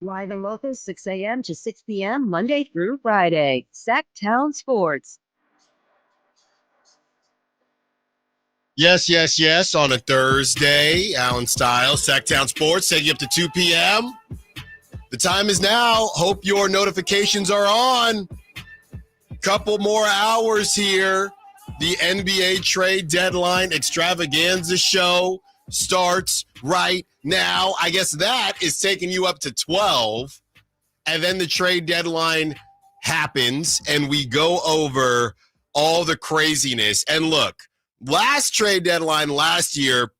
Live in Locust, 6 a.m. to 6 p.m., Monday through Friday. Sacktown Sports. Yes, yes, yes. On a Thursday, Allen Stiles, Sacktown Sports, taking you up to 2 p.m. The time is now. Hope your notifications are on. Couple more hours here. The NBA trade deadline extravaganza show starts right now. I guess that is taking you up to 12. And then the trade deadline happens, and we go over all the craziness. And look, last trade deadline last year,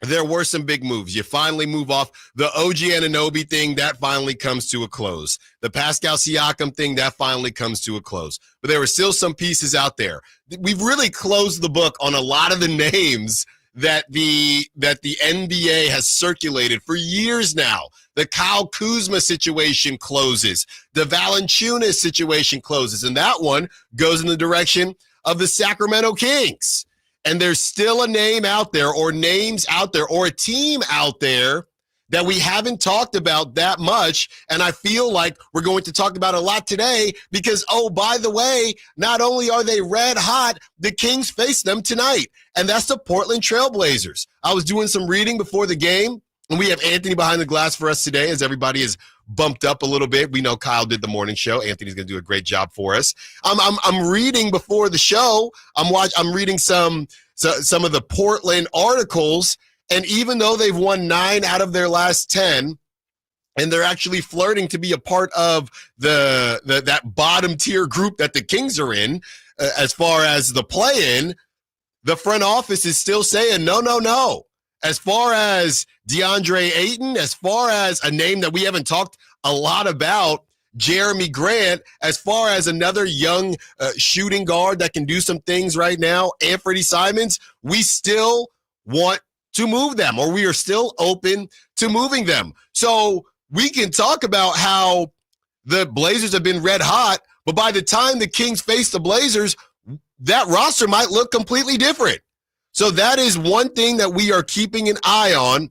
there were some big moves. You finally move off the OG Anunoby thing. That finally comes to a close. The Pascal Siakam thing, that finally comes to a close. But there were still some pieces out there. We've really closed the book on a lot of the names that the NBA has circulated for years now. The Kyle Kuzma situation closes. The Valanciunas situation closes. And that one goes in the direction of the Sacramento Kings. And there's still a name out there or names out there or a team out there that we haven't talked about that much. And I feel like we're going to talk about a lot today because, oh, by the way, not only are they red hot, the Kings face them tonight. And that's the Portland Trailblazers. I was doing some reading before the game, and we have Anthony behind the glass for us today as everybody is bumped up a little bit. We know Kyle did the morning show. Anthony's going to do a great job for us. I'm reading before the show. I'm reading some of the Portland articles, and even though they've won 9 out of their last 10, and they're actually flirting to be a part of that bottom tier group that the Kings are in, as far as the play-in, the front office is still saying no. As far as DeAndre Ayton, as far as a name that we haven't talked a lot about, Jeremy Grant, as far as another young shooting guard that can do some things right now, Anthony Simons, we still want to move them, or we are still open to moving them. So we can talk about how the Blazers have been red hot, but by the time the Kings face the Blazers, that roster might look completely different. So that is one thing that we are keeping an eye on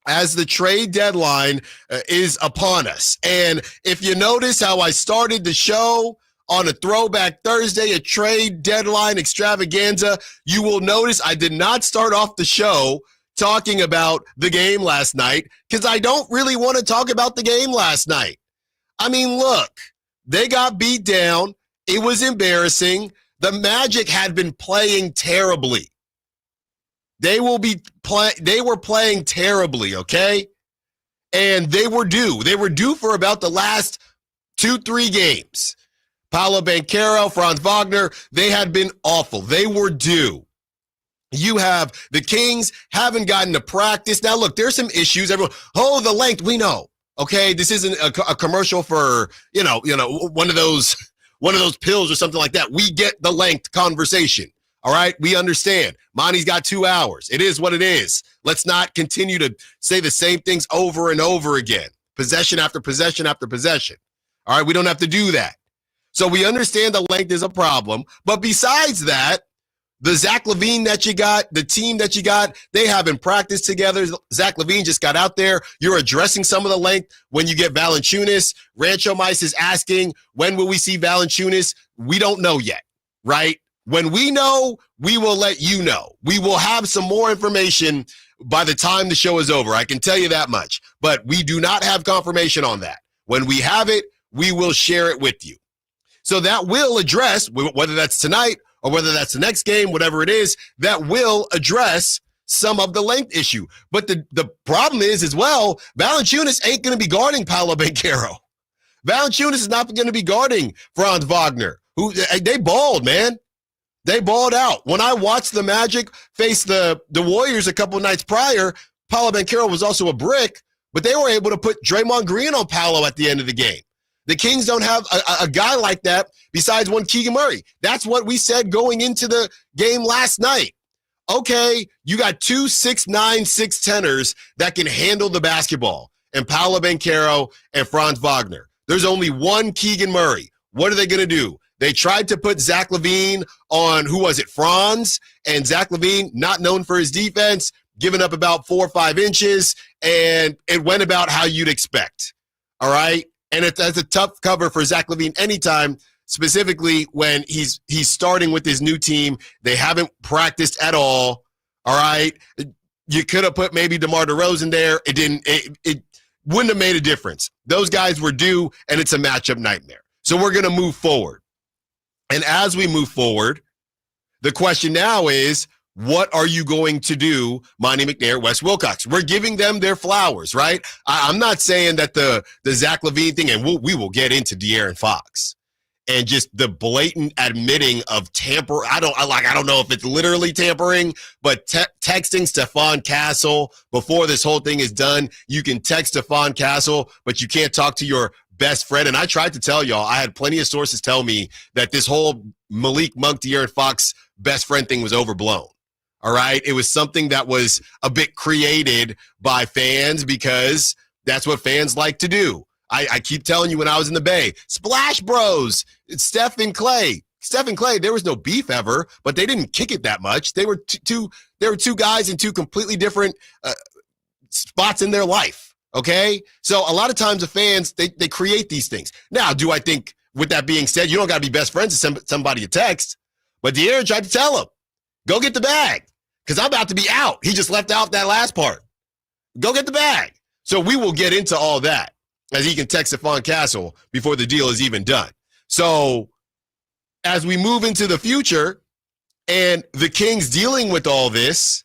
as the trade deadline is upon us. And if you notice how I started the show on a Throwback Thursday, a trade deadline extravaganza, you will notice I did not start off the show talking about the game last night because I don't really want to talk about the game last night. I mean, look, they got beat down. It was embarrassing. The Magic had been playing terribly. They were playing terribly, okay? And they were due. They were due for about the last 2-3 games. Paolo Banchero, Franz Wagner, they had been awful. They were due. You have the Kings haven't gotten to practice. Now, look, there's some issues. Everyone, the length, we know. Okay, this isn't a commercial for, one of those pills or something like that. We get the length conversation. All right, we understand. Monty's got 2 hours. It is what it is. Let's not continue to say the same things over and over again. Possession after possession after possession. All right, we don't have to do that. So we understand the length is a problem. But besides that, the Zach LaVine that you got, the team that you got, they haven't practiced together. Zach LaVine just got out there. You're addressing some of the length when you get Valanciunas. Rancho Mice is asking, when will we see Valanciunas? We don't know yet, right? When we know, we will let you know. We will have some more information by the time the show is over. I can tell you that much. But we do not have confirmation on that. When we have it, we will share it with you. So that will address, whether that's tonight or whether that's the next game, whatever it is, that will address some of the length issue. But the problem is as well, Valanciunas ain't going to be guarding Paolo Banchero. Valanciunas is not going to be guarding Franz Wagner, who they balled, man. They balled out. When I watched the Magic face the Warriors a couple nights prior, Paolo Banchero was also a brick, but they were able to put Draymond Green on Paolo at the end of the game. The Kings don't have a guy like that besides one Keegan Murray. That's what we said going into the game last night. Okay, you got 2 6'9", 6'10"ers that can handle the basketball, and Paolo Banchero and Franz Wagner. There's only one Keegan Murray. What are they going to do? They tried to put Zach LaVine on, Franz, and Zach LaVine, not known for his defense, giving up about 4 or 5 inches, and it went about how you'd expect. All right. And that's a tough cover for Zach LaVine anytime, specifically when he's starting with his new team. They haven't practiced at all. All right. You could have put maybe DeMar DeRozan there. It didn't. It wouldn't have made a difference. Those guys were due, and it's a matchup nightmare. So we're going to move forward. And as we move forward, the question now is, what are you going to do, Monty McNair, Wes Wilcox? We're giving them their flowers, right? I'm not saying that the Zach LaVine thing, and we will get into De'Aaron Fox and just the blatant admitting of tamper. I don't know if it's literally tampering, but texting Stephon Castle before this whole thing is done. You can text Stephon Castle, but you can't talk to your best friend. And I tried to tell y'all, I had plenty of sources tell me that this whole Malik Monk, De'Aaron Fox best friend thing was overblown. All right. It was something that was a bit created by fans because that's what fans like to do. I keep telling you when I was in the Bay, Splash Bros, it's Steph and Clay. Steph and Clay, there was no beef ever, but they didn't kick it that much. They were two guys in two completely different spots in their life. Okay. So a lot of times the fans, they create these things. Now, do I think, with that being said, you don't got to be best friends to send somebody a text, but De'Aaron tried to tell him, go get the bag. Because I'm about to be out. He just left out that last part. Go get the bag. So we will get into all that as he can text Stephon Castle before the deal is even done. So as we move into the future and the Kings dealing with all this,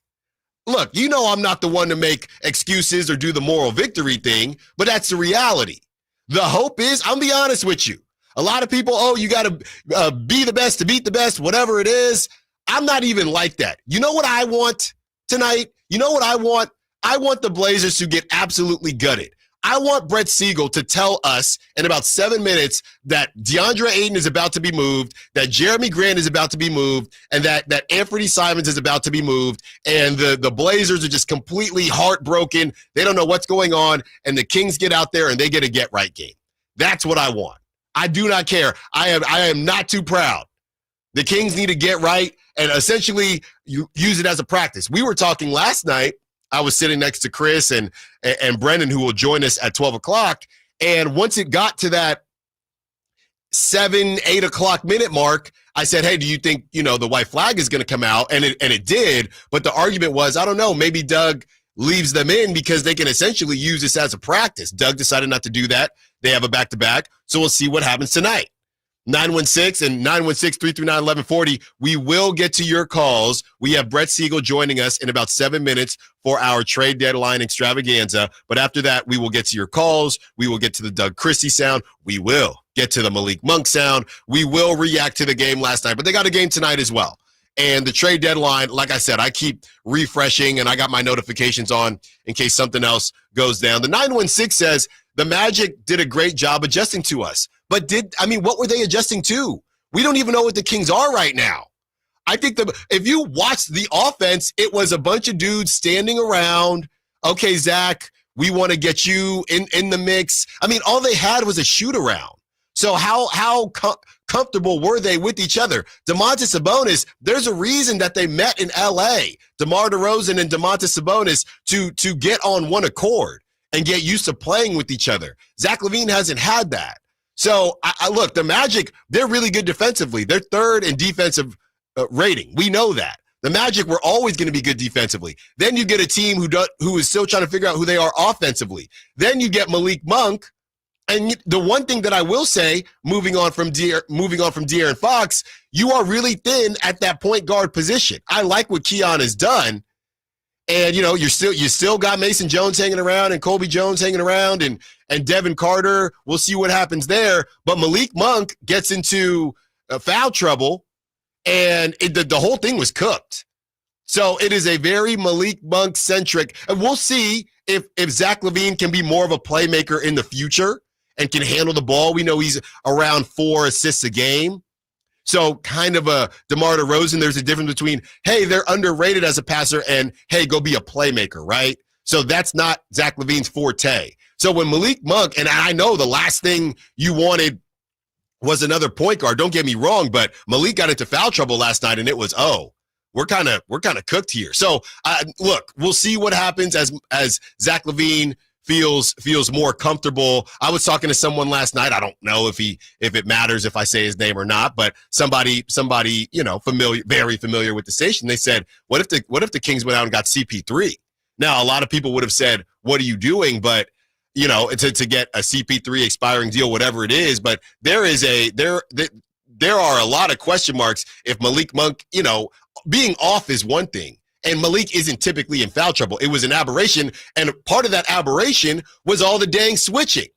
look, you know I'm not the one to make excuses or do the moral victory thing, but that's the reality. The hope is, I'm be honest with you, a lot of people, you got to be the best to beat the best, whatever it is. I'm not even like that. You know what I want tonight? You know what I want? I want the Blazers to get absolutely gutted. I want Brett Siegel to tell us in about 7 minutes that DeAndre Ayton is about to be moved, that Jeremy Grant is about to be moved, and that Anthony Simons is about to be moved, and the Blazers are just completely heartbroken. They don't know what's going on, and the Kings get out there and they get a get-right game. That's what I want. I do not care. I am not too proud. The Kings need to get right and essentially you use it as a practice. We were talking last night. I was sitting next to Chris and Brendan, who will join us at 12 o'clock. And once it got to that 7-8 o'clock minute mark, I said, hey, do you think, the white flag is going to come out? And it did. But the argument was, I don't know, maybe Doug leaves them in because they can essentially use this as a practice. Doug decided not to do that. They have a back-to-back. So we'll see what happens tonight. 916 and 916-339-1140. We will get to your calls. We have Brett Siegel joining us in about 7 minutes for our trade deadline extravaganza. But after that, we will get to your calls. We will get to the Doug Christie sound. We will get to the Malik Monk sound. We will react to the game last night, but they got a game tonight as well. And the trade deadline, like I said, I keep refreshing and I got my notifications on in case something else goes down. The 916 says the Magic did a great job adjusting to us. But what were they adjusting to? We don't even know what the Kings are right now. I think if you watch the offense, it was a bunch of dudes standing around. Okay, Zach, we want to get you in the mix. All they had was a shoot around. So how comfortable were they with each other? Domantas Sabonis, there's a reason that they met in L.A., DeMar DeRozan and Domantas Sabonis, to get on one accord and get used to playing with each other. Zach LaVine hasn't had that. So, look, the Magic, they're really good defensively. They're third in defensive rating. We know that. The Magic were always going to be good defensively. Then you get a team who is still trying to figure out who they are offensively. Then you get Malik Monk. And the one thing that I will say, moving on from De'Aaron Fox, you are really thin at that point guard position. I like what Keon has done. And, you still got Mason Jones hanging around and Colby Jones hanging around and Devin Carter. We'll see what happens there. But Malik Monk gets into foul trouble, and the whole thing was cooked. So it is a very Malik Monk-centric. And we'll see if Zach LaVine can be more of a playmaker in the future and can handle the ball. We know he's around 4 assists a game. So kind of a DeMar DeRozan, there's a difference between, hey, they're underrated as a passer and, hey, go be a playmaker, right? So that's not Zach LaVine's forte. So when Malik Monk, and I know the last thing you wanted was another point guard, don't get me wrong, but Malik got into foul trouble last night and it was, we're kind of cooked here. So look, we'll see what happens as Zach LaVine feels more comfortable. I was talking to someone last night. I don't know if it matters if I say his name or not, but somebody familiar, very familiar with the station. They said, what if the Kings went out and got CP3? Now, a lot of people would have said, what are you doing? But to get a CP3 expiring deal, whatever it is, but there are a lot of question marks if Malik Monk, being off is one thing. And Malik isn't typically in foul trouble. It was an aberration, and part of that aberration was all the dang switching.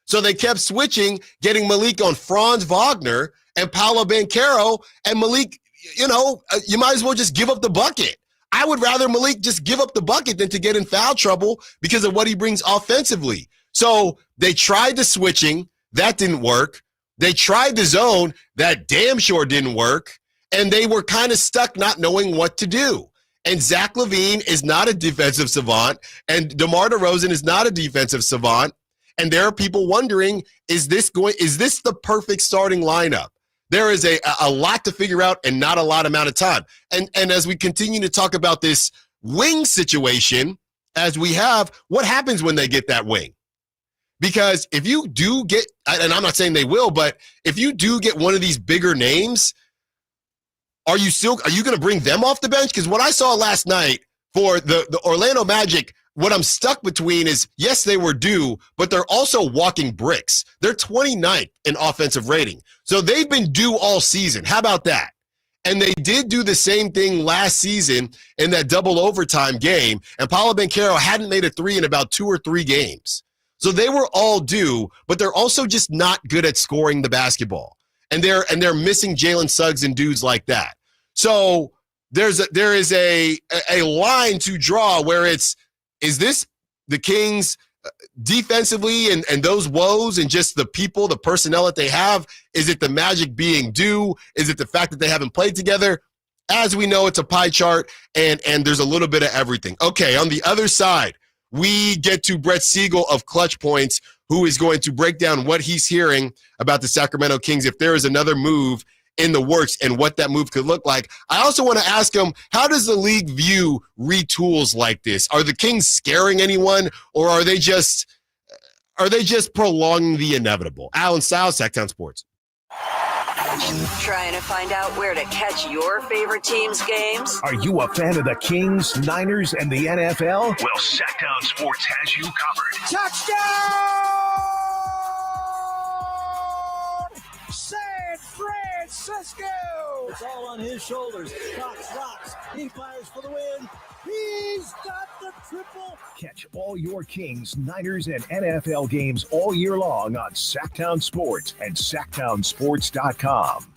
So they kept switching, getting Malik on Franz Wagner and Paolo Banchero, and Malik, you might as well just give up the bucket. I would rather Malik just give up the bucket than to get in foul trouble because of what he brings offensively. So they tried the switching. That didn't work. They tried the zone. That damn sure didn't work. And they were kind of stuck not knowing what to do. And Zach LaVine is not a defensive savant, and DeMar DeRozan is not a defensive savant. And there are people wondering, is this the perfect starting lineup? There is a lot to figure out and not a lot amount of time. And as we continue to talk about this wing situation, as we have, what happens when they get that wing? Because if you do get, and I'm not saying they will, but if you do get one of these bigger names, are you going to bring them off the bench? Because what I saw last night for the Orlando Magic, what I'm stuck between is, yes, they were due, but they're also walking bricks. They're 29th in offensive rating. So they've been due all season. How about that? And they did do the same thing last season in that double overtime game, and Paolo Banchero hadn't made a three in about 2 or 3 games. So they were all due, but they're also just not good at scoring the basketball. And they're missing Jalen Suggs and dudes like that. So there is a line to draw where is this the Kings defensively and those woes and just the people, the personnel that they have? Is it the Magic being due? Is it the fact that they haven't played together? As we know, it's a pie chart, and there's a little bit of everything. Okay, on the other side, we get to Brett Siegel of Clutch Points, who is going to break down what he's hearing about the Sacramento Kings, if there is another move in the works and what that move could look like. I also want to ask him, how does the league view retools like this? Are the Kings scaring anyone, or are they just prolonging the inevitable? Allen Stiles, Sacktown Sports. Trying to find out where to catch your favorite team's games? Are you a fan of the Kings, Niners, and the NFL? Well, Sacktown Sports has you covered. Touchdown! San Francisco! It's all on his shoulders. Fox rocks. He fires for the win. He's got the triple. Catch all your Kings, Niners, and NFL games all year long on Sacktown Sports and SacktownSports.com.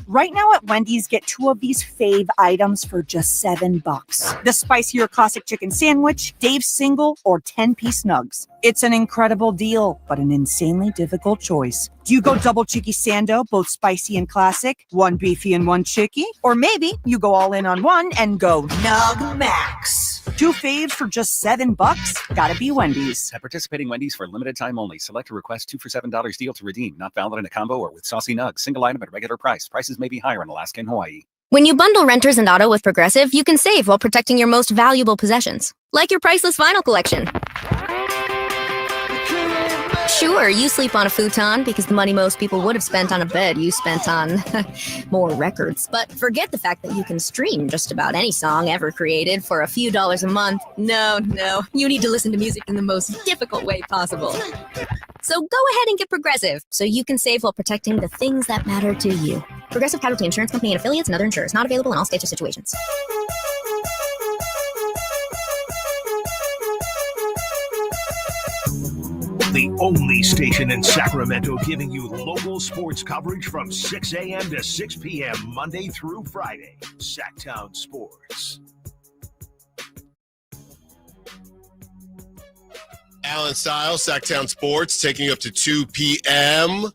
Right now at Wendy's, get 2 of these fave items for just $7. The spicier classic chicken sandwich, Dave's single, or 10-piece nugs. It's an incredible deal, but an insanely difficult choice. Do you go double cheeky sando, both spicy and classic, 1 beefy and 1 chicky? Or maybe you go all in on one and go Nug Max. 2 faves for just $7? Gotta be Wendy's. At participating Wendy's for a limited time only. Select a request 2 for $7 deal to redeem. Not valid in a combo or with saucy nugs. Single item at regular price. Prices may be higher in Alaska and Hawaii. When you bundle renters and auto with Progressive, you can save while protecting your most valuable possessions, like your priceless vinyl collection. Sure, you sleep on a futon because the money most people would have spent on a bed you spent on more records. But forget the fact that you can stream just about any song ever created for a few dollars a month. No, you need to listen to music in the most difficult way possible. So go ahead and get Progressive so you can save while protecting the things that matter to you. Progressive Casualty Insurance Company and affiliates and other insurers. Not available in all states or situations. The only station in Sacramento giving you local sports coverage from 6 a.m. to 6 p.m. Monday through Friday. Sacktown Sports. Allen Stiles, Sacktown Sports, taking up to 2 p.m.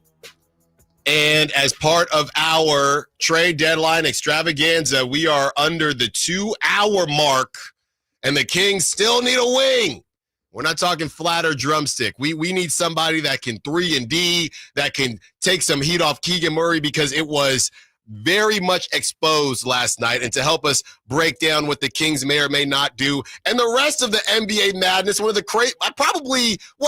And as part of our trade deadline extravaganza, we are under the 2-hour mark, and the Kings still need a wing. We're not talking flat or drumstick. We need somebody that can 3-and-D, that can take some heat off Keegan Murray, because it was very much exposed last night. And to help us break down what the Kings may or may not do and the rest of the NBA madness, one of the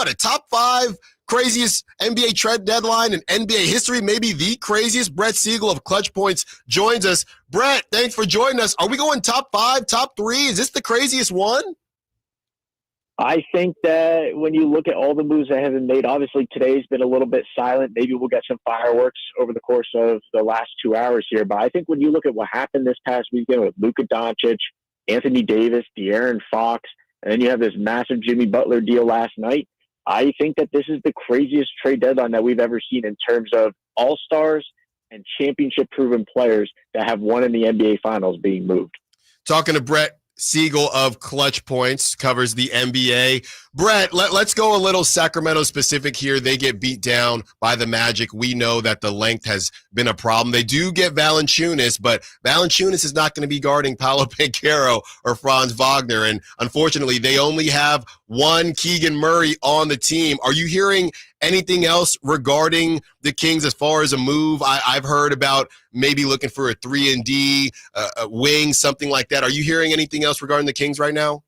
a top 5 craziest NBA trade deadline in NBA history, maybe the craziest. Brett Siegel of Clutch Points joins us. Brett, thanks for joining us. Are we going top 5, top 3? Is this the craziest one? I think that when you look at all the moves that have been made, obviously today's been a little bit silent. Maybe we'll get some fireworks over the course of the last 2 hours here. But I think when you look at what happened this past weekend with Luka Doncic, Anthony Davis, De'Aaron Fox, and then you have this massive Jimmy Butler deal last night, I think that this is the craziest trade deadline that we've ever seen in terms of all-stars and championship-proven players that have won in the NBA Finals being moved. Talking to Brett Siegel of Clutch Points, covers the NBA. Brett, let's go a little Sacramento specific here. They get beat down by the Magic. We know that the length has been a problem. They do get Valanciunas, but Valanciunas is not going to be guarding Paolo Banchero or Franz Wagner. And unfortunately, they only have one Keegan Murray on the team. Are you hearing anything else regarding the Kings as far as a move? I've heard about maybe looking for a 3-and-D, a wing, something like that. Are you hearing anything else regarding the Kings right now?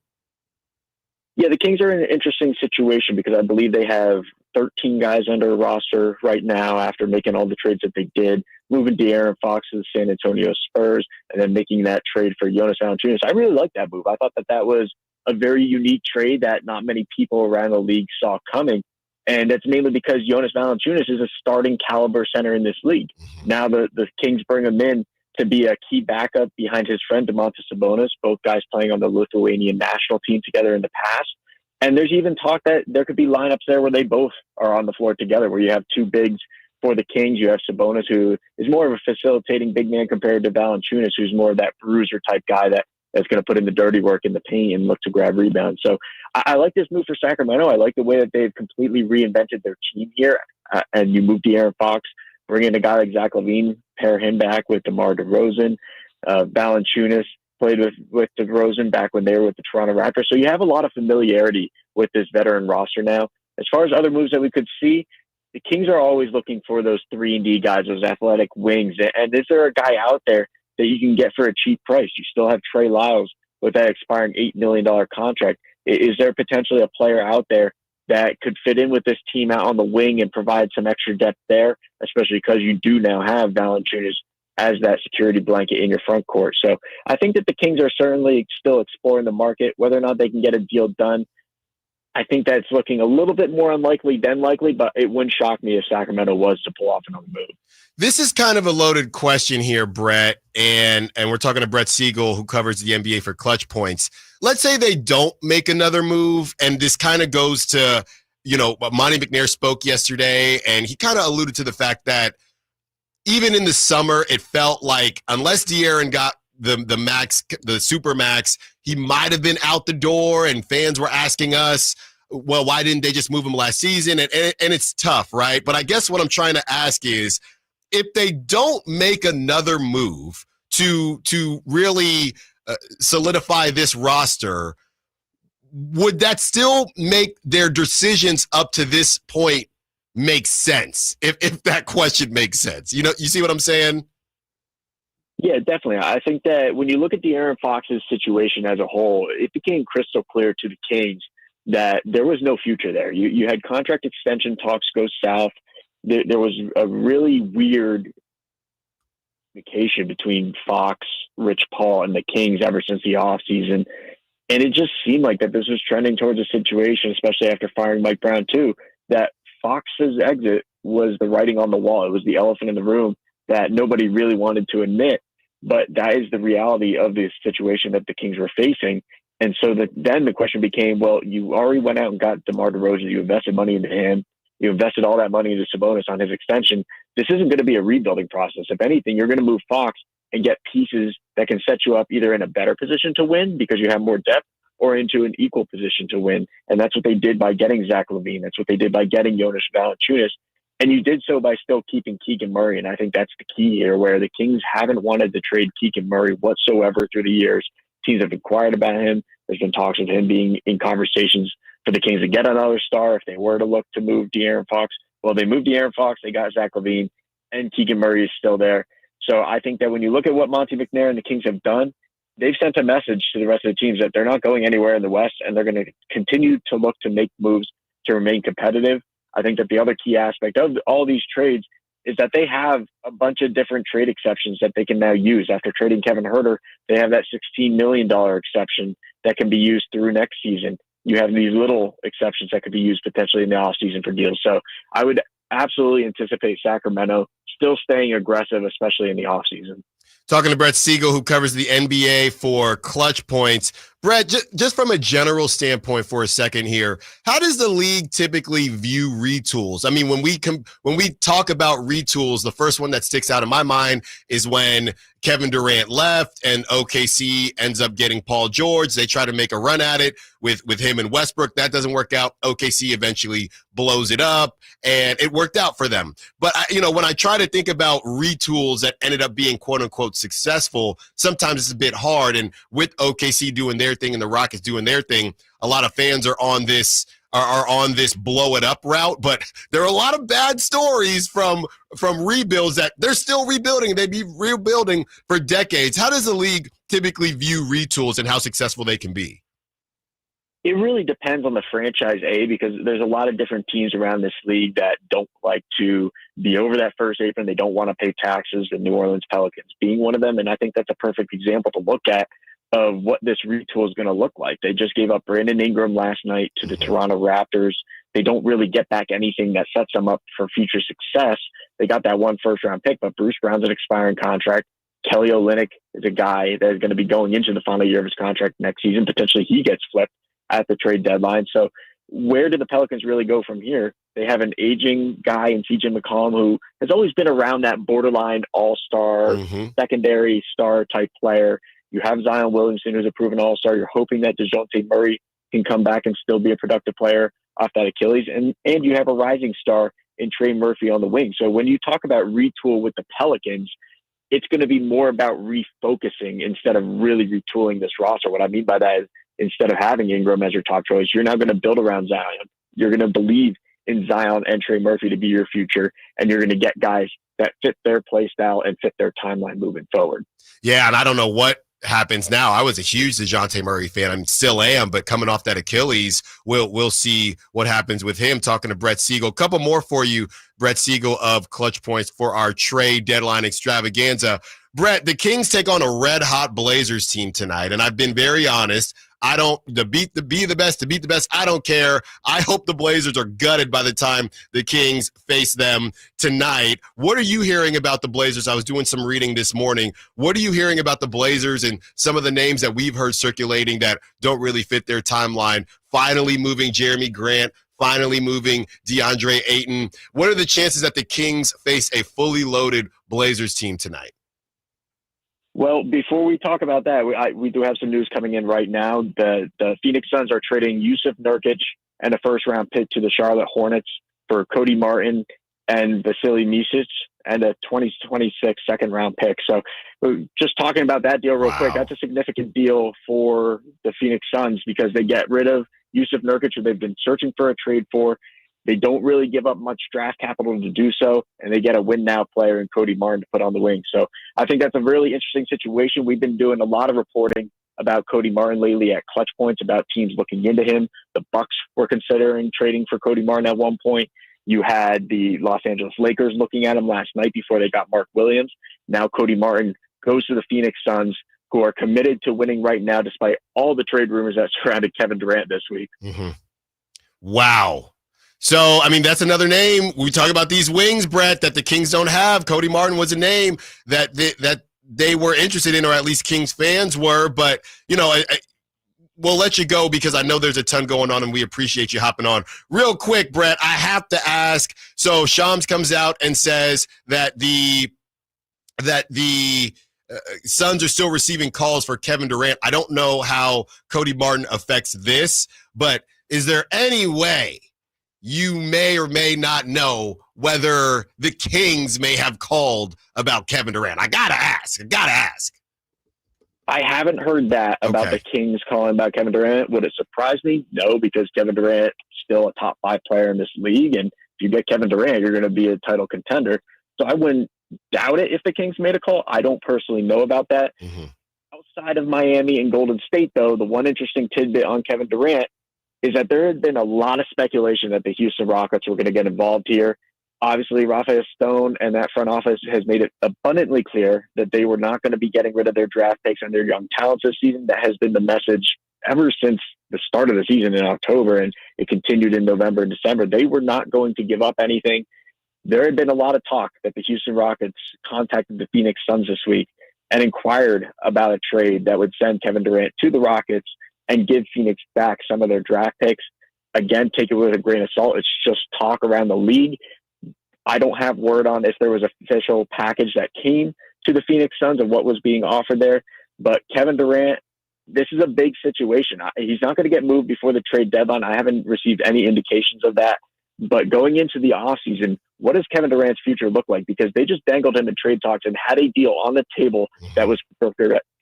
Yeah, the Kings are in an interesting situation because I believe they have 13 guys under a roster right now after making all the trades that they did, moving De'Aaron Fox to the San Antonio Spurs, and then making that trade for Jonas Valanciunas. I really like that move. I thought that was a very unique trade that not many people around the league saw coming. And that's mainly because Jonas Valanciunas is a starting caliber center in this league. Now the Kings bring him in to be a key backup behind his friend Domantas Sabonis, both guys playing on the Lithuanian national team together in the past. And there's even talk that there could be lineups there where they both are on the floor together, where you have two bigs for the Kings. You have Sabonis, who is more of a facilitating big man compared to Valanciunas, who's more of that bruiser type guy that's going to put in the dirty work in the paint and look to grab rebounds. So I like this move for Sacramento. I like the way that they've completely reinvented their team here. And you move De'Aaron Fox, bring in a guy like Zach LaVine, pair him back with DeMar DeRozan. Valanciunas played with DeRozan back when they were with the Toronto Raptors. So you have a lot of familiarity with this veteran roster now. As far as other moves that we could see, the Kings are always looking for those 3-and-D guys, those athletic wings. And is there a guy out there that you can get for a cheap price? You still have Trey Lyles with that expiring $8 million contract. Is there potentially a player out there that could fit in with this team out on the wing and provide some extra depth there, especially because you do now have Valanciunas as that security blanket in your front court? So I think that the Kings are certainly still exploring the market. Whether or not they can get a deal done, I think that's looking a little bit more unlikely than likely, but it wouldn't shock me if Sacramento was to pull off another move. This is kind of a loaded question here, Brett, and we're talking to Brett Siegel, who covers the NBA for Clutch Points. Let's say they don't make another move, and this kind of goes to, Monty McNair spoke yesterday, and he kind of alluded to the fact that even in the summer, it felt like unless De'Aaron got the max, the super max, he might have been out the door, and fans were asking us, well, why didn't they just move him last season? And it's tough, right? But I guess what I'm trying to ask is, if they don't make another move to really solidify this roster, would that still make their decisions up to this point make sense? If that question makes sense, you see what I'm saying? Yeah, definitely. I think that when you look at De'Aaron Fox's situation as a whole, it became crystal clear to the Kings that there was no future there. You had contract extension talks go south. There was a really weird communication between Fox, Rich Paul, and the Kings ever since the offseason. And it just seemed like that this was trending towards a situation, especially after firing Mike Brown too, that Fox's exit was the writing on the wall. It was the elephant in the room that nobody really wanted to admit. But that is the reality of this situation that the Kings were facing. And so then the question became, well, you already went out and got DeMar DeRozan. You invested money into him. You invested all that money into Sabonis on his extension. This isn't going to be a rebuilding process. If anything, you're going to move Fox and get pieces that can set you up either in a better position to win because you have more depth, or into an equal position to win. And that's what they did by getting Zach LaVine. That's what they did by getting Jonas Valanciunas. And you did so by still keeping Keegan Murray. And I think that's the key here, where the Kings haven't wanted to trade Keegan Murray whatsoever through the years. Teams have inquired about him. There's been talks of him being in conversations for the Kings to get another star if they were to look to move De'Aaron Fox. Well, they moved De'Aaron Fox, they got Zach LaVine, and Keegan Murray is still there. So I think that when you look at what Monte McNair and the Kings have done, they've sent a message to the rest of the teams that they're not going anywhere in the West, and they're going to continue to look to make moves to remain competitive. I think that the other key aspect of all these trades is that they have a bunch of different trade exceptions that they can now use. After trading Kevin Huerter, they have that $16 million exception that can be used through next season. You have these little exceptions that could be used potentially in the offseason for deals. So I would absolutely anticipate Sacramento still staying aggressive, especially in the offseason. Talking to Brett Siegel, who covers the NBA for Clutch Points. Brett, just from a general standpoint for a second here, how does the league typically view retools? I mean, when we talk about retools, the first one that sticks out in my mind is when Kevin Durant left and OKC ends up getting Paul George. They try to make a run at it with him and Westbrook. That doesn't work out. OKC eventually blows it up, and it worked out for them. But, when I try to think about retools that ended up being quote-unquote successful, sometimes it's a bit hard. And with OKC doing their thing and the Rockets doing their thing, a lot of fans are on this blow it up route. But there are a lot of bad stories from rebuilds that they're still rebuilding. They'd be rebuilding for decades. How does the league typically view retools and how successful they can be? It really depends on the franchise, because there's a lot of different teams around this league that don't like to be over that first apron. They don't want to pay taxes, the New Orleans Pelicans being one of them. And I think that's a perfect example to look at of what this retool is going to look like. They just gave up Brandon Ingram last night to the Toronto Raptors. They don't really get back anything that sets them up for future success. They got that one first-round pick, but Bruce Brown's an expiring contract. Kelly Olynyk is a guy that is going to be going into the final year of his contract next season. Potentially he gets flipped at the trade deadline. So where do the Pelicans really go from here? They have an aging guy in TJ McCollum who has always been around that borderline all-star, secondary star type player. You have Zion Williamson, who's a proven all-star. You're hoping that DeJounte Murray can come back and still be a productive player off that Achilles. And you have a rising star in Trey Murphy on the wing. So when you talk about retool with the Pelicans, it's going to be more about refocusing instead of really retooling this roster. What I mean by that is, instead of having Ingram as your top choice, you're now going to build around Zion. You're going to believe in Zion and Trey Murphy to be your future, and you're going to get guys that fit their play style and fit their timeline moving forward. Yeah, and I don't know what happens now. I was a huge DeJounte Murray fan. I still am, but coming off that Achilles, we'll see what happens with him. Talking to Brett Siegel. A couple more for you, Brett Siegel of Clutch Points, for our trade deadline extravaganza. Brett, the Kings take on a red-hot Blazers team tonight, and I've been very honest. To be the best, I don't care. I hope the Blazers are gutted by the time the Kings face them tonight. What are you hearing about the Blazers? I was doing some reading this morning. What are you hearing about the Blazers and some of the names that we've heard circulating that don't really fit their timeline? Finally moving Jeremy Grant, finally moving DeAndre Ayton. What are the chances that the Kings face a fully loaded Blazers team tonight? Well, before we talk about that, we do have some news coming in right now. The Phoenix Suns are trading Yusuf Nurkic and a first-round pick to the Charlotte Hornets for Cody Martin and Vasily Micic and a 2026 second-round pick. So just talking about that deal real quick, that's a significant deal for the Phoenix Suns because they get rid of Yusuf Nurkic, who they've been searching for a trade for. They don't really give up much draft capital to do so, and they get a win-now player in Cody Martin to put on the wing. So I think that's a really interesting situation. We've been doing a lot of reporting about Cody Martin lately at Clutch Points, about teams looking into him. The Bucks were considering trading for Cody Martin at one point. You had the Los Angeles Lakers looking at him last night before they got Mark Williams. Now Cody Martin goes to the Phoenix Suns, who are committed to winning right now despite all the trade rumors that surrounded Kevin Durant this week. Wow. So, I mean, that's another name. We talk about these wings, Brett, that the Kings don't have. Cody Martin was a name that they were interested in, or at least Kings fans were. But, we'll let you go because I know there's a ton going on, and we appreciate you hopping on. Real quick, Brett, I have to ask. So Shams comes out and says that the Suns are still receiving calls for Kevin Durant. I don't know how Cody Martin affects this, but is there any way you may or may not know whether the Kings may have called about Kevin Durant? I gotta ask. I haven't heard that about the Kings calling about Kevin Durant. Would it surprise me? No, because Kevin Durant is still a top 5 player in this league. And if you get Kevin Durant, you're going to be a title contender. So I wouldn't doubt it if the Kings made a call. I don't personally know about that. Mm-hmm. Outside of Miami and Golden State, though, the one interesting tidbit on Kevin Durant is that there had been a lot of speculation that the Houston Rockets were going to get involved here. Obviously, Rafael Stone and that front office has made it abundantly clear that they were not going to be getting rid of their draft picks and their young talents this season. That has been the message ever since the start of the season in October, and it continued in November and December. They were not going to give up anything. There had been a lot of talk that the Houston Rockets contacted the Phoenix Suns this week and inquired about a trade that would send Kevin Durant to the Rockets and give Phoenix back some of their draft picks. Again, take it with a grain of salt. It's just talk around the league. I don't have word on if there was an official package that came to the Phoenix Suns and what was being offered there. But Kevin Durant, this is a big situation. He's not going to get moved before the trade deadline. I haven't received any indications of that. But going into the offseason, what does Kevin Durant's future look like? Because they just dangled him in trade talks and had a deal on the table that was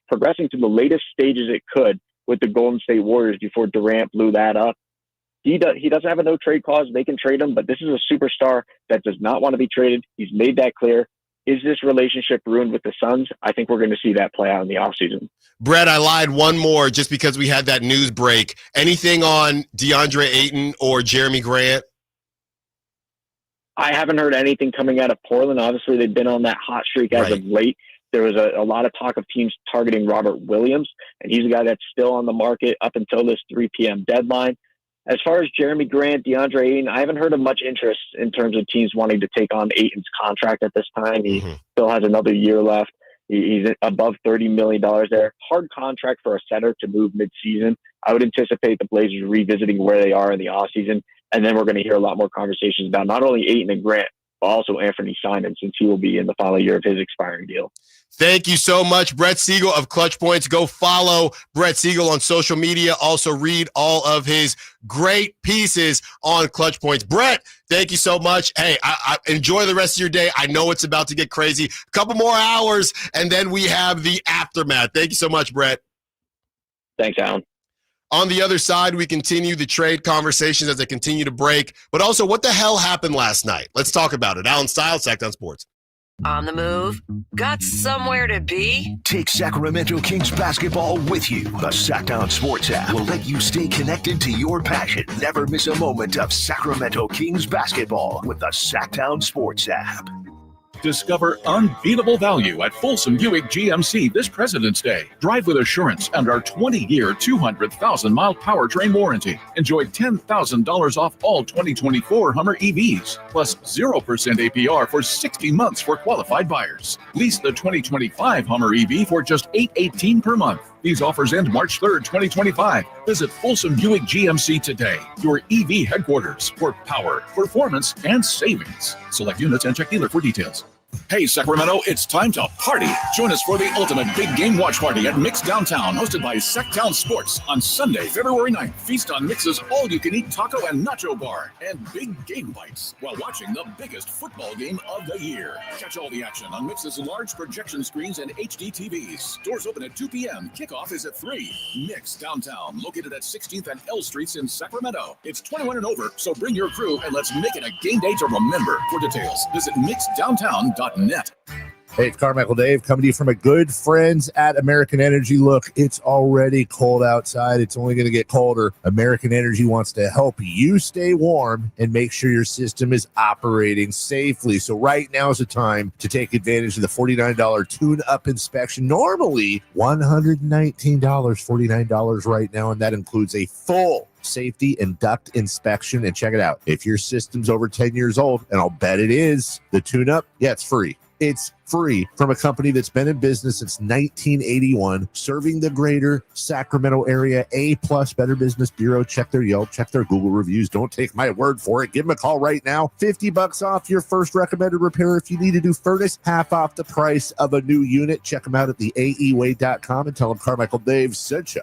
progressing to the latest stages it could with the Golden State Warriors before Durant blew that up. He doesn't have a no-trade clause. They can trade him, but this is a superstar that does not want to be traded. He's made that clear. Is this relationship ruined with the Suns? I think we're going to see that play out in the offseason. Brett, I lied one more just because we had that news break. Anything on DeAndre Ayton or Jeremy Grant? I haven't heard anything coming out of Portland. Obviously, they've been on that hot streak as of late. There was a lot of talk of teams targeting Robert Williams, and he's a guy that's still on the market up until this 3 p.m. deadline. As far as Jeremy Grant, DeAndre Ayton, I haven't heard of much interest in terms of teams wanting to take on Ayton's contract at this time. He still has another year left. He's above $30 million there. Hard contract for a center to move midseason. I would anticipate the Blazers revisiting where they are in the offseason, and then we're going to hear a lot more conversations about not only Ayton and Grant, but also Anthony Simon, since he will be in the final year of his expiring deal. Thank you so much, Brett Siegel of Clutch Points. Go follow Brett Siegel on social media. Also read all of his great pieces on Clutch Points. Brett, thank you so much. Hey, I enjoy the rest of your day. I know it's about to get crazy. A couple more hours, and then we have the aftermath. Thank you so much, Brett. Thanks, Alan. On the other side, we continue the trade conversations as they continue to break. But also, what the hell happened last night? Let's talk about it. Allen Stiles, Sacktown Sports. On the move? Got somewhere to be? Take Sacramento Kings basketball with you. The Sacktown Sports app will let you stay connected to your passion. Never miss a moment of Sacramento Kings basketball with the Sacktown Sports app. Discover unbeatable value at Folsom Buick GMC this President's Day. Drive with assurance and our 20-year, 200,000-mile powertrain warranty. Enjoy $10,000 off all 2024 Hummer EVs, plus 0% APR for 60 months for qualified buyers. Lease the 2025 Hummer EV for just $818 per month. These offers end March 3rd, 2025. Visit Folsom Buick GMC today, your EV headquarters for power, performance, and savings. Select units and check dealer for details. Hey, Sacramento, it's time to party. Join us for the ultimate big game watch party at Mix Downtown, hosted by Sacktown Sports on Sunday, February 9th. Feast on Mix's all-you-can-eat taco and nacho bar and big game bites while watching the biggest football game of the year. Catch all the action on Mix's large projection screens and HD TVs. Doors open at 2 p.m. Kickoff is at 3. Mix Downtown, located at 16th and L Streets in Sacramento. It's 21 and over, so bring your crew and let's make it a game day to remember. For details, visit mixdowntown.net. Hey, it's Carmichael Dave coming to you from my good friends at American Energy. Look, it's already cold outside. It's only going to get colder. American Energy wants to help you stay warm and make sure your system is operating safely. So right now is the time to take advantage of the $49 tune-up inspection. Normally $119, $49 right now, and that includes a full safety and duct inspection. And check it out. If your system's over 10 years old, and I'll bet it is, the tune-up, yeah, it's free. It's free from a company that's been in business since 1981, serving the greater Sacramento area. A+ Better Business Bureau. Check their Yelp, check their Google reviews. Don't take my word for it. Give them a call right now. $50 off your first recommended repair. If you need a new furnace, half off the price of a new unit. Check them out at theaeway.com and tell them Carmichael Dave sent you.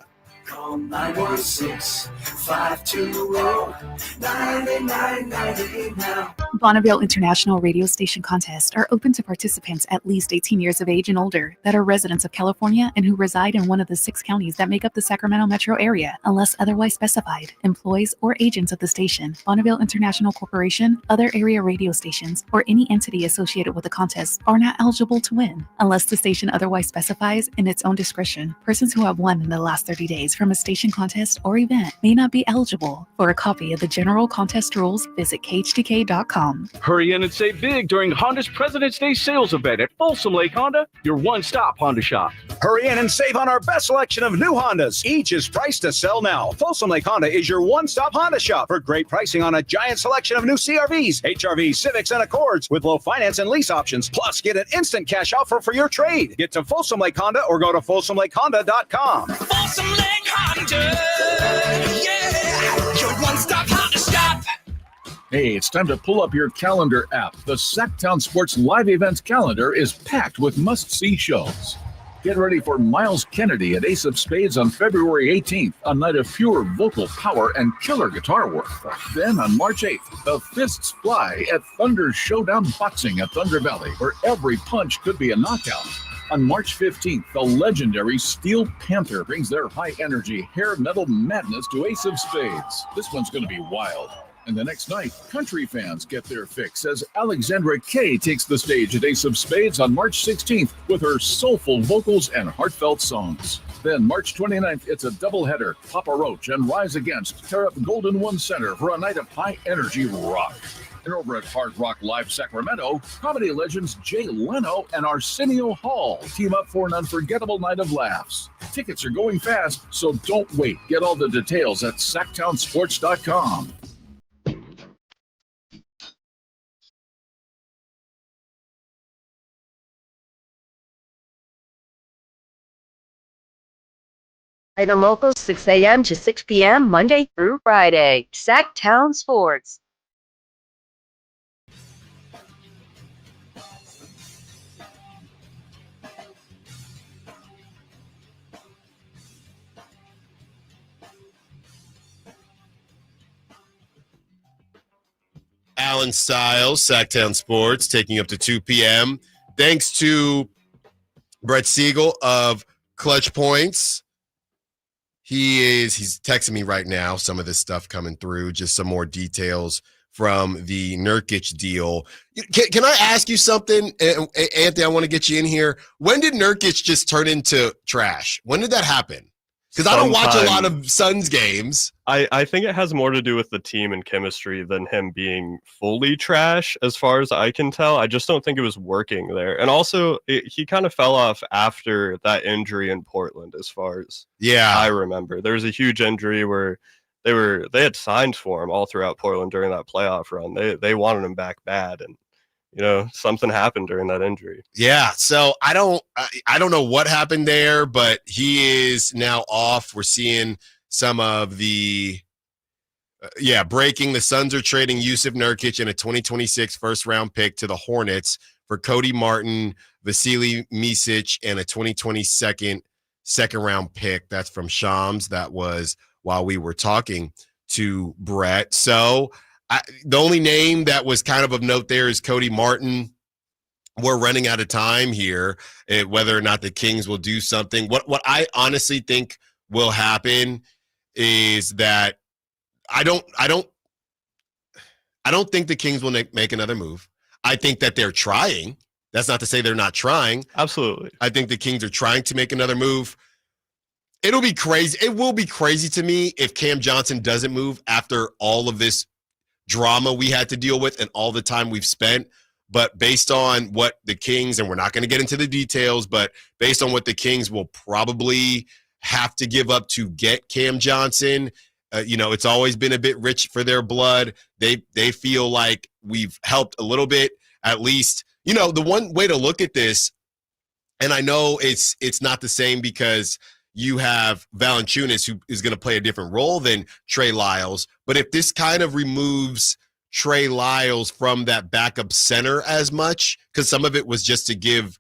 Call 916-520-9998 now. Bonneville International Radio Station contests are open to participants at least 18 years of age and older that are residents of California and who reside in one of the 6 counties that make up the Sacramento metro area, unless otherwise specified. Employees or agents of the station, Bonneville International Corporation, other area radio stations, or any entity associated with the contest are not eligible to win, unless the station otherwise specifies in its own discretion. Persons who have won in the last 30 days from a station contest or event may not be eligible. For a copy of the general contest rules, visit KHTK.com. Hurry in and save big during Honda's President's Day sales event at Folsom Lake Honda, your one-stop Honda shop. Hurry in and save on our best selection of new Hondas. Each is priced to sell now. Folsom Lake Honda is your one-stop Honda shop for great pricing on a giant selection of new CRVs, HRVs, Civics, and Accords with low finance and lease options. Plus, get an instant cash offer for your trade. Get to Folsom Lake Honda or go to FolsomLakeHonda.com. Folsom Lake Honda, yeah, your one-stop Honda shop. Hey, it's time to pull up your calendar app. The Sacktown Sports Live Events calendar is packed with must-see shows. Get ready for Miles Kennedy at Ace of Spades on February 18th, a night of pure vocal power and killer guitar work. Then on March 8th, the Fists Fly at Thunder Showdown Boxing at Thunder Valley, where every punch could be a knockout. On March 15th, the legendary Steel Panther brings their high-energy hair metal madness to Ace of Spades. This one's going to be wild. And the next night, country fans get their fix as Alexandra Kay takes the stage at Ace of Spades on March 16th with her soulful vocals and heartfelt songs. Then March 29th, it's a doubleheader. Papa Roach and Rise Against tear up Golden One Center for a night of high-energy rock. And over at Hard Rock Live Sacramento, comedy legends Jay Leno and Arsenio Hall team up for an unforgettable night of laughs. Tickets are going fast, so don't wait. Get all the details at sacktownsports.com. Item local 6 a.m. to 6 p.m. Monday through Friday. Sacktown Sports. Allen Stiles, Sacktown Sports, taking up to 2 p.m. Thanks to Brett Siegel of Clutch Points. He's texting me right now, some of this stuff coming through, just some more details from the Nurkic deal. Can I ask you something, Anthony? I want to get you in here. When did Nurkic just turn into trash? When did that happen? Because I don't watch a lot of Suns games. I think it has more to do with the team and chemistry than him being fully trash, as far as I can tell. I just don't think it was working there. And also, he kind of fell off after that injury in Portland, as far as I remember. There was a huge injury where they had signed for him all throughout Portland during that playoff run. They wanted him back bad, and something happened during that injury. Yeah, so I don't know what happened there, but he is now off. We're seeing some of the breaking. The Suns are trading Yusuf Nurkic and a 2026 first-round pick to the Hornets for Cody Martin, Vasily Micic, and a 2022 second-round pick. That's from Shams. That was while we were talking to Brett. So the only name that was kind of note there is Cody Martin. We're running out of time here, whether or not the Kings will do something. What I honestly think will happen is that I don't think the Kings will make another move. I think that they're trying. That's not to say they're not trying. Absolutely. I think the Kings are trying to make another move. It'll be crazy. It will be crazy to me if Cam Johnson doesn't move after all of this drama we had to deal with and all the time we've spent. But based on what the Kings, and we're not going to get into the details, but based on what the Kings will probably have to give up to get Cam Johnson, it's always been a bit rich for their blood. They feel like we've helped a little bit, at least. The one way to look at this, and I know it's not the same because you have Valanciunas, who is going to play a different role than Trey Lyles. But if this kind of removes Trey Lyles from that backup center as much, because some of it was just to give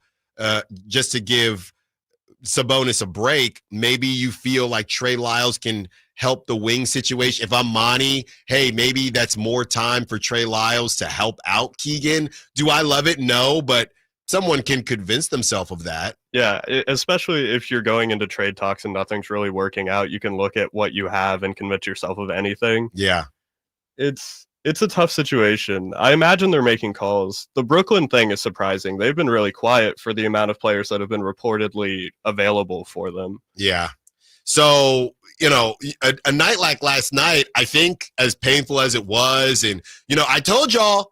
Sabonis a break, maybe you feel like Trey Lyles can help the wing situation. If I'm Monty, hey, maybe that's more time for Trey Lyles to help out Keegan. Do I love it? No, but someone can convince themselves of that. Yeah, especially if you're going into trade talks and nothing's really working out, you can look at what you have and convince yourself of anything. Yeah. It's a tough situation. I imagine they're making calls. The Brooklyn thing is surprising. They've been really quiet for the amount of players that have been reportedly available for them. Yeah. So, a night like last night, I think as painful as it was, and, I told y'all,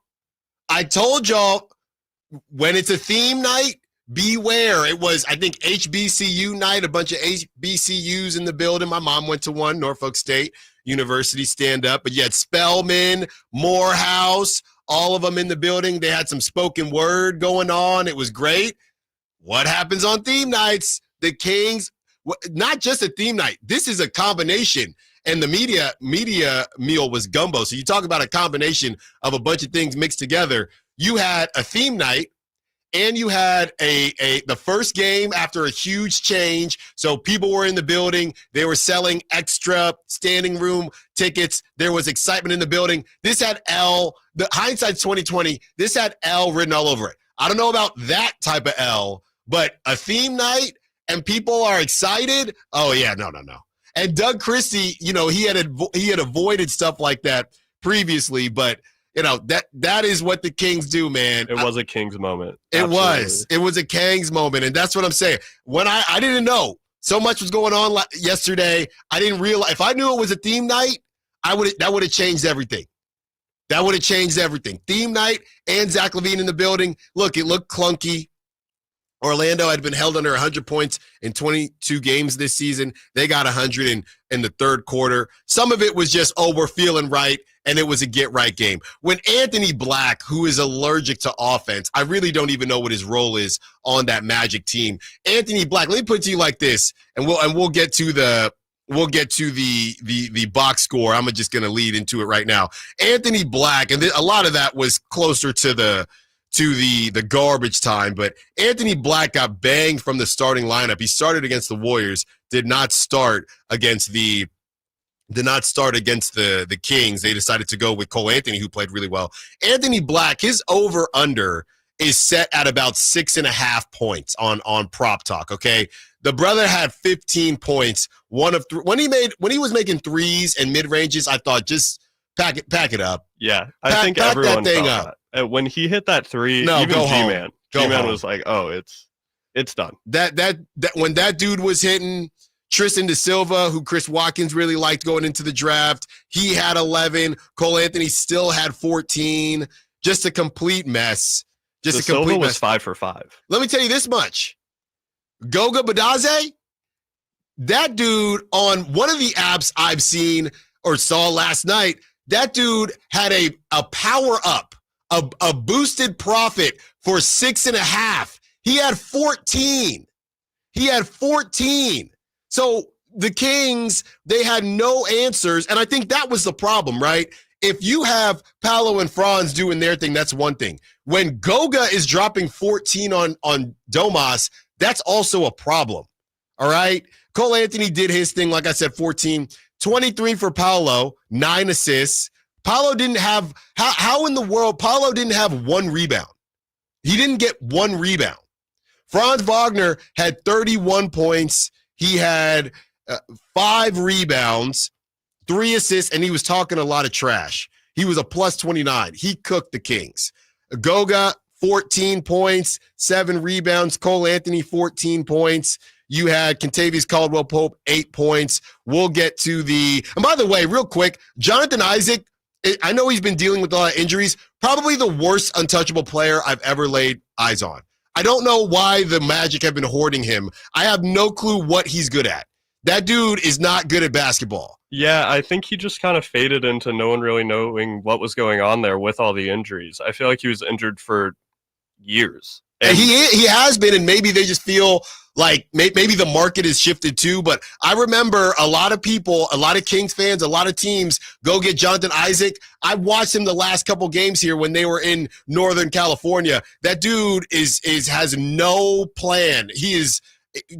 when it's a theme night, beware. It was, I think, HBCU night, a bunch of HBCUs in the building. My mom went to one, Norfolk State University, stand up. But you had Spelman, Morehouse, all of them in the building. They had some spoken word going on. It was great. What happens on theme nights? The Kings, not just a theme night. This is a combination. And the media meal was gumbo. So you talk about a combination of a bunch of things mixed together. You had a theme night, and you had the first game after a huge change. So people were in the building. They were selling extra standing room tickets. There was excitement in the building. This had the hindsight's 2020. This had L written all over it. I don't know about that type of L, but a theme night and people are excited. Oh yeah, no. And Doug Christie, he had avoided stuff like that previously, but that is what the Kings do, man. It was a Kings moment. It was a Kings moment, and that's what I'm saying. When I didn't know so much was going on yesterday, I didn't realize. If I knew it was a theme night, that would have changed everything. That would have changed everything. Theme night and Zach LaVine in the building. Look, it looked clunky. Orlando had been held under 100 points in 22 games this season. They got 100 in the third quarter. Some of it was just, we're feeling right, and it was a get-right game. When Anthony Black, who is allergic to offense, I really don't even know what his role is on that Magic team. Anthony Black, let me put it to you like this, and we'll get to the box score. I'm just going to lead into it right now. Anthony Black, and a lot of that was closer to the garbage time, but Anthony Black got banged from the starting lineup. He started against the Warriors, did not start against the Kings. They decided to go with Cole Anthony, who played really well. Anthony Black, his over-under is set at about 6.5 points on Prop Talk, okay? The brother had 15 points, one of three. When he was making threes and mid-ranges, I thought just pack it up. Yeah, I think everyone that thing felt up. that. When he hit that three, No, even go home. G-Man. Go G-Man home. was like, oh, it's done. That when that dude was hitting, Tristan De Silva, who Chris Watkins really liked going into the draft, he had 11. Cole Anthony still had 14. Just a complete mess. De Silva was 5 for 5. Let me tell you this much. Goga Badaze, that dude on one of the apps I've seen or saw last night, that dude had a power up, a boosted profit for 6.5. He had 14. So the Kings, they had no answers, and I think that was the problem, right? If you have Paolo and Franz doing their thing, that's one thing. When Goga is dropping 14 on Domas, that's also a problem, all right? Cole Anthony did his thing, like I said, 14. 23 for Paolo, 9 assists. Paolo didn't have – how in the world Paolo didn't have 1 rebound? He didn't get 1 rebound. Franz Wagner had 31 points. He had 5 rebounds, 3 assists, and he was talking a lot of trash. He was a plus 29. He cooked the Kings. Goga, 14 points, 7 rebounds. Cole Anthony, 14 points. You had Kentavious Caldwell-Pope, 8 points. We'll get to and by the way, real quick, Jonathan Isaac, I know he's been dealing with a lot of injuries. Probably the worst untouchable player I've ever laid eyes on. I don't know why the Magic have been hoarding him. I have no clue what he's good at. That dude is not good at basketball. Yeah, I think he just kind of faded into no one really knowing what was going on there with all the injuries. I feel like he was injured for years. And he has been, and maybe they just feel like maybe the market has shifted too. But I remember a lot of people, a lot of Kings fans, a lot of teams go get Jonathan Isaac. I watched him the last couple games here when they were in Northern California. That dude has no plan. He is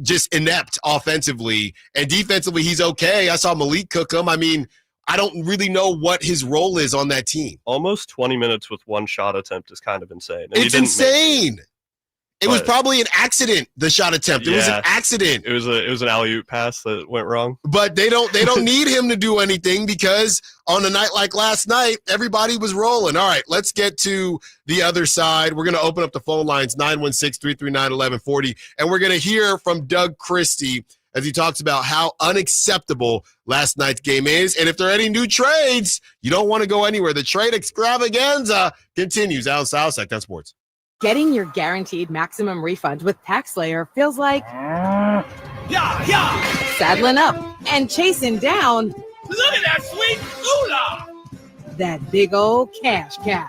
just inept offensively, and defensively he's okay. I saw Malik cook him. I mean, I don't really know what his role is on that team. Almost 20 minutes with one shot attempt is kind of insane. And it's insane. It was probably an accident, the shot attempt. It was an accident. It was an alley-oop pass that went wrong. But they don't need him to do anything because on a night like last night, everybody was rolling. All right, let's get to the other side. We're going to open up the phone lines, 916-339-1140, and we're going to hear from Doug Christie as he talks about how unacceptable last night's game is. And if there are any new trades, you don't want to go anywhere. The trade extravaganza continues. Allen Stiles, Sacktown Sports. Getting your guaranteed maximum refund with TaxSlayer feels like saddling up and chasing down. Look at that sweet moolah! That big old cash cow.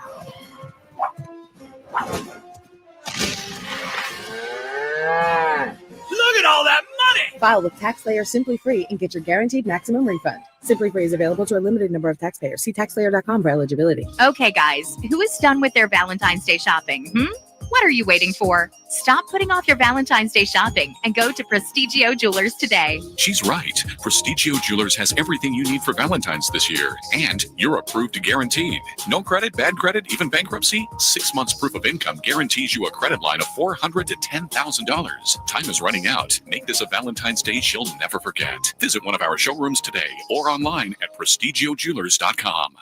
Look at all that money! File with TaxSlayer Simply Free and get your guaranteed maximum refund. Simply Free is available to a limited number of taxpayers. See taxslayer.com for eligibility. Okay, guys, who is done with their Valentine's Day shopping? What are you waiting for? Stop putting off your Valentine's Day shopping and go to Prestigio Jewelers today. She's right. Prestigio Jewelers has everything you need for Valentine's this year. And you're approved to guaranteed. No credit, bad credit, even bankruptcy? 6 months proof of income guarantees you a credit line of $400 to $10,000. Time is running out. Make this a Valentine's Day she'll never forget. Visit one of our showrooms today or online at prestigiojewelers.com.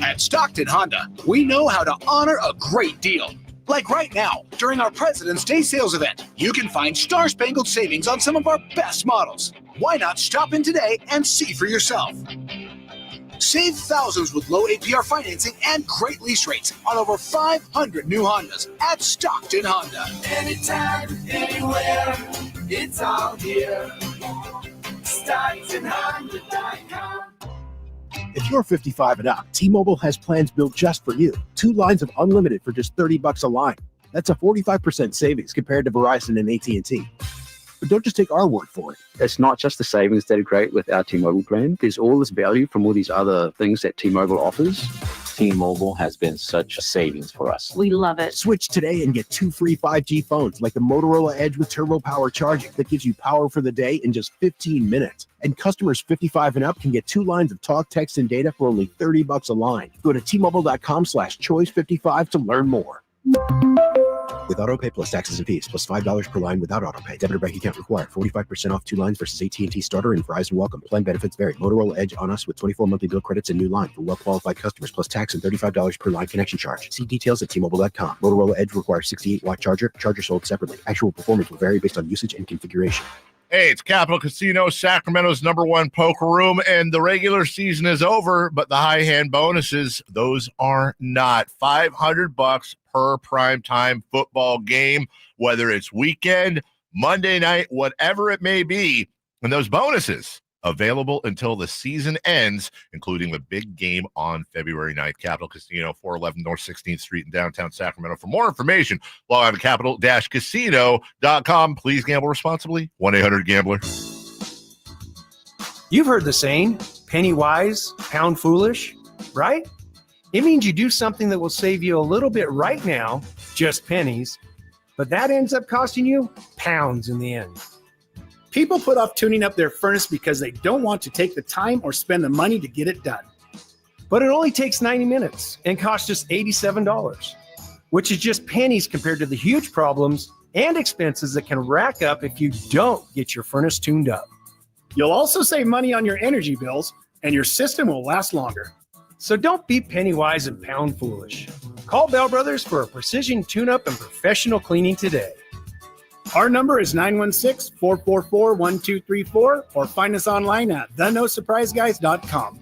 At Stockton Honda, we know how to honor a great deal. Like right now, during our President's Day sales event, you can find star-spangled savings on some of our best models. Why not stop in today and see for yourself? Save thousands with low APR financing and great lease rates on over 500 new Hondas at Stockton Honda. Anytime, anywhere, it's all here. StocktonHonda.com. If you're 55 and up, T-Mobile has plans built just for you. 2 lines of unlimited for just $30 a line. That's a 45% savings compared to Verizon and AT&T. But don't just take our word for it. It's not just the savings that are great with our T-Mobile plan. There's all this value from all these other things that T-Mobile offers. T-Mobile has been such a savings for us. We love it. Switch today and get 2 free 5G phones like the Motorola Edge with Turbo Power charging that gives you power for the day in just 15 minutes. And customers 55 and up can get 2 lines of talk, text, and data for only $30 a line. Go to T-Mobile.com/choice55 to learn more. With AutoPay plus taxes and fees, plus $5 per line without AutoPay. Debit or bank account required. 45% off 2 lines versus AT&T Starter and Verizon Welcome. Plan benefits vary. Motorola Edge on us with 24 monthly bill credits and new line for well-qualified customers, plus tax and $35 per line connection charge. See details at T-Mobile.com. Motorola Edge requires 68-watt charger. Charger sold separately. Actual performance will vary based on usage and configuration. Hey, it's Capital Casino, Sacramento's #1 poker room, and the regular season is over, but the high hand bonuses, those are not. $500 per primetime football game, whether it's weekend, Monday night, whatever it may be. And those bonuses available until the season ends, including the big game on February 9th. Capital Casino, 411 North 16th Street in downtown Sacramento. For more information, log on to capital-casino.com. Please gamble responsibly. 1-800-GAMBLER. You've heard the saying, penny wise, pound foolish, right? It means you do something that will save you a little bit right now, just pennies, but that ends up costing you pounds in the end. People put off tuning up their furnace because they don't want to take the time or spend the money to get it done. But it only takes 90 minutes and costs just $87, which is just pennies compared to the huge problems and expenses that can rack up if you don't get your furnace tuned up. You'll also save money on your energy bills, and your system will last longer. So don't be penny wise and pound foolish. Call Bell Brothers for a precision tune-up and professional cleaning today. Our number is 916-444-1234 or find us online at thenosurpriseguys.com.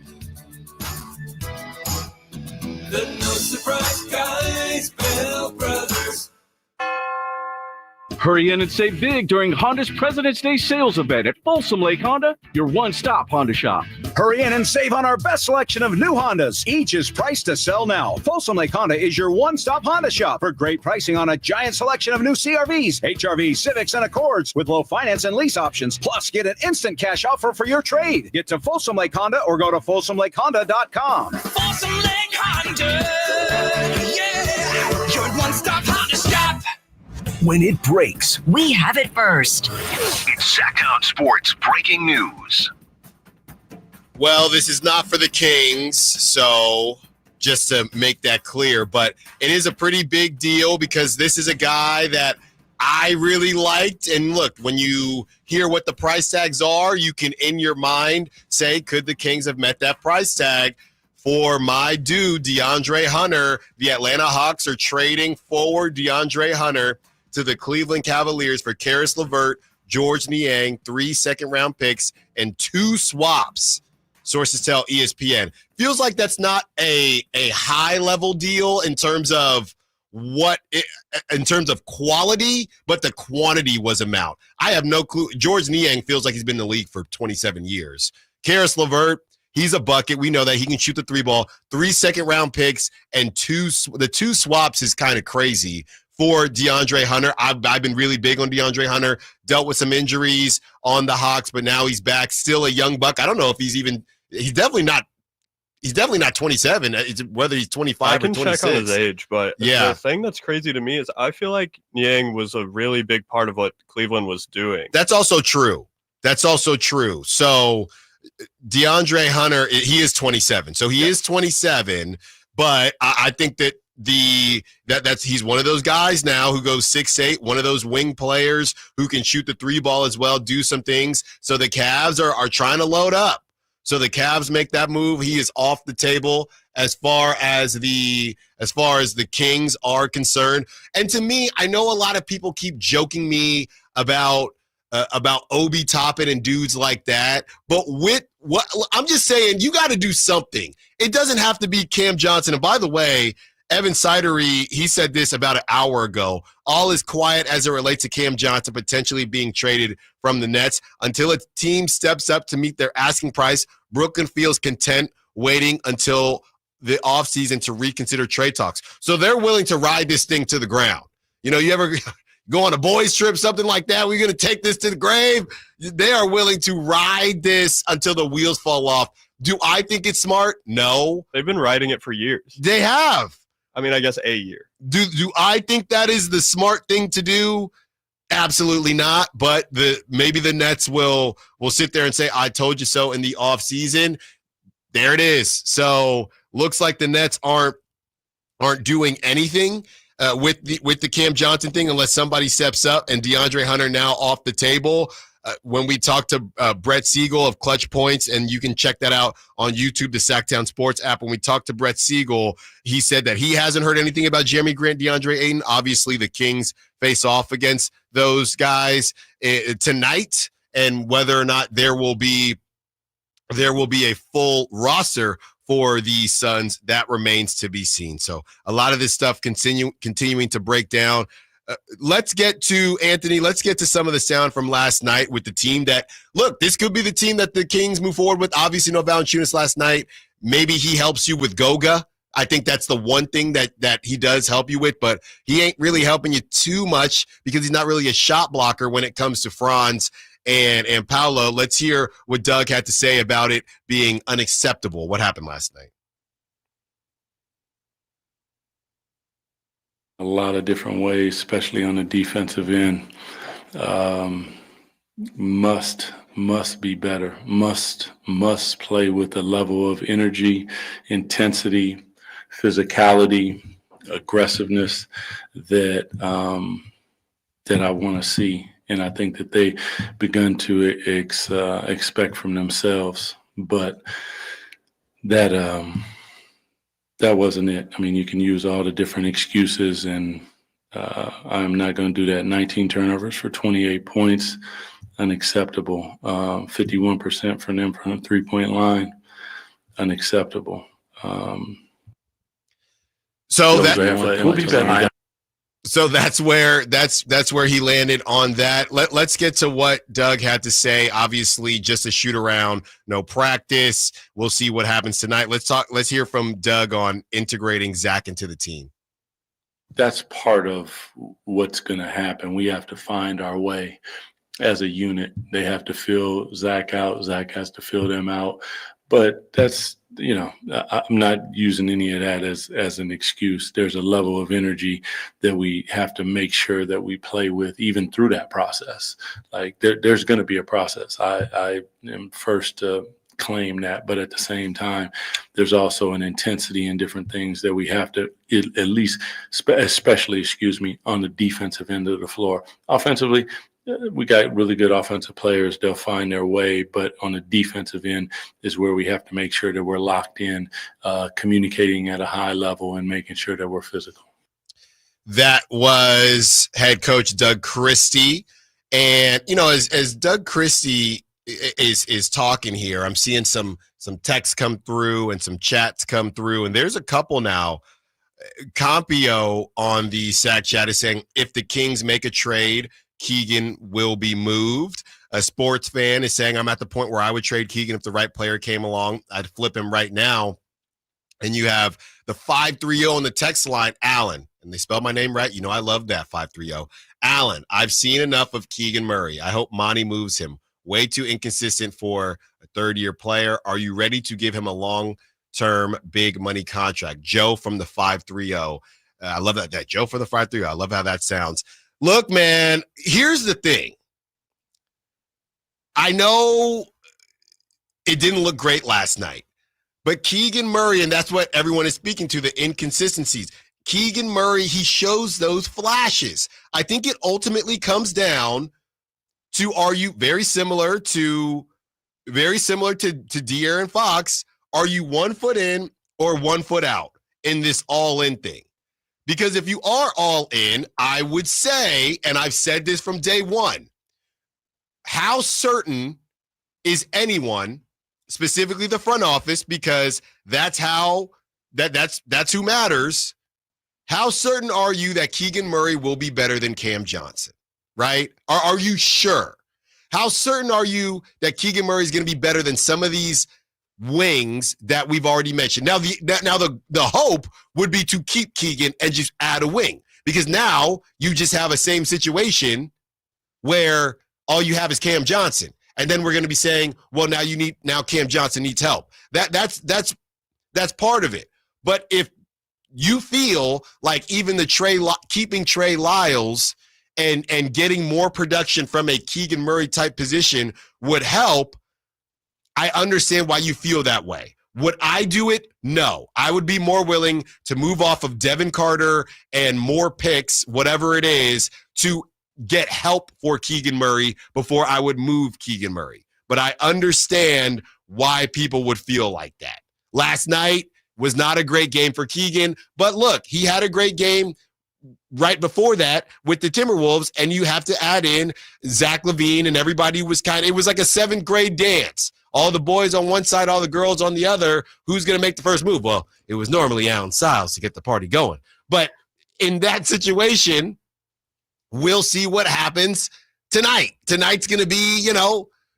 The No Surprise Guys, Bell Brothers. Hurry in and save big during Honda's President's Day sales event at Folsom Lake Honda, your one-stop Honda shop. Hurry in and save on our best selection of new Hondas. Each is priced to sell now. Folsom Lake Honda is your one-stop Honda shop for great pricing on a giant selection of new CRVs, HRVs, Civics, and Accords with low finance and lease options. Plus, get an instant cash offer for your trade. Get to Folsom Lake Honda or go to FolsomLakeHonda.com. Folsom Lake Honda, yeah, your one-stop Honda shop. When it breaks, We have it first. it's Sacktown Sports breaking news. Well, this is not for the Kings, so just to make that clear, but it is a pretty big deal because this is a guy that I really liked. And look, when you hear what the price tags are, you can, in your mind, say, could the Kings have met that price tag? For my dude, DeAndre Hunter, the Atlanta Hawks are trading forward DeAndre Hunter to the Cleveland Cavaliers for Karis LeVert, George Niang, 3 second-round picks, and 2 swaps. Sources tell ESPN. Feels like that's not a high-level deal in terms of in terms of quality, but the quantity was amount. I have no clue. George Niang feels like he's been in the league for 27 years. Karis LeVert, he's a bucket. We know that he can shoot the 3 ball. 3 second-round picks and the 2 swaps is kind of crazy for DeAndre Hunter. I've been really big on DeAndre Hunter. Dealt with some injuries on the Hawks, but now he's back. Still a young buck. I don't know if he's definitely not 27. It's whether he's 25 or 26. I can check on his age, but yeah. The thing that's crazy to me is I feel like Niang was a really big part of what Cleveland was doing. That's also true. So DeAndre Hunter, he is 27. So he is 27, but I think that he's one of those guys now who goes 6'8", one of those wing players who can shoot the 3 ball as well, do some things. So the Cavs are trying to load up. So the Cavs make that move. He is off the table as far as the Kings are concerned. And to me, I know a lot of people keep joking me about Obi Toppin and dudes like that. But with what I'm just saying, you got to do something. It doesn't have to be Cam Johnson. And by the way, Evan Sidery, he said this about an hour ago. All is quiet as it relates to Cam Johnson potentially being traded from the Nets. Until a team steps up to meet their asking price, Brooklyn feels content waiting until the offseason to reconsider trade talks. So they're willing to ride this thing to the ground. You know, you ever go on a boys trip, something like that? We're going to take this to the grave. They are willing to ride this until the wheels fall off. Do I think it's smart? No. They've been riding it for years. They have. I mean, I guess a year. Do I think that is the smart thing to do? Absolutely not. But maybe the Nets will sit there and say, I told you so in the offseason. There it is. So looks like the Nets aren't doing anything with the Cam Johnson thing unless somebody steps up, and DeAndre Hunter now off the table. When we talked to Brett Siegel of Clutch Points, and you can check that out on YouTube, the Sacktown Sports app. When we talked to Brett Siegel, he said that he hasn't heard anything about Jeremy Grant, DeAndre Ayton. Obviously, the Kings face off against those guys tonight, and whether or not there will be a full roster for the Suns, that remains to be seen. So a lot of this stuff continuing to break down. Let's get to some of the sound from last night with the team that, look, this could be the team that the Kings move forward with. Obviously, no Valanciunas last night. Maybe he helps you with Goga. I think that's the one thing that he does help you with, but he ain't really helping you too much because he's not really a shot blocker when it comes to Franz and Paolo. Let's hear what Doug had to say about it being unacceptable. What happened last night? A lot of different ways, especially on the defensive end. Must be better. Must play with a level of energy, intensity, physicality, aggressiveness that I want to see, and I think that they begun to expect from themselves. But that wasn't it. I mean, you can use all the different excuses, and I'm not going to do that. 19 turnovers for 28 points, unacceptable. 51% from them from the three-point line, unacceptable. So that's where he landed on that. Let's get to what Doug had to say. Obviously, just a shoot around, no practice. We'll see what happens tonight. Let's hear from Doug on integrating Zach into the team. That's part of what's going to happen. We have to find our way as a unit. They have to fill Zach out. Zach has to fill them out. But that's, I'm not using any of that as an excuse. There's a level of energy that we have to make sure that we play with even through that process. Like there's going to be a process. I am first to claim that, but at the same time, there's also an intensity in different things that we have to at least, especially, on the defensive end of the floor. Offensively, we got really good offensive players. They'll find their way, but on the defensive end is where we have to make sure that we're locked in, communicating at a high level and making sure that we're physical. That was head coach Doug Christie. And, as Doug Christie is talking here, I'm seeing some texts come through and some chats come through, and there's a couple now. Compio on the SAC chat is saying, if the Kings make a trade, Keegan will be moved. A sports fan is saying, I'm at the point where I would trade Keegan if the right player came along. I'd flip him right now. And you have the 530 on the text line, Allen. And they spelled my name right. I love that, 530. Allen, I've seen enough of Keegan Murray. I hope Monty moves him. Way too inconsistent for a third-year player. Are you ready to give him a long-term, big money contract? Joe from the 530. I love that. Joe for the 530. I love how that sounds. Look, man, here's the thing. I know it didn't look great last night, but Keegan Murray, and that's what everyone is speaking to, the inconsistencies. Keegan Murray, he shows those flashes. I think it ultimately comes down to, are you very similar to De'Aaron Fox? Are you 1 foot in or 1 foot out in this all-in thing? Because if you are all in, I would say, and I've said this from day one, how certain is anyone, specifically the front office, because that's who matters. How certain are you that Keegan Murray will be better than Cam Johnson, right? Are you sure? How certain are you that Keegan Murray is going to be better than some of these wings that we've already mentioned? Now, the hope would be to keep Keegan and just add a wing, because now you just have a same situation where all you have is Cam Johnson, and then we're going to be saying, well, now Cam Johnson needs help. That's part of it. But if you feel like even keeping Trey Lyles and getting more production from a Keegan Murray type position would help, I understand why you feel that way. Would I do it? No. I would be more willing to move off of Devin Carter and more picks, whatever it is, to get help for Keegan Murray before I would move Keegan Murray. But I understand why people would feel like that. Last night was not a great game for Keegan, but look, he had a great game right before that with the Timberwolves, and you have to add in Zach LaVine, and everybody was it was like a 7th grade dance. All the boys on one side, all the girls on the other. Who's going to make the first move? Well, it was normally Allen Stiles to get the party going. But in that situation, we'll see what happens tonight. Tonight's going to be,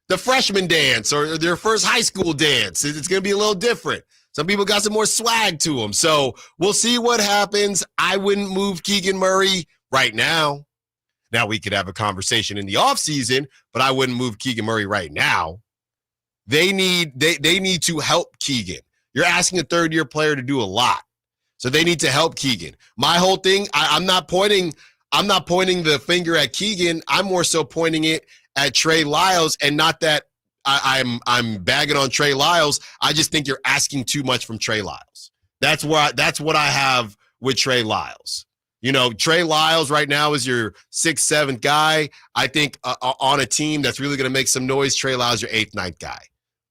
the freshman dance or their first high school dance. It's going to be a little different. Some people got some more swag to them. So we'll see what happens. I wouldn't move Keegan Murray right now. Now, we could have a conversation in the offseason, but I wouldn't move Keegan Murray right now. They need to help Keegan. You're asking a third-year player to do a lot. So they need to help Keegan. My whole thing, I'm not pointing the finger at Keegan. I'm more so pointing it at Trey Lyles, and not that I'm bagging on Trey Lyles. I just think you're asking too much from Trey Lyles. That's what I have with Trey Lyles. Trey Lyles right now is your 6th, 7th guy. I think on a team that's really going to make some noise, Trey Lyles your 8th, 9th guy.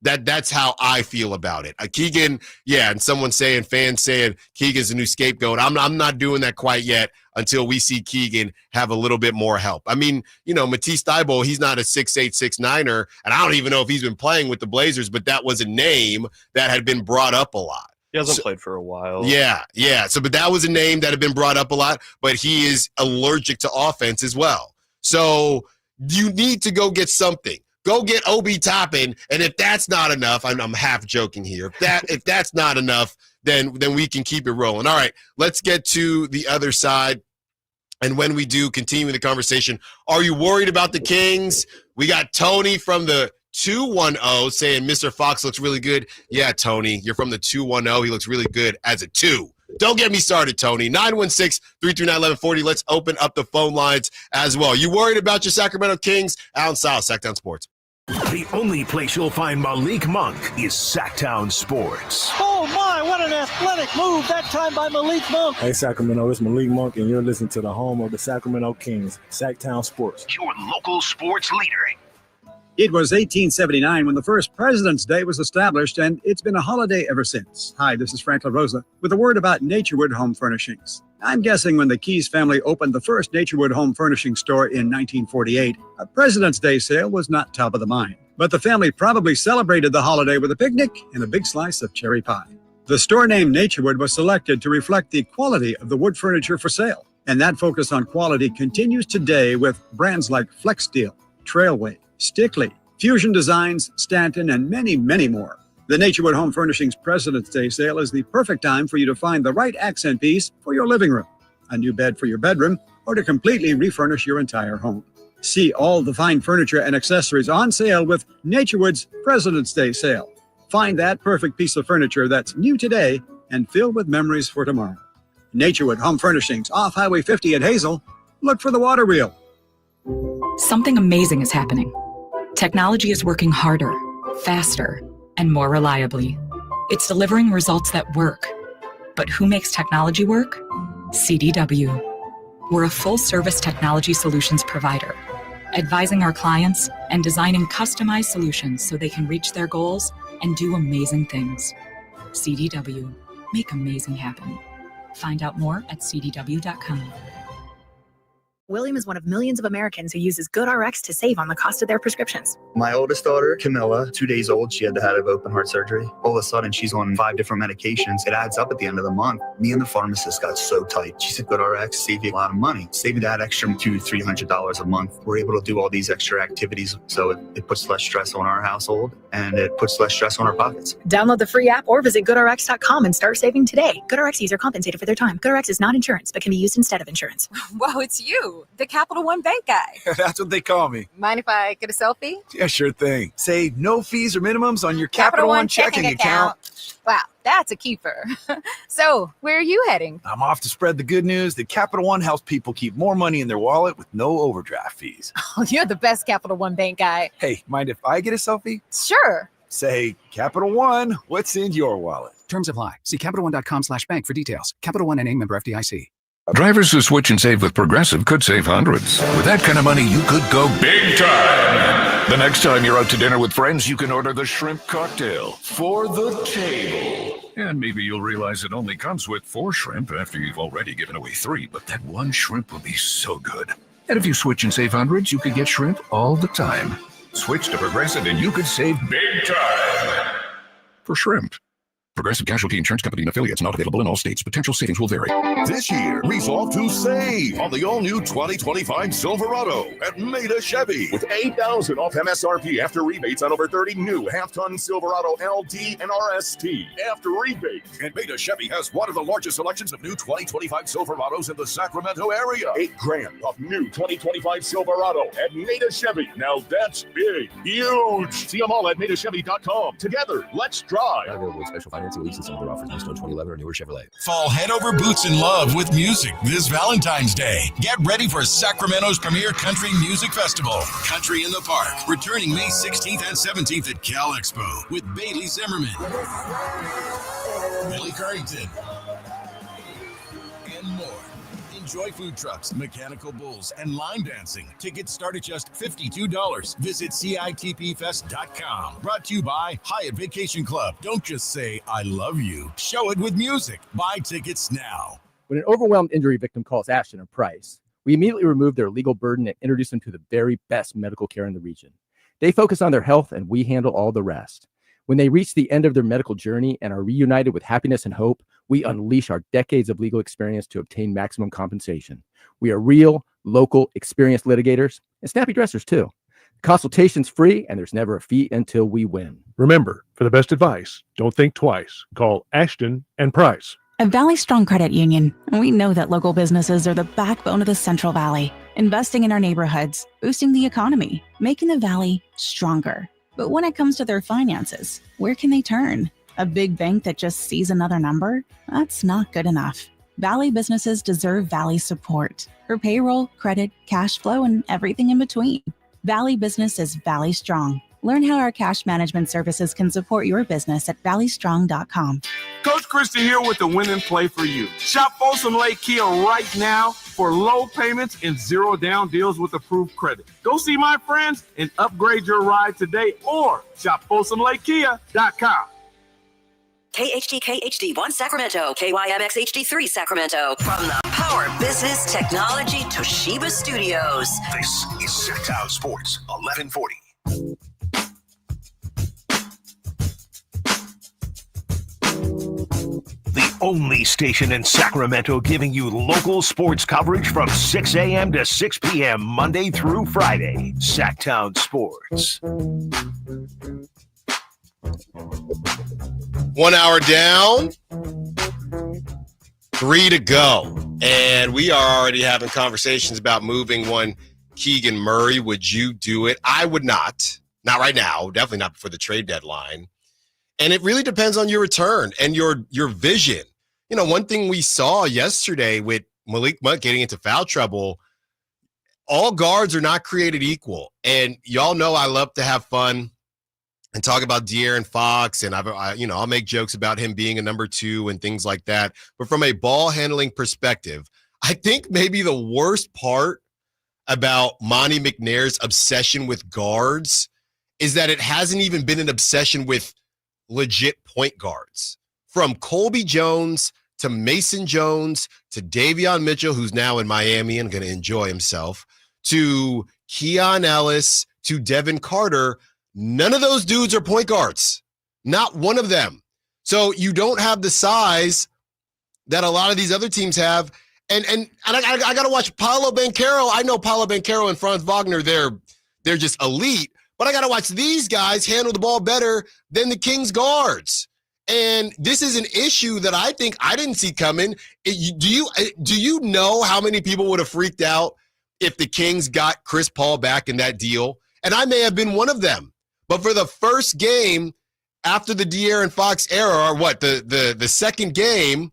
That's how I feel about it. Keegan, yeah, and fans saying Keegan's a new scapegoat. I'm not doing that quite yet until we see Keegan have a little bit more help. I mean, Matisse Thybulle, he's not a 6'8", 6'9", and I don't even know if he's been playing with the Blazers, but that was a name that had been brought up a lot. He hasn't played for a while. Yeah. So, but that was a name that had been brought up a lot, but he is allergic to offense as well. So you need to go get something. Go get Obi Toppin, and if that's not enough, I'm half joking here. If that's not enough, then we can keep it rolling. All right, let's get to the other side. And when we do, continue the conversation. Are you worried about the Kings? We got Tony from the 210 saying Mr. Fox looks really good. Yeah, Tony, you're from the 210. He looks really good as a 2. Don't get me started, Tony. 916-339-1140. Let's open up the phone lines as well. You worried about your Sacramento Kings? Allen Stiles, Sacktown Sports. The only place you'll find Malik Monk is Sacktown Sports. Oh my, what an athletic move that time by Malik Monk. Hey Sacramento, it's Malik Monk and you're listening to the home of the Sacramento Kings, Sacktown Sports. Your local sports leader. It was 1879 when the first President's Day was established, and it's been a holiday ever since. Hi, this is Frank LaRosa with a word about Naturewood Home Furnishings. I'm guessing when the Keys family opened the first Naturewood Home Furnishing store in 1948, a President's Day sale was not top of the mind. But the family probably celebrated the holiday with a picnic and a big slice of cherry pie. The store name Naturewood was selected to reflect the quality of the wood furniture for sale. And that focus on quality continues today with brands like FlexSteel, Trailway, Stickley, Fusion Designs, Stanton, and many, many more. The Naturewood Home Furnishings President's Day sale is the perfect time for you to find the right accent piece for your living room, a new bed for your bedroom, or to completely refurnish your entire home. See all the fine furniture and accessories on sale with Naturewood's President's Day sale. Find that perfect piece of furniture that's new today and filled with memories for tomorrow. Naturewood Home Furnishings off Highway 50 at Hazel. Look for the water wheel. Something amazing is happening. Technology is working harder, faster, and more reliably. It's delivering results that work. But who makes technology work? CDW. We're a full-service technology solutions provider, advising our clients and designing customized solutions so they can reach their goals and do amazing things. CDW. Make amazing happen. Find out more at cdw.com. William is one of millions of Americans who uses GoodRx to save on the cost of their prescriptions. My oldest daughter, Camilla, 2 days old, she had to have open heart surgery. All of a sudden, she's on 5 different medications. It adds up at the end of the month. Me and the pharmacist got so tight. She said, GoodRx save you a lot of money. Saving that extra $200-300 a month. We're able to do all these extra activities, so it puts less stress on our household, and it puts less stress on our pockets. Download the free app or visit GoodRx.com and start saving today. GoodRx users are compensated for their time. GoodRx is not insurance, but can be used instead of insurance. Whoa, it's you, the Capital One Bank guy. That's what they call me. Mind if I get a selfie? Yeah, sure thing. Save no fees or minimums on your Capital One checking account. Wow, that's a keeper. So, where are you heading? I'm off to spread the good news that Capital One helps people keep more money in their wallet with no overdraft fees. Oh, you're the best Capital One Bank guy. Hey, mind if I get a selfie? Sure. Say, Capital One, what's in your wallet? Terms apply. See CapitalOne.com/bank for details. Capital One NA, member FDIC. Drivers who switch and save with Progressive could save hundreds. With that kind of money, you could go big time. The next time you're out to dinner with friends, you can order the shrimp cocktail for the table. And maybe you'll realize it only comes with 4 shrimp after you've already given away 3, but that one shrimp will be so good. And if you switch and save hundreds, you could get shrimp all the time. Switch to Progressive and you could save big time for shrimp. Progressive Casualty Insurance Company and affiliates, not available in all states. Potential savings will vary. This year, resolve to save on the all-new 2025 Silverado at Maida Chevy with $8,000 off MSRP after rebates on over 30 new half-ton Silverado LT and RST after rebate. And Maida Chevy has one of the largest selections of new 2025 Silverados in the Sacramento area. $8,000 off new 2025 Silverado at Maida Chevy. Now that's big, huge. See them all at MaidaChevy.com. Together, let's drive. Available with special financing, lease, and some other offers based on 2011 or newer Chevrolet. Fall head over boots in love with music this Valentine's Day. Get ready for Sacramento's premier country music festival, Country in the Park, returning May 16th and 17th at Cal Expo with Bailey Zimmerman, Billy Carrington, and more. Enjoy food trucks, mechanical bulls, and line dancing. Tickets start at just $52. Visit CITPfest.com. Brought to you by Hyatt Vacation Club. Don't just say, I love you. Show it with music. Buy tickets now. When an overwhelmed injury victim calls Ashton or Price, we immediately remove their legal burden and introduce them to the very best medical care in the region. They focus on their health, and we handle all the rest. When they reach the end of their medical journey and are reunited with happiness and hope, we unleash our decades of legal experience to obtain maximum compensation. We are real, local, experienced litigators and snappy dressers too. Consultation's free, and there's never a fee until we win. Remember, for the best advice, don't think twice. Call Ashton and Price. At Valley Strong Credit Union, we know that local businesses are the backbone of the Central Valley, investing in our neighborhoods, boosting the economy, making the Valley stronger. But when it comes to their finances, where can they turn? A big bank that just sees another number? That's not good enough. Valley businesses deserve Valley support for payroll, credit, cash flow, and everything in between. Valley Business is Valley Strong. Learn how our cash management services can support your business at valleystrong.com. Coach Christian here with the winning play for you. Shop Folsom Lake Kia right now for low payments and zero down deals with approved credit. Go see my friends and upgrade your ride today or shop FolsomLakeKia.com. KHD HD1 Sacramento, KYMX HD3 Sacramento. From the Power Business Technology Toshiba Studios. This is Sacktown Sports 1140. The only station in Sacramento giving you local sports coverage from 6 a.m. to 6 p.m. Monday through Friday. Sacktown Sports. 1 hour down, 3 to go. And we are already having conversations about moving one Keegan Murray. Would you do it? I would not. Not right now. Definitely not before the trade deadline. And it really depends on your return and your vision. You know, one thing we saw yesterday with Malik Monk getting into foul trouble, all guards are not created equal. And y'all know I love to have fun and talk about De'Aaron Fox, and I'll make jokes about him being a number 2 and things like that. But from a ball handling perspective, I think maybe the worst part about Monty McNair's obsession with guards is that it hasn't even been an obsession with legit point guards. From Colby Jones to Mason Jones to Davion Mitchell, who's now in Miami and going to enjoy himself, to Keon Ellis to Devin Carter. None of those dudes are point guards. Not one of them. So you don't have the size that a lot of these other teams have. And I got to watch Paolo Banchero. I know Paolo Banchero and Franz Wagner, they're just elite. But I got to watch these guys handle the ball better than the Kings guards. And this is an issue that I think I didn't see coming. Do you know how many people would have freaked out if the Kings got Chris Paul back in that deal? And I may have been one of them. But for the first game after the De'Aaron Fox era, or what, the second game,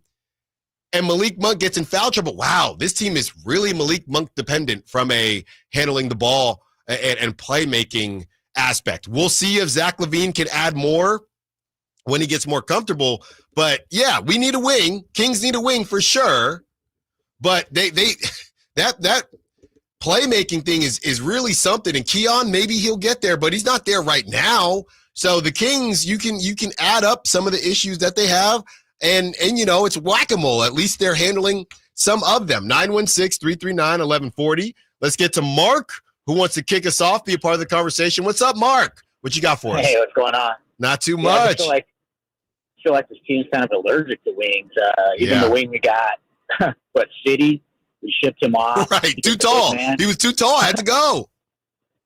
and Malik Monk gets in foul trouble, wow, this team is really Malik Monk dependent from a handling the ball and playmaking aspect. We'll see if Zach LaVine can add more when he gets more comfortable. But yeah, we need a wing. Kings need a wing for sure. But that playmaking thing is really something. And Keon, maybe he'll get there, but he's not there right now. So the Kings, you can add up some of the issues that they have, and it's whack-a-mole. At least they're handling some of them. 916-339-1140. Let's get to Mark, who wants to kick us off, be a part of the conversation. What's up, Mark? What you got for us? Hey, what's going on? Not too much. I feel like this team's kind of allergic to wings. Even the wing we got, City, we shipped him off. Right, too tall. He was too tall. I had to go.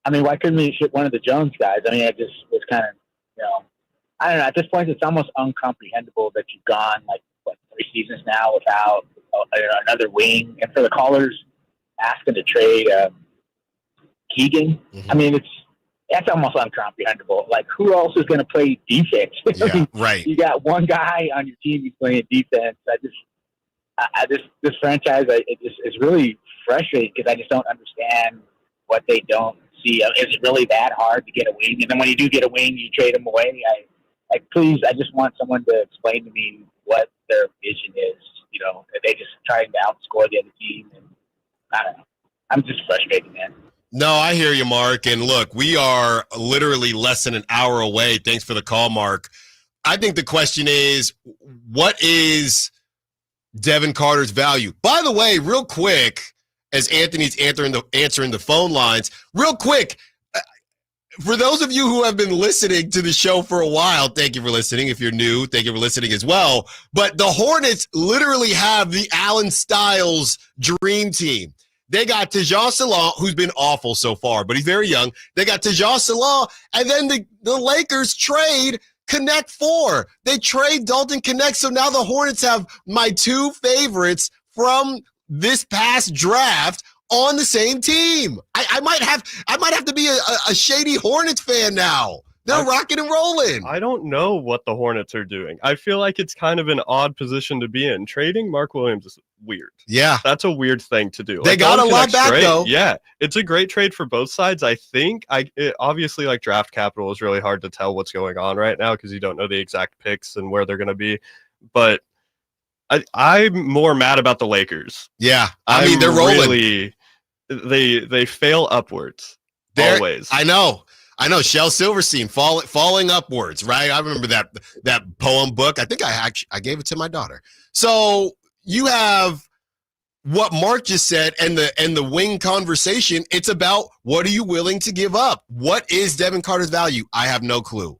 I mean, why couldn't we ship one of the Jones guys? I mean, I just was kind of, I don't know. At this point, it's almost incomprehensible that you've gone, 3 seasons now without another wing. And for the callers asking to trade Keegan, I mean, that's almost incomprehensible. Like, who else is going to play defense? Yeah, right. You got one guy on your team who's playing defense. This franchise is really frustrating because I just don't understand what they don't see. Is it really that hard to get a wing? And then when you do get a wing, you trade them away. Please, I just want someone to explain to me what their vision is. Are they just trying to outscore the other team? And I don't know. I'm just frustrated, man. No, I hear you, Mark. And look, we are literally less than an hour away. Thanks for the call, Mark. I think the question is, what is Devin Carter's value? By the way, real quick, as Anthony's answering the phone lines, real quick, for those of you who have been listening to the show for a while, thank you for listening. If you're new, thank you for listening as well. But the Hornets literally have the Allen Stiles dream team. They got Tejan Salah, who's been awful so far, but he's very young. They got Tejan Salah, and then the Lakers trade Connect 4. They trade Dalton Connect, so now the Hornets have my 2 favorites from this past draft on the same team. I might have to be a shady Hornets fan now. They're rocking and rolling. I don't know what the Hornets are doing. I feel like it's kind of an odd position to be in. Trading Mark Williams is weird. Yeah. That's a weird thing to do. They got a lot back, though. Yeah. It's a great trade for both sides. I think obviously like draft capital is really hard to tell what's going on right now because you don't know the exact picks and where they're going to be. But I'm more mad about the Lakers. Yeah. I mean, they're rolling. Really, they fail upwards. Always. I know. Shel Silverstein falling upwards, right? I remember that poem book. I think I gave it to my daughter. So you have what Mark just said and the wing conversation. It's about what are you willing to give up? What is Devin Carter's value? I have no clue.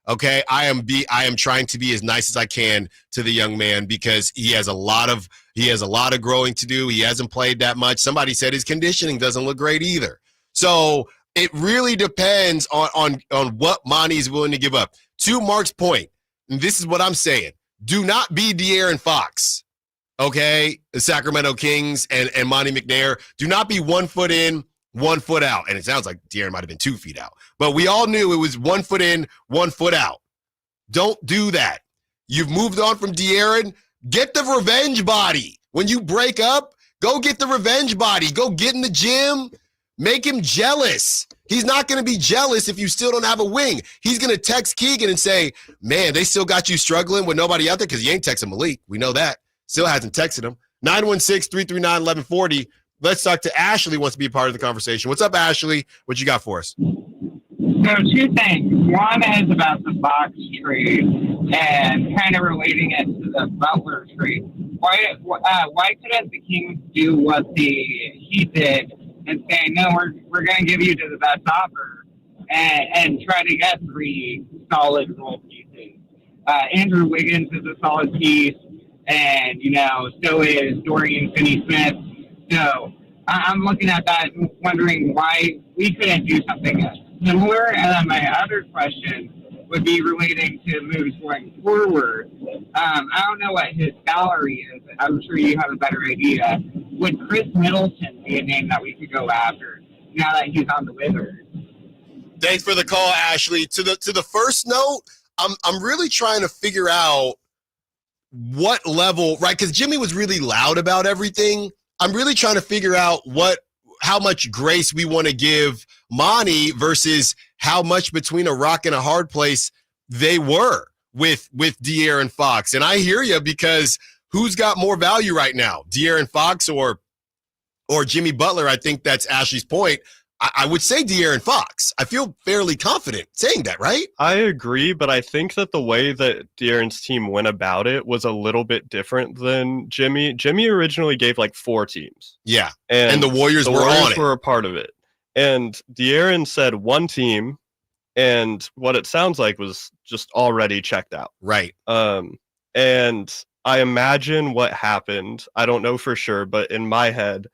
Okay, I am trying to be as nice as I can to the young man because he has a lot of growing to do. He hasn't played that much. Somebody said his conditioning doesn't look great either. So it really depends on what Monty is willing to give up. To Mark's point, and this is what I'm saying, do not be De'Aaron Fox, okay? The Sacramento Kings and Monty McNair. Do not be 1 foot in, 1 foot out. And it sounds like De'Aaron might have been 2 feet out. But we all knew it was 1 foot in, 1 foot out. Don't do that. You've moved on from De'Aaron. Get the revenge body. When you break up, go get the revenge body. Go get in the gym. Make him jealous. He's not going to be jealous if you still don't have a wing. He's going to text Keegan and say, man, they still got you struggling with nobody out there because he ain't texting Malik. We know that. Still hasn't texted him. 916-339-1140. Let's talk to Ashley, wants to be a part of the conversation. What's up, Ashley? What you got for us? So 2 things. One is about the Fox trade and kind of relating it to the Butler trade. Why couldn't the Kings do what he did and say, no, we're going to give you to the best offer and try to get 3 solid role pieces? Andrew Wiggins is a solid piece, and, so is Dorian Finney-Smith. So I'm looking at that and wondering why we couldn't do something similar. And then my other question would be relating to moves going forward. I don't know what his salary is. I'm sure you have a better idea. Would Chris Middleton be a name that we could go after now that he's on the Wizards? Thanks for the call, Ashley. To the first note, I'm really trying to figure out what level, right? Because Jimmy was really loud about everything. I'm really trying to figure out how much grace we want to give Monty versus how much between a rock and a hard place they were with De'Aaron Fox. And I hear you because who's got more value right now, De'Aaron Fox or Jimmy Butler? I think that's Ashley's point. I would say De'Aaron Fox. I feel fairly confident saying that, right? I agree, but I think that the way that De'Aaron's team went about it was a little bit different than Jimmy. Jimmy originally gave like 4 teams. Yeah, and the Warriors were on it. Were a part of it. And De'Aaron said 1 team, and what it sounds like was just already checked out. Right. And I imagine what happened, I don't know for sure, but in my head,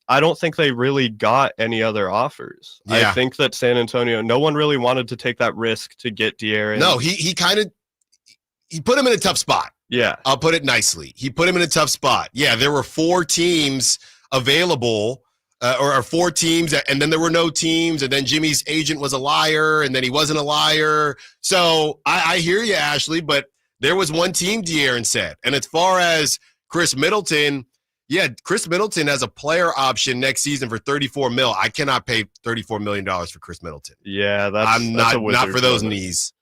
I don't think they really got any other offers. Yeah. I think that San Antonio, no one really wanted to take that risk to get De'Aaron. No, he put him in a tough spot. Yeah. I'll put it nicely. He put him in a tough spot. Yeah, there were 4 teams available, or 4 teams, and then there were no teams, and then Jimmy's agent was a liar, and then he wasn't a liar. So I hear you, Ashley, but there was 1 team, De'Aaron said. And as far as Chris Middleton, yeah, Chris Middleton has a player option next season for $34 million. I cannot pay $34 million for Chris Middleton. Yeah, I'm not for those knees.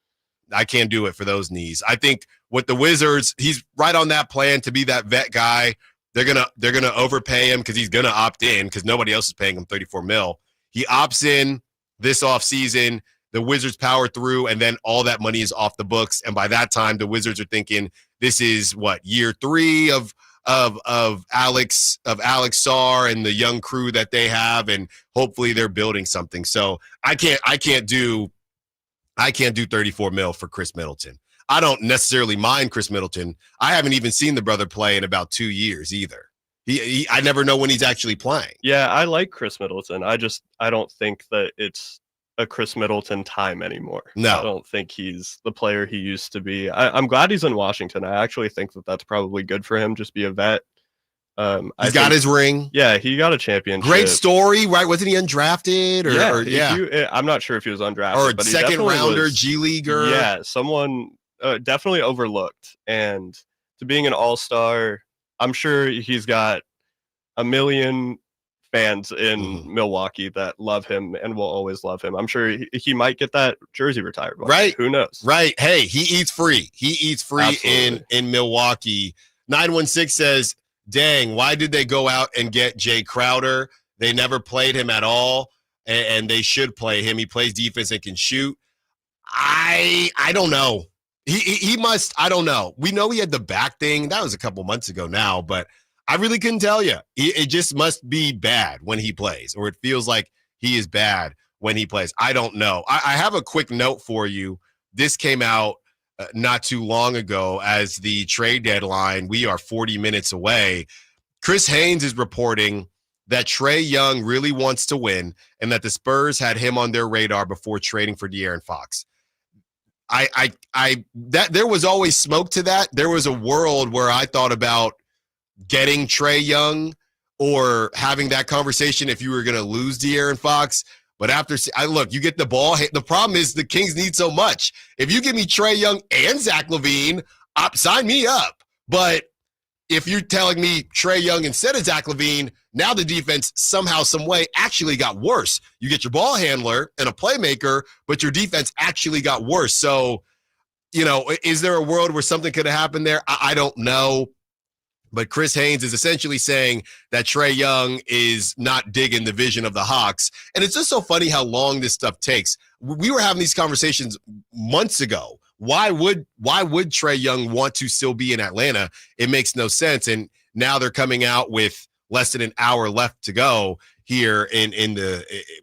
I can't do it for those knees. I think with the Wizards, he's right on that plan to be that vet guy. They're gonna overpay him because he's gonna opt in because nobody else is paying him $34 million. He opts in this offseason. The Wizards power through, and then all that money is off the books. And by that time, the Wizards are thinking this is year 3 of Alex Sarr and the young crew that they have, and hopefully they're building something. So I can't do $34 million for Chris Middleton. I don't necessarily mind Chris Middleton. I haven't even seen the brother play in about 2 years either. I never know when he's actually playing. Yeah, I like Chris Middleton. I don't think that it's a Chris Middleton time anymore. No. I don't think he's the player he used to be. I'm glad he's in Washington. I actually think that that's probably good for him. Just be a vet. He's got his ring. Yeah, he got a championship. Great story, right? Wasn't he undrafted? I'm not sure if he was undrafted. Or but second rounder, was, G Leaguer. Yeah, someone definitely overlooked. And to being an all-star, I'm sure he's got a million fans in Milwaukee that love him and will always love him. I'm sure he might get that jersey retired. Right. Who knows? Right. Hey, he eats free. Absolutely. in Milwaukee. 916 says, dang, why did they go out and get Jay Crowder? They never played him at all, and they should play him. He plays defense and can shoot. I don't know. He must. I don't know. We know he had the back thing. That was a couple months ago now, but I really couldn't tell you. It just must be bad when he plays, or it feels like he is bad when he plays. I don't know. I have a quick note for you. This came out not too long ago as the trade deadline. We are 40 minutes away. Chris Haynes is reporting that Trae Young really wants to win and that the Spurs had him on their radar before trading for De'Aaron Fox. That there was always smoke to that. There was a world where I thought about getting Trae Young or having that conversation if you were going to lose De'Aaron Fox. But look, you get the ball. The problem is the Kings need so much. If you give me Trae Young and Zach LaVine, sign me up. But if you're telling me Trae Young instead of Zach LaVine, now the defense somehow, some way actually got worse. You get your ball handler and a playmaker, but your defense actually got worse. So, is there a world where something could have happened there? I don't know. But Chris Haynes is essentially saying that Trae Young is not digging the vision of the Hawks. And it's just so funny how long this stuff takes. We were having these conversations months ago. Why would Trae Young want to still be in Atlanta? It makes no sense. And now they're coming out with less than an hour left to go here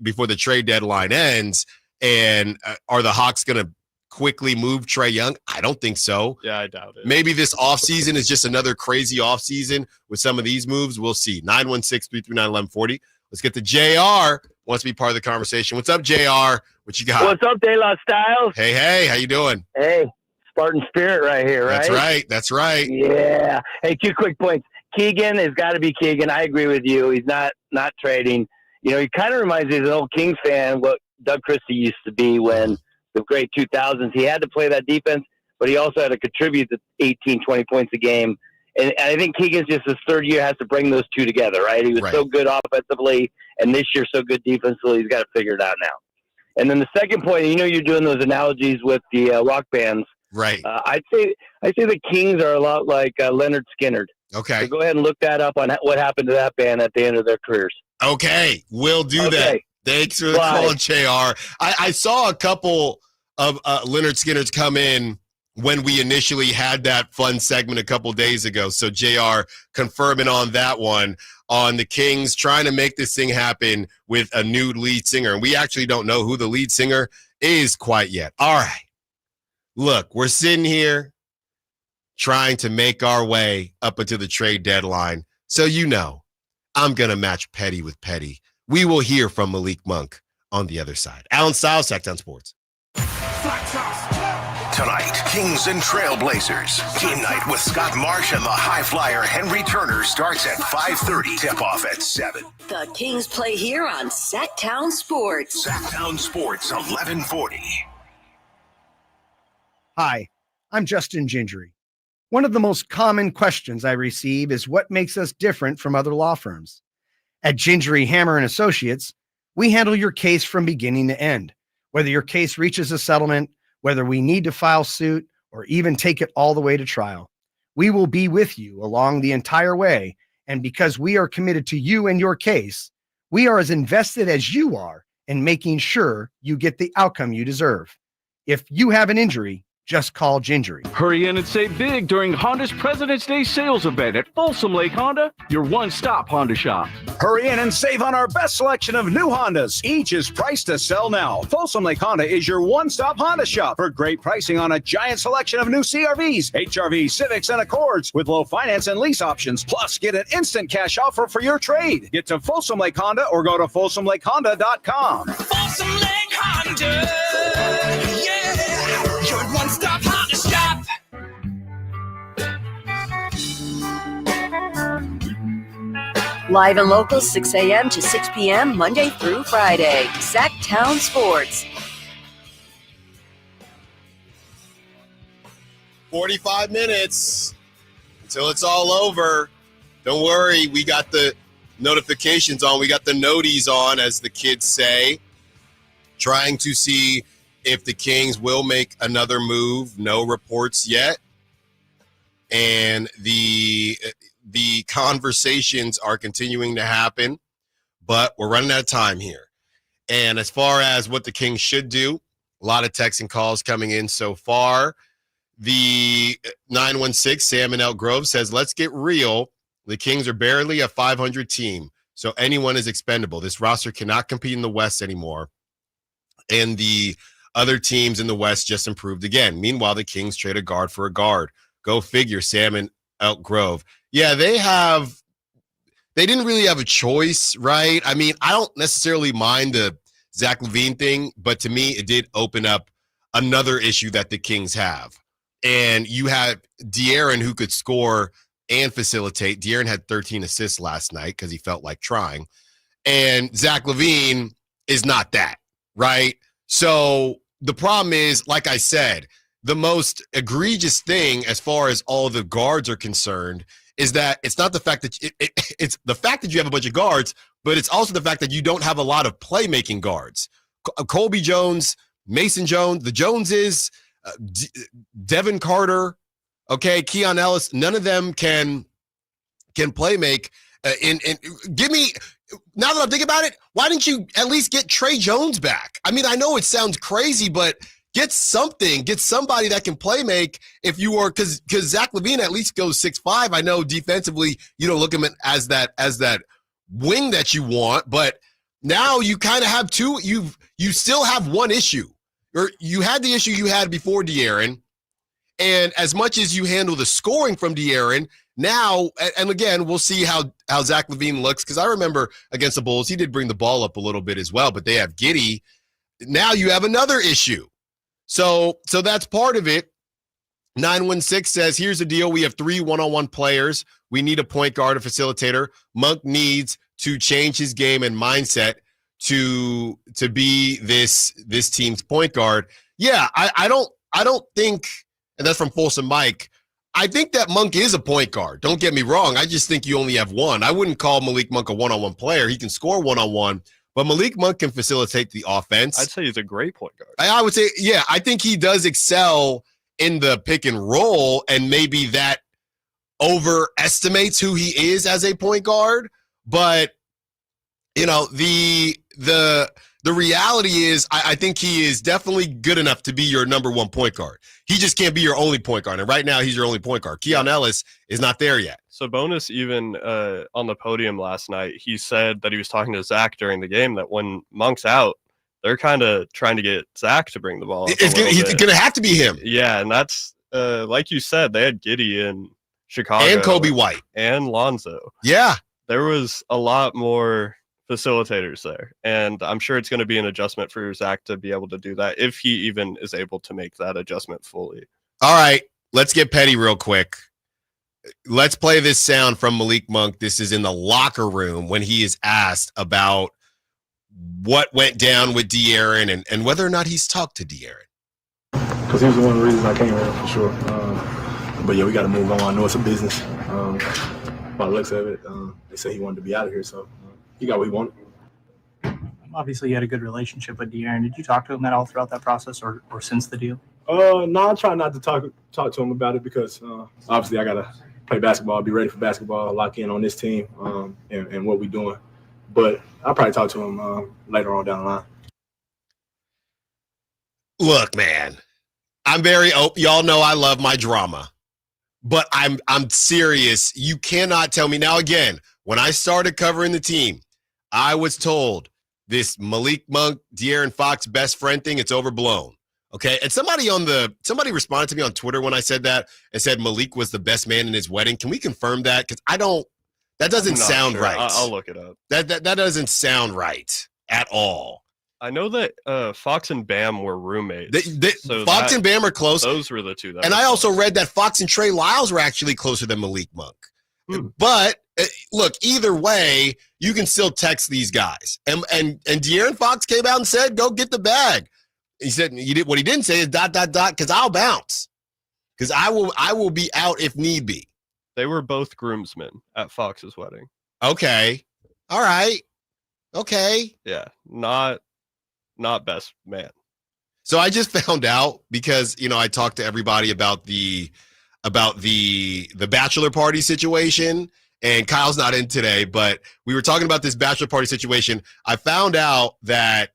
before the trade deadline ends. And are the Hawks going to quickly move Trae Young? I don't think so. Yeah, I doubt it. Maybe this offseason is just another crazy offseason with some of these moves. We'll see. 916-339-1140. Let's get to JR. Wants to be part of the conversation. What's up, JR? What you got? What's up, De La Styles? Hey, how you doing? Hey, Spartan Spirit right here, right? That's right. Yeah. Hey, 2 quick points. Keegan has got to be Keegan. I agree with you. He's not trading. He kind of reminds me of an old Kings fan, what Doug Christie used to be when the great 2000s. He had to play that defense, but he also had to contribute to 18, 20 points a game. And I think Keegan's just his third year has to bring those two together, right? He was so good offensively, and this year so good defensively. He's got to figure it out now. And then the second point, you're doing those analogies with the rock bands. Right. I'd say the Kings are a lot like Leonard Skinner. Okay. So go ahead and look that up on what happened to that band at the end of their careers. Okay. We'll do that. Thanks for the call, JR. I saw a couple of Leonard Skinners come in when we initially had that fun segment a couple days ago. So JR confirming on that one, on the Kings trying to make this thing happen with a new lead singer. And we actually don't know who the lead singer is quite yet. All right. Look, we're sitting here trying to make our way up until the trade deadline. So I'm going to match petty with petty. We will hear from Malik Monk on the other side. Allen Stiles, Sacktown Sports. Tonight, Kings and Trailblazers. Game night with Scott Marsh and the high flyer Henry Turner starts at 5:30. Tip-off at 7. The Kings play here on Sacktown Sports. Sacktown Sports, 1140. Hi, I'm Justin Gingery. One of the most common questions I receive is what makes us different from other law firms. At Gingery, Hammer & Associates, we handle your case from beginning to end. Whether your case reaches a settlement, whether we need to file suit, or even take it all the way to trial, we will be with you along the entire way. And because we are committed to you and your case, we are as invested as you are in making sure you get the outcome you deserve. If you have an injury, just call Gingery. Hurry in and save big during Honda's President's Day sales event at Folsom Lake Honda, your one-stop Honda shop. Hurry in and save on our best selection of new Hondas. Each is priced to sell now. Folsom Lake Honda is your one-stop Honda shop for great pricing on a giant selection of new CRVs, HRVs, Civics, and Accords with low finance and lease options. Plus, get an instant cash offer for your trade. Get to Folsom Lake Honda or go to FolsomLakeHonda.com. Folsom Lake Honda, yeah, your one-stop Honda shop. Live and local, 6 a.m. to 6 p.m., Monday through Friday. Sacktown Sports. 45 minutes until it's all over. Don't worry, we got the notifications on. We got the noties on, as the kids say, trying to see if the Kings will make another move. No reports yet. And the conversations are continuing to happen, but we're running out of time here. And as far as what the Kings should do, a lot of texts and calls coming in so far. The 916, Sam in Elk Grove, says, let's get real. The Kings are barely a 500 team, so anyone is expendable. This roster cannot compete in the West anymore. And the other teams in the West just improved again. Meanwhile, the Kings trade a guard for a guard. Go figure, Sam in Elk Grove. Yeah, they didn't really have a choice, right? I mean, I don't necessarily mind the Zach LaVine thing, but to me, it did open up another issue that the Kings have. And you had De'Aaron, who could score and facilitate. De'Aaron had 13 assists last night because he felt like trying. And Zach LaVine is not that, right? So the problem is, like I said, the most egregious thing as far as all the guards are concerned is that it's not the fact that it's the fact that you have a bunch of guards, but it's also the fact that you don't have a lot of playmaking guards. Colby Jones, Mason Jones, the Joneses, Devin Carter, okay, Keon Ellis, none of them can play make. And give me, now that I'm thinking about it, why didn't you at least get Trey Jones back? I mean, I know it sounds crazy, but get somebody that can play make if you were, because Zach LaVine at least goes 6'5". I know defensively you don't look at him as that wing that you want, but now you kind of have two. You still have one issue. Or you had the issue you had before De'Aaron, and as much as you handle the scoring from De'Aaron, now, and again, we'll see how Zach LaVine looks, because I remember against the Bulls, he did bring the ball up a little bit as well, but they have Giddey. Now you have another issue. So that's part of it. 916 says, here's the deal. We have 3 one-on-one players. We need a point guard, a facilitator. Monk needs to change his game and mindset to be this team's point guard. Yeah, I don't think, and that's from Folsom Mike, I think that Monk is a point guard. Don't get me wrong. I just think you only have one. I wouldn't call Malik Monk a one-on-one player. He can score one-on-one, but Malik Monk can facilitate the offense. I'd say he's a great point guard. I would say, yeah, I think he does excel in the pick and roll, and maybe that overestimates who he is as a point guard. But, you know, the reality is I think he is definitely good enough to be your number one point guard. He just can't be your only point guard. And right now he's your only point guard. Keon Ellis is not there yet. Sabonis even on the podium last night, he said that he was talking to Zach during the game that when Monk's out, they're kind of trying to get Zach to bring the ball up. He's going to have to be him. Yeah, and that's like you said, they had Giddey in Chicago. And Kobe White. And Lonzo. Yeah. There was a lot more facilitators there, and I'm sure it's going to be an adjustment for Zach to be able to do that, if he even is able to make that adjustment fully. All right, let's get petty real quick. Let's play this sound from Malik Monk. This is in the locker room when he is asked about what went down with De'Aaron and whether or not he's talked to De'Aaron. Because he was one of the reasons I came here, for sure. But yeah, we got to move on. I know it's a business. By the looks of it, they said he wanted to be out of here, so he got what he wanted. Obviously, you had a good relationship with De'Aaron. Did you talk to him at all throughout that process or since the deal? No, I try not to talk to him about it because obviously I got to play basketball, be ready for basketball, lock in on this team and what we're doing. But I'll probably talk to him later on down the line. Look, man, I'm very open. Y'all know I love my drama. But I'm serious. You cannot tell me. Now, again, when I started covering the team, I was told this Malik Monk, De'Aaron Fox best friend thing, it's overblown. Okay. And somebody responded to me on Twitter when I said that and said Malik was the best man in his wedding. Can we confirm that? Because that doesn't sound right. I'll look it up. That doesn't sound right at all. I know that Fox and Bam were roommates. Fox and Bam are close. Those were the two. And I also read that Fox and Trey Lyles were actually closer than Malik Monk. But look, either way, you can still text these guys. And De'Aaron Fox came out and said, go get the bag. He said, what he didn't say is ... because I'll bounce. Because I will be out if need be. They were both groomsmen at Fox's wedding. Okay. All right. Okay. Yeah. Not best man. So I just found out because, I talked to everybody about the bachelor party situation, and Kyle's not in today, but we were talking about this bachelor party situation. I found out that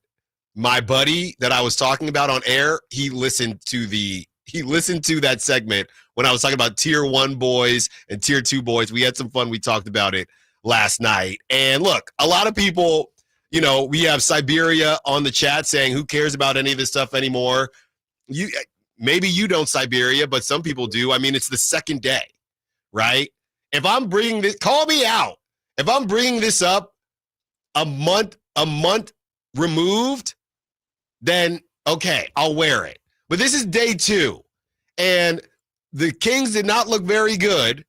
my buddy that I was talking about on air, he listened to that segment when I was talking about tier 1 boys and tier 2 boys. We had some fun. We talked about it last night. And look, a lot of people, we have Siberia on the chat saying, who cares about any of this stuff anymore? Maybe you don't, Siberia, but some people do. I mean, it's the second day, right? If I'm bringing this, call me out. If I'm bringing this up a month removed, then okay, I'll wear it. But this is day 2, and the Kings did not look very good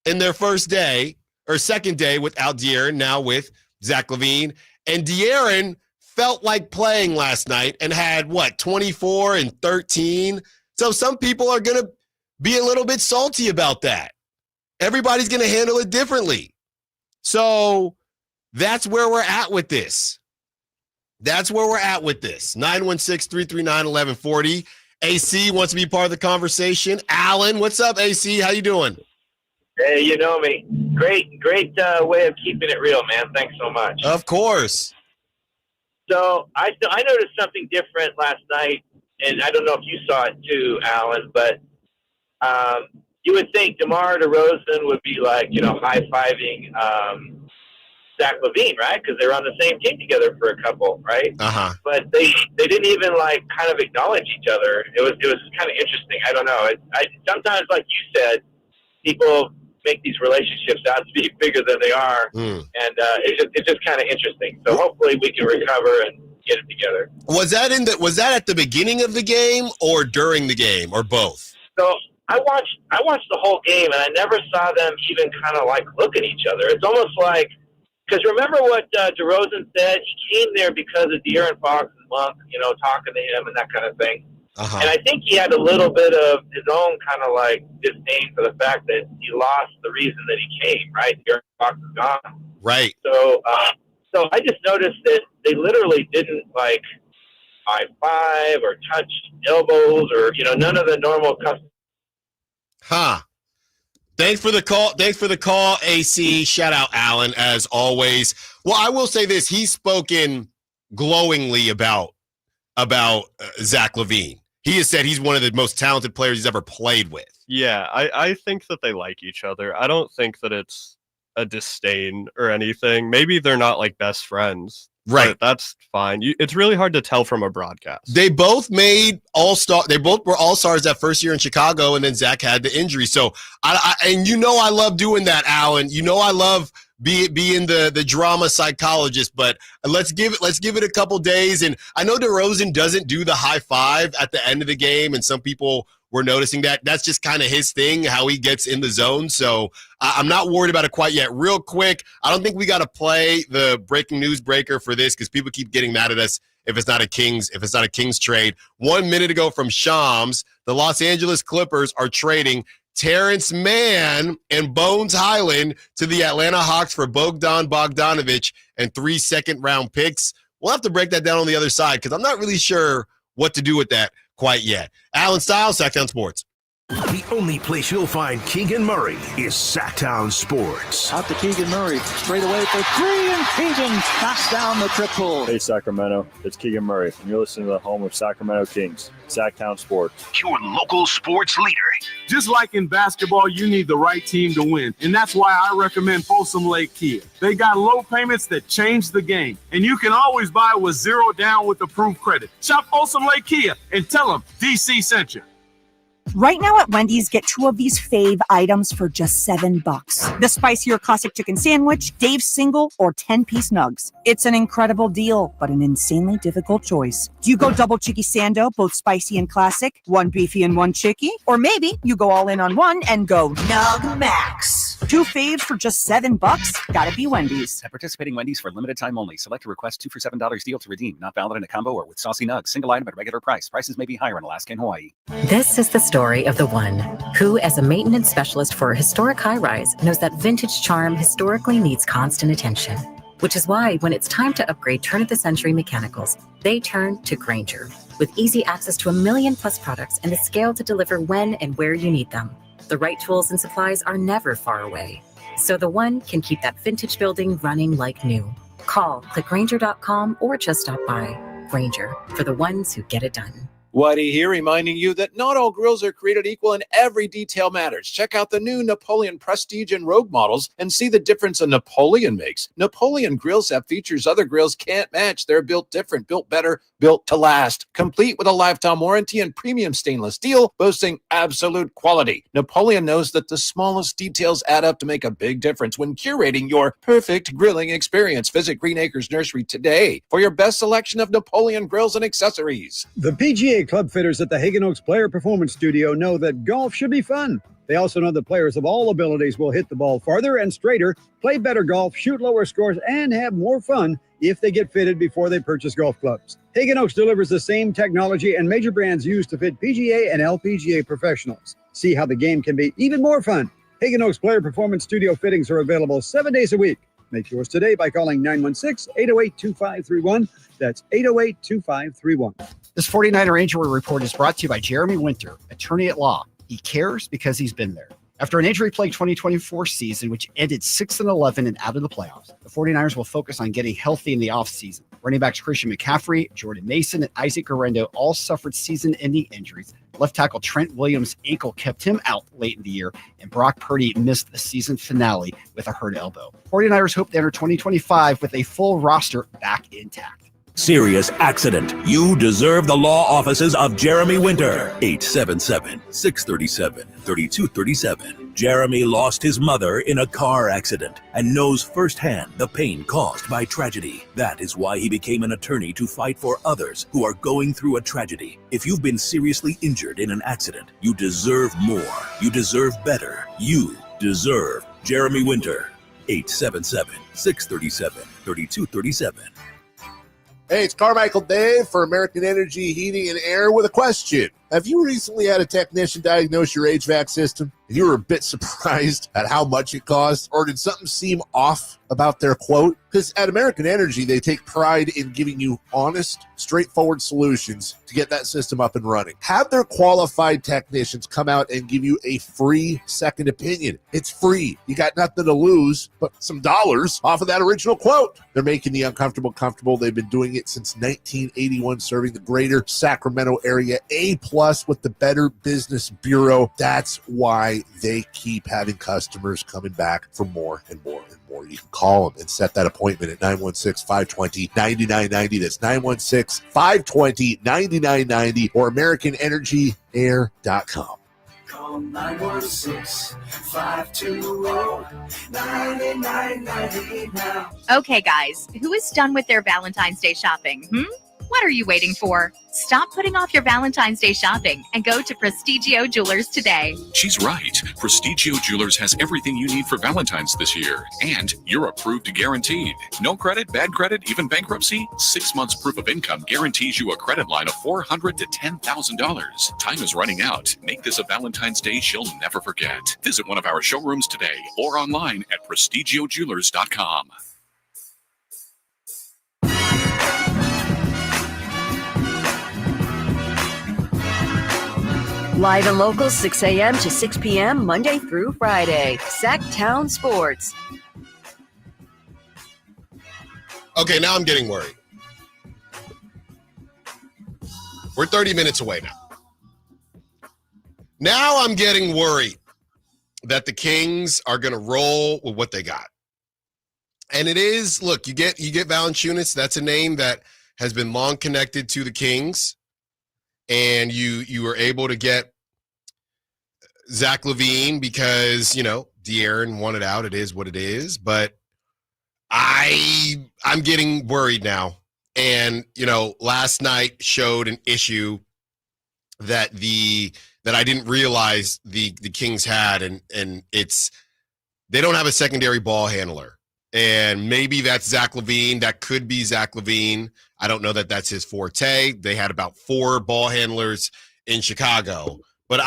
in their first day or second day without De'Aaron, now with Zach LaVine. And De'Aaron felt like playing last night and had, 24 and 13. So some people are going to be a little bit salty about that. Everybody's going to handle it differently. So that's where we're at with this. 916-339-1140. AC wants to be part of the conversation. Allen, what's up, AC? How you doing? Hey, you know me. Great way of keeping it real, man. Thanks so much. Of course. So I noticed something different last night, and I don't know if you saw it too, Allen, but you would think DeMar DeRozan would be like, high-fiving Zach LaVine, right? Because they were on the same team together for a couple, right? Uh-huh. But they didn't even kind of acknowledge each other. It was kind of interesting. I don't know. I sometimes, like you said, people make these relationships out to be bigger than they are, and it's just kind of interesting. So hopefully we can recover and get it together. Was that at the beginning of the game or during the game or both? So I watched the whole game, and I never saw them even kind of look at each other. It's almost like, because remember what DeRozan said? He came there because of De'Aaron Fox and Monk, talking to him and that kind of thing. Uh-huh. And I think he had a little bit of his own kind of disdain for the fact that he lost the reason that he came, right? De'Aaron Fox is gone. Right. So I just noticed that they literally didn't high five or touch elbows or, none of the normal custom. Huh. Thanks for the call, AC. Shout out, Allen, as always. Well, I will say this. He's spoken glowingly about Zach LaVine. He has said he's one of the most talented players he's ever played with. Yeah, I think that they like each other. I don't think that it's a disdain or anything. Maybe they're not best friends. Right. That's fine. It's really hard to tell from a broadcast. They both made all-star. They both were all-stars that first year in Chicago, and then Zach had the injury. So, I love doing that, Allen. I love being the drama psychologist, but let's give it a couple days. And I know DeRozan doesn't do the high five at the end of the game, and some people were noticing that. That's just kind of his thing, how he gets in the zone. So I'm not worried about it quite yet. Real quick, I don't think we got to play the breaking news breaker for this because people keep getting mad at us if it's not a Kings trade. 1 minute ago from Shams, the Los Angeles Clippers are trading Terrence Mann and Bones Highland to the Atlanta Hawks for Bogdan Bogdanovic and 3 second-round picks. We'll have to break that down on the other side because I'm not really sure what to do with that quite yet. Allen Stiles, Sacktown Sports. The only place you'll find Keegan Murray is Sacktown Sports. Out to Keegan Murray, straight away for 3, and Keegan knocks down the triple. Hey Sacramento, it's Keegan Murray, and you're listening to the home of Sacramento Kings, Sacktown Sports. Your local sports leader. Just like in basketball, you need the right team to win, and that's why I recommend Folsom Lake Kia. They got low payments that change the game, and you can always buy with 0 down with approved credit. Shop Folsom Lake Kia and tell them DC sent you. Right now at Wendy's, get 2 of these fave items for just $7. The spicy or classic chicken sandwich, Dave's single, or 10-piece nugs. It's an incredible deal, but an insanely difficult choice. Do you go double chicky sando, both spicy and classic, 1 beefy and 1 chicky? Or maybe you go all in on one and go Nug Max. faves. 2 faves for just $7? Gotta be Wendy's. At participating Wendy's for limited time only. Select a request 2 for $7 deal to redeem. Not valid in a combo or with saucy nugs. Single item at regular price. Prices may be higher in Alaska and Hawaii. This is the story of the one who, as a maintenance specialist for a historic high-rise, knows that vintage charm historically needs constant attention. Which is why, when it's time to upgrade turn-of-the-century mechanicals, they turn to Grainger. With easy access to 1 million+ products and the scale to deliver when and where you need them. The right tools and supplies are never far away. So the one can keep that vintage building running like new. Call, click Grainger.com, or just stop by. Grainger, for the ones who get it done. Whitey here, reminding you that not all grills are created equal and every detail matters. Check out the new Napoleon Prestige and Rogue models and see the difference a Napoleon makes. Napoleon grills have features other grills can't match. They're built different, built better, built to last. Complete with a lifetime warranty and premium stainless steel, boasting absolute quality. Napoleon knows that the smallest details add up to make a big difference when curating your perfect grilling experience. Visit Green Acres Nursery today for your best selection of Napoleon grills and accessories. The PGA club fitters at the Hagen Oaks Player Performance Studio know that golf should be fun. They also know that players of all abilities will hit the ball farther and straighter, play better golf, shoot lower scores, and have more fun if they get fitted before they purchase golf clubs. Hagen Oaks delivers the same technology and major brands used to fit PGA and LPGA professionals. See how the game can be even more fun. Hagen Oaks Player Performance Studio fittings are available 7 days a week. Make yours today by calling 916-808-2531. That's 808-2531. This 49er Injury Report is brought to you by Jeremy Winter, attorney at law. He cares because he's been there. After an injury-plagued 2024 season, which ended 6-11 and out of the playoffs, the 49ers will focus on getting healthy in the offseason. Running backs Christian McCaffrey, Jordan Mason, and Isaac Guerrero all suffered season-ending injuries. Left tackle Trent Williams' ankle kept him out late in the year, and Brock Purdy missed the season finale with a hurt elbow. 49ers hope to enter 2025 with a full roster back intact. Serious accident. You deserve the law offices of Jeremy Winter. 877-637-3237. Jeremy lost his mother in a car accident and knows firsthand the pain caused by tragedy. That is why he became an attorney to fight for others who are going through a tragedy. If you've been seriously injured in an accident, you deserve more. You deserve better. You deserve Jeremy Winter. 877-637-3237. Hey, it's Carmichael Dave for American Energy Heating and Air with a question. Have you recently had a technician diagnose your HVAC system and you were a bit surprised at how much it cost? Or did something seem off about their quote? Because at American Energy, they take pride in giving you honest, straightforward solutions to get that system up and running. Have their qualified technicians come out and give you a free second opinion. It's free. You got nothing to lose but some dollars off of that original quote. They're making the uncomfortable comfortable. They've been doing it since 1981, serving the greater Sacramento area. A+ with the Better Business Bureau. That's why they keep having customers coming back for more and more and more. You can call them and set that appointment at 916-520-9990. That's 916-520-9990 or AmericanEnergyAir.com. Call 916-520-9990 now. Okay, guys, who is done with their Valentine's Day shopping? What are you waiting for? Stop putting off your Valentine's Day shopping and go to Prestigio Jewelers today. She's right. Prestigio Jewelers has everything you need for Valentine's this year. And you're approved guaranteed. No credit, bad credit, even bankruptcy? 6 months proof of income guarantees you a credit line of $400 to $10,000. Time is running out. Make this a Valentine's Day she'll never forget. Visit one of our showrooms today or online at prestigiojewelers.com. Live and local, 6 a.m. to 6 p.m., Monday through Friday. Sacktown Sports. Okay, now I'm getting worried. We're 30 minutes away now. Now I'm getting worried that the Kings are going to roll with what they got. And it is, look, you get Valanciunas. That's a name that has been long connected to the Kings. And you were able to get Zach LaVine because, De'Aaron wanted out. It is what it is. But I'm getting worried now. And, last night showed an issue that I didn't realize the Kings had. And it's they don't have a secondary ball handler. And maybe that's Zach LaVine. That could be Zach LaVine. I don't know that that's his forte. They had about 4 ball handlers in Chicago. But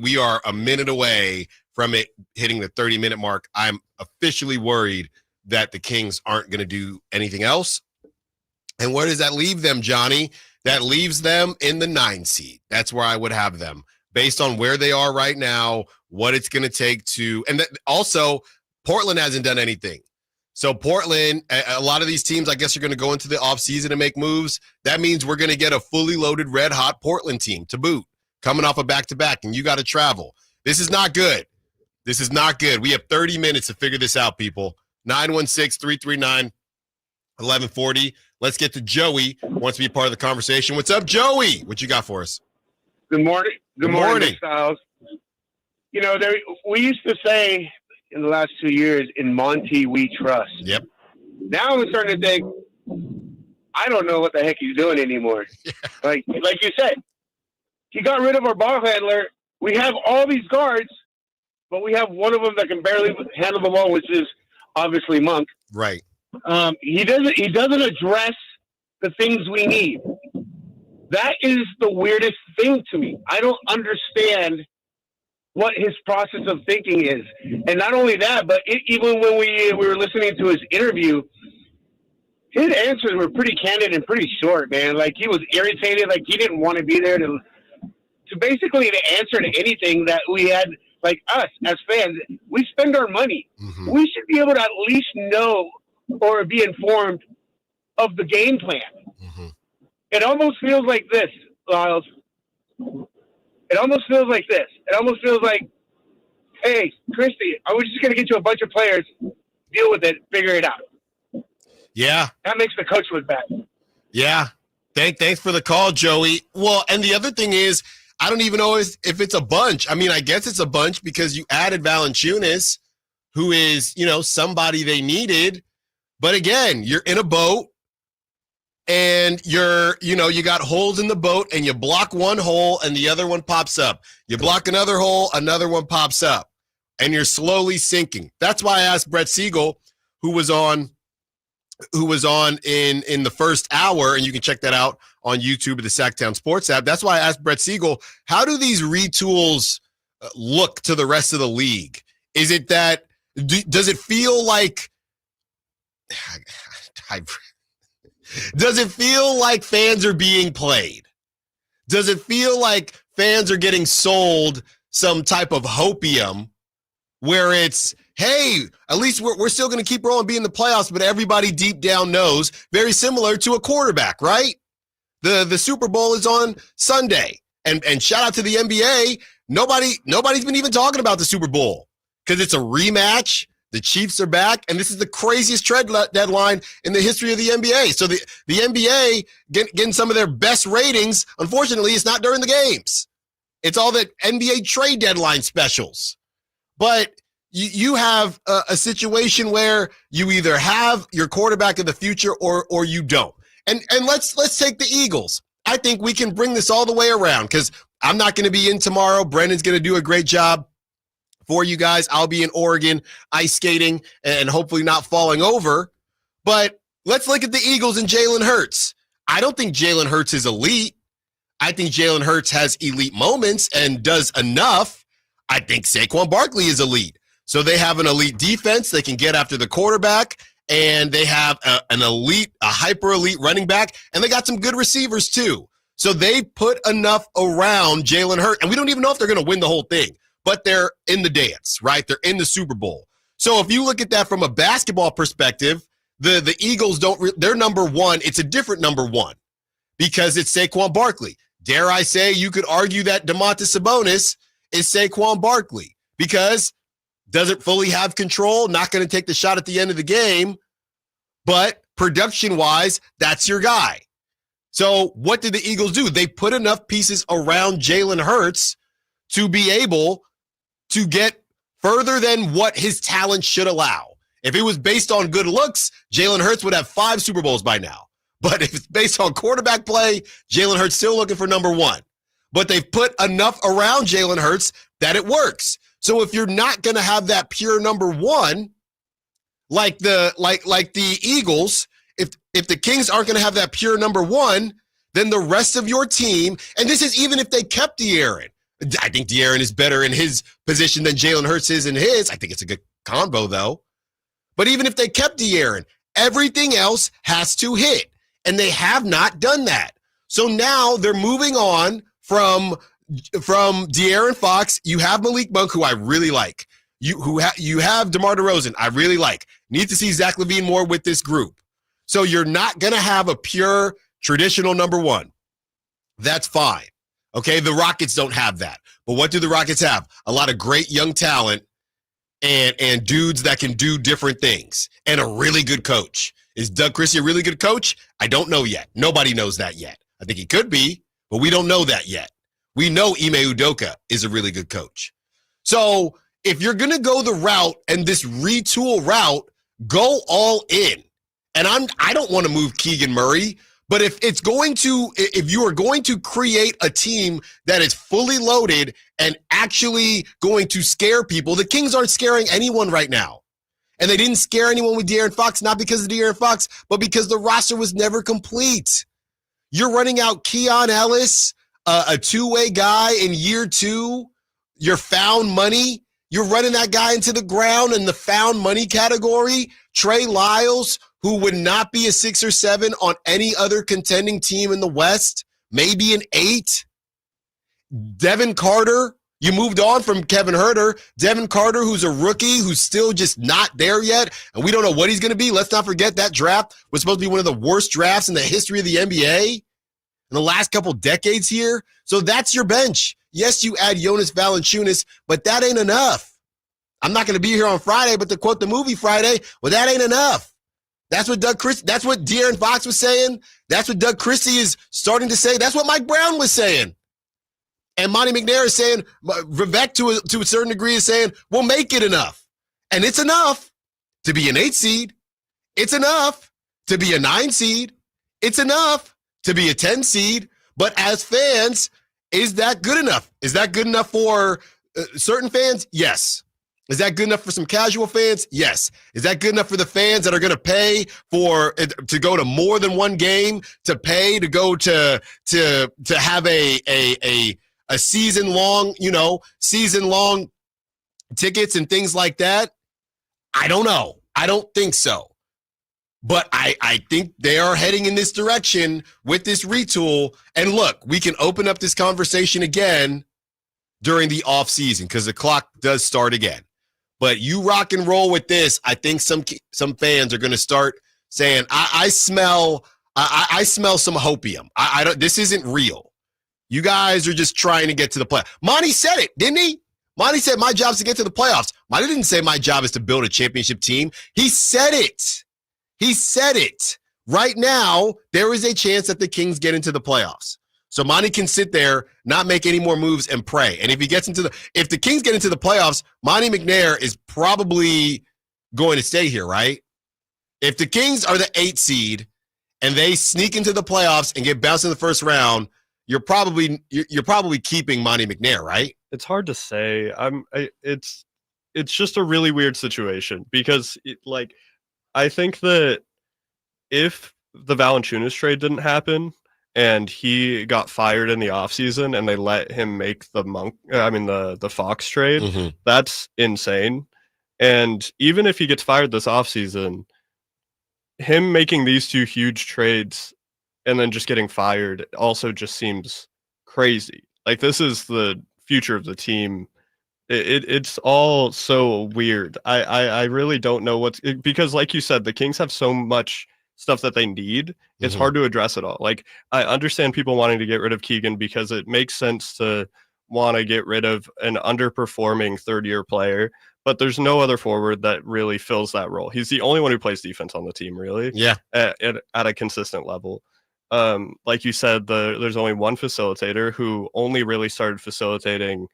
we are a minute away from it hitting the 30-minute mark. I'm officially worried that the Kings aren't going to do anything else. And where does that leave them, Johnny? That leaves them in the 9 seed. That's where I would have them based on where they are right now, what it's going to take to – and also Portland hasn't done anything. So Portland, a lot of these teams, I guess, are going to go into the offseason and make moves. That means we're going to get a fully loaded, red-hot Portland team to boot, coming off a back-to-back, and you got to travel. This is not good. This is not good. We have 30 minutes to figure this out, people. 916-339-1140. Let's get to Joey, wants to be part of the conversation. What's up, Joey? What you got for us? Good morning. Good morning. Styles. You know, we used to say in the last 2 years, in Monty we trust. Yep. Now I'm starting to think, I don't know what the heck he's doing anymore. Yeah. Like you said, he got rid of our ball handler. We have all these guards, but we have one of them that can barely handle the ball, which is obviously Monk. Right. He doesn't address the things we need. That is the weirdest thing to me. I don't understand what his process of thinking is. And not only that, but even when we were listening to his interview, his answers were pretty candid and pretty short, man. Like, he was irritated, like he didn't want to be there to basically to answer to anything that we had. Like, us as fans, we spend our money. Mm-hmm. We should be able to at least know or be informed of the game plan. Mm-hmm. It almost feels like this, Lyles. It almost feels like this. It almost feels like, hey, Christy, I was just going to get you a bunch of players, deal with it, figure it out. Yeah. That makes the coach look bad. Yeah. Thanks for the call, Joey. Well, and the other thing is, I don't even know if it's a bunch. I mean, I guess it's a bunch because you added Valanciunas, who is, somebody they needed. But again, you're in a boat. And you got holes in the boat and you block one hole and the other one pops up. You block another hole, another one pops up, and you're slowly sinking. That's why I asked Brett Siegel, who was on in the first hour, and you can check that out on YouTube at the Sacktown Sports app. That's why I asked Brett Siegel, how do these retools look to the rest of the league? Is it that, does it feel like, does it feel like fans are being played? Does it feel like fans are getting sold some type of hopium where it's, hey, at least we're still going to keep rolling, be in the playoffs, but everybody deep down knows, very similar to a quarterback, right? The Super Bowl is on Sunday. And shout out to the NBA. Nobody's been even talking about the Super Bowl because it's a rematch. The Chiefs are back, and this is the craziest trade deadline in the history of the NBA. So the NBA getting some of their best ratings, unfortunately, it's not during the games. It's all the NBA trade deadline specials. But you have a situation where you either have your quarterback of the future or you don't. And let's take the Eagles. I think we can bring this all the way around because I'm not going to be in tomorrow. Brendan's going to do a great job for you guys. I'll be in Oregon ice skating and hopefully not falling over. But let's look at the Eagles and Jalen Hurts. I don't think Jalen Hurts is elite. I think Jalen Hurts has elite moments and does enough. I think Saquon Barkley is elite. So they have an elite defense. They can get after the quarterback, and they have a hyper elite running back, and they got some good receivers too. So they put enough around Jalen Hurts, and we don't even know if they're going to win the whole thing. But they're in the dance, right? They're in the Super Bowl. So if you look at that from a basketball perspective, the Eagles they're number one. It's a different number one because it's Saquon Barkley. Dare I say you could argue that Domantas Sabonis is Saquon Barkley because doesn't fully have control, not going to take the shot at the end of the game, but production-wise, that's your guy. So what did the Eagles do? They put enough pieces around Jalen Hurts to be able to get further than what his talent should allow. If it was based on good looks, Jalen Hurts would have 5 Super Bowls by now. But if it's based on quarterback play, Jalen Hurts still looking for number one. But they've put enough around Jalen Hurts that it works. So if you're not going to have that pure number one, like the Eagles, if the Kings aren't going to have that pure number one, then the rest of your team, and this is even if they kept De'Aaron. I think De'Aaron is better in his position than Jalen Hurts is in his. I think it's a good combo, though. But even if they kept De'Aaron, everything else has to hit, and they have not done that. So now they're moving on from De'Aaron Fox. You have Malik Monk, who I really like. You have DeMar DeRozan, I really like. Need to see Zach LaVine more with this group. So you're not going to have a pure traditional number one. That's fine. Okay, the Rockets don't have that. But what do the Rockets have? A lot of great young talent and dudes that can do different things and a really good coach. Is Doug Christie a really good coach? I don't know yet. Nobody knows that yet. I think he could be, but we don't know that yet. We know Ime Udoka is a really good coach. So if you're going to go the route and this retool route, go all in. And I don't want to move Keegan Murray, but if you are going to create a team that is fully loaded and actually going to scare people, the Kings aren't scaring anyone right now. And they didn't scare anyone with De'Aaron Fox, not because of De'Aaron Fox, but because the roster was never complete. You're running out Keon Ellis, a two-way guy in year two. You're found money. You're running that guy into the ground in the found money category. Trey Lyles, who would not be a 6 or 7 on any other contending team in the West, maybe an 8. Devin Carter, you moved on from Kevin Huerter. Devin Carter, who's a rookie, who's still just not there yet, and we don't know what he's going to be. Let's not forget that draft was supposed to be one of the worst drafts in the history of the NBA in the last couple decades here. So that's your bench. Yes, you add Jonas Valanciunas, but that ain't enough. I'm not going to be here on Friday, but to quote the movie Friday, well, that ain't enough. That's what that's what De'Aaron Fox was saying. That's what Doug Christie is starting to say. That's what Mike Brown was saying. And Monty McNair is saying, Vivek to a certain degree is saying, we'll make it enough. And it's enough to be an 8 seed. It's enough to be a 9 seed. It's enough to be a 10 seed. But as fans, is that good enough? Is that good enough for certain fans? Yes. Is that good enough for some casual fans? Yes. Is that good enough for the fans that are going to pay to go to more than one game, to pay to go to have a season long tickets and things like that? I don't know. I don't think so. But I think they are heading in this direction with this retool. And look, we can open up this conversation again during the off season because the clock does start again. But you rock and roll with this. I think some fans are going to start saying, "I smell some hopium. I don't. This isn't real. You guys are just trying to get to the play." Monty said it, didn't he? Monty said, "My job is to get to the playoffs." Monty didn't say my job is to build a championship team. He said it. He said it. Right now, there is a chance that the Kings get into the playoffs. So Monty can sit there, not make any more moves, and pray. And if the Kings get into the playoffs, Monty McNair is probably going to stay here, right? If the Kings are the 8 seed and they sneak into the playoffs and get bounced in the first round, you're probably keeping Monty McNair, right? It's hard to say. It's just a really weird situation because I think that if the Valanciunas trade didn't happen and he got fired in the offseason and they let him make the Fox trade, that's insane. And even if he gets fired this offseason, him making these two huge trades and then just getting fired also just seems crazy. Like, this is the future of the team. It's all so weird. I really don't know because like you said, the Kings have so much stuff that they need. It's hard to address it all. Like, I understand people wanting to get rid of Keegan because it makes sense to want to get rid of an underperforming third-year player, but there's no other forward that really fills that role. He's the only one who plays defense on the team, really. Yeah. At a consistent level. Like you said, there's only one facilitator who only really started facilitating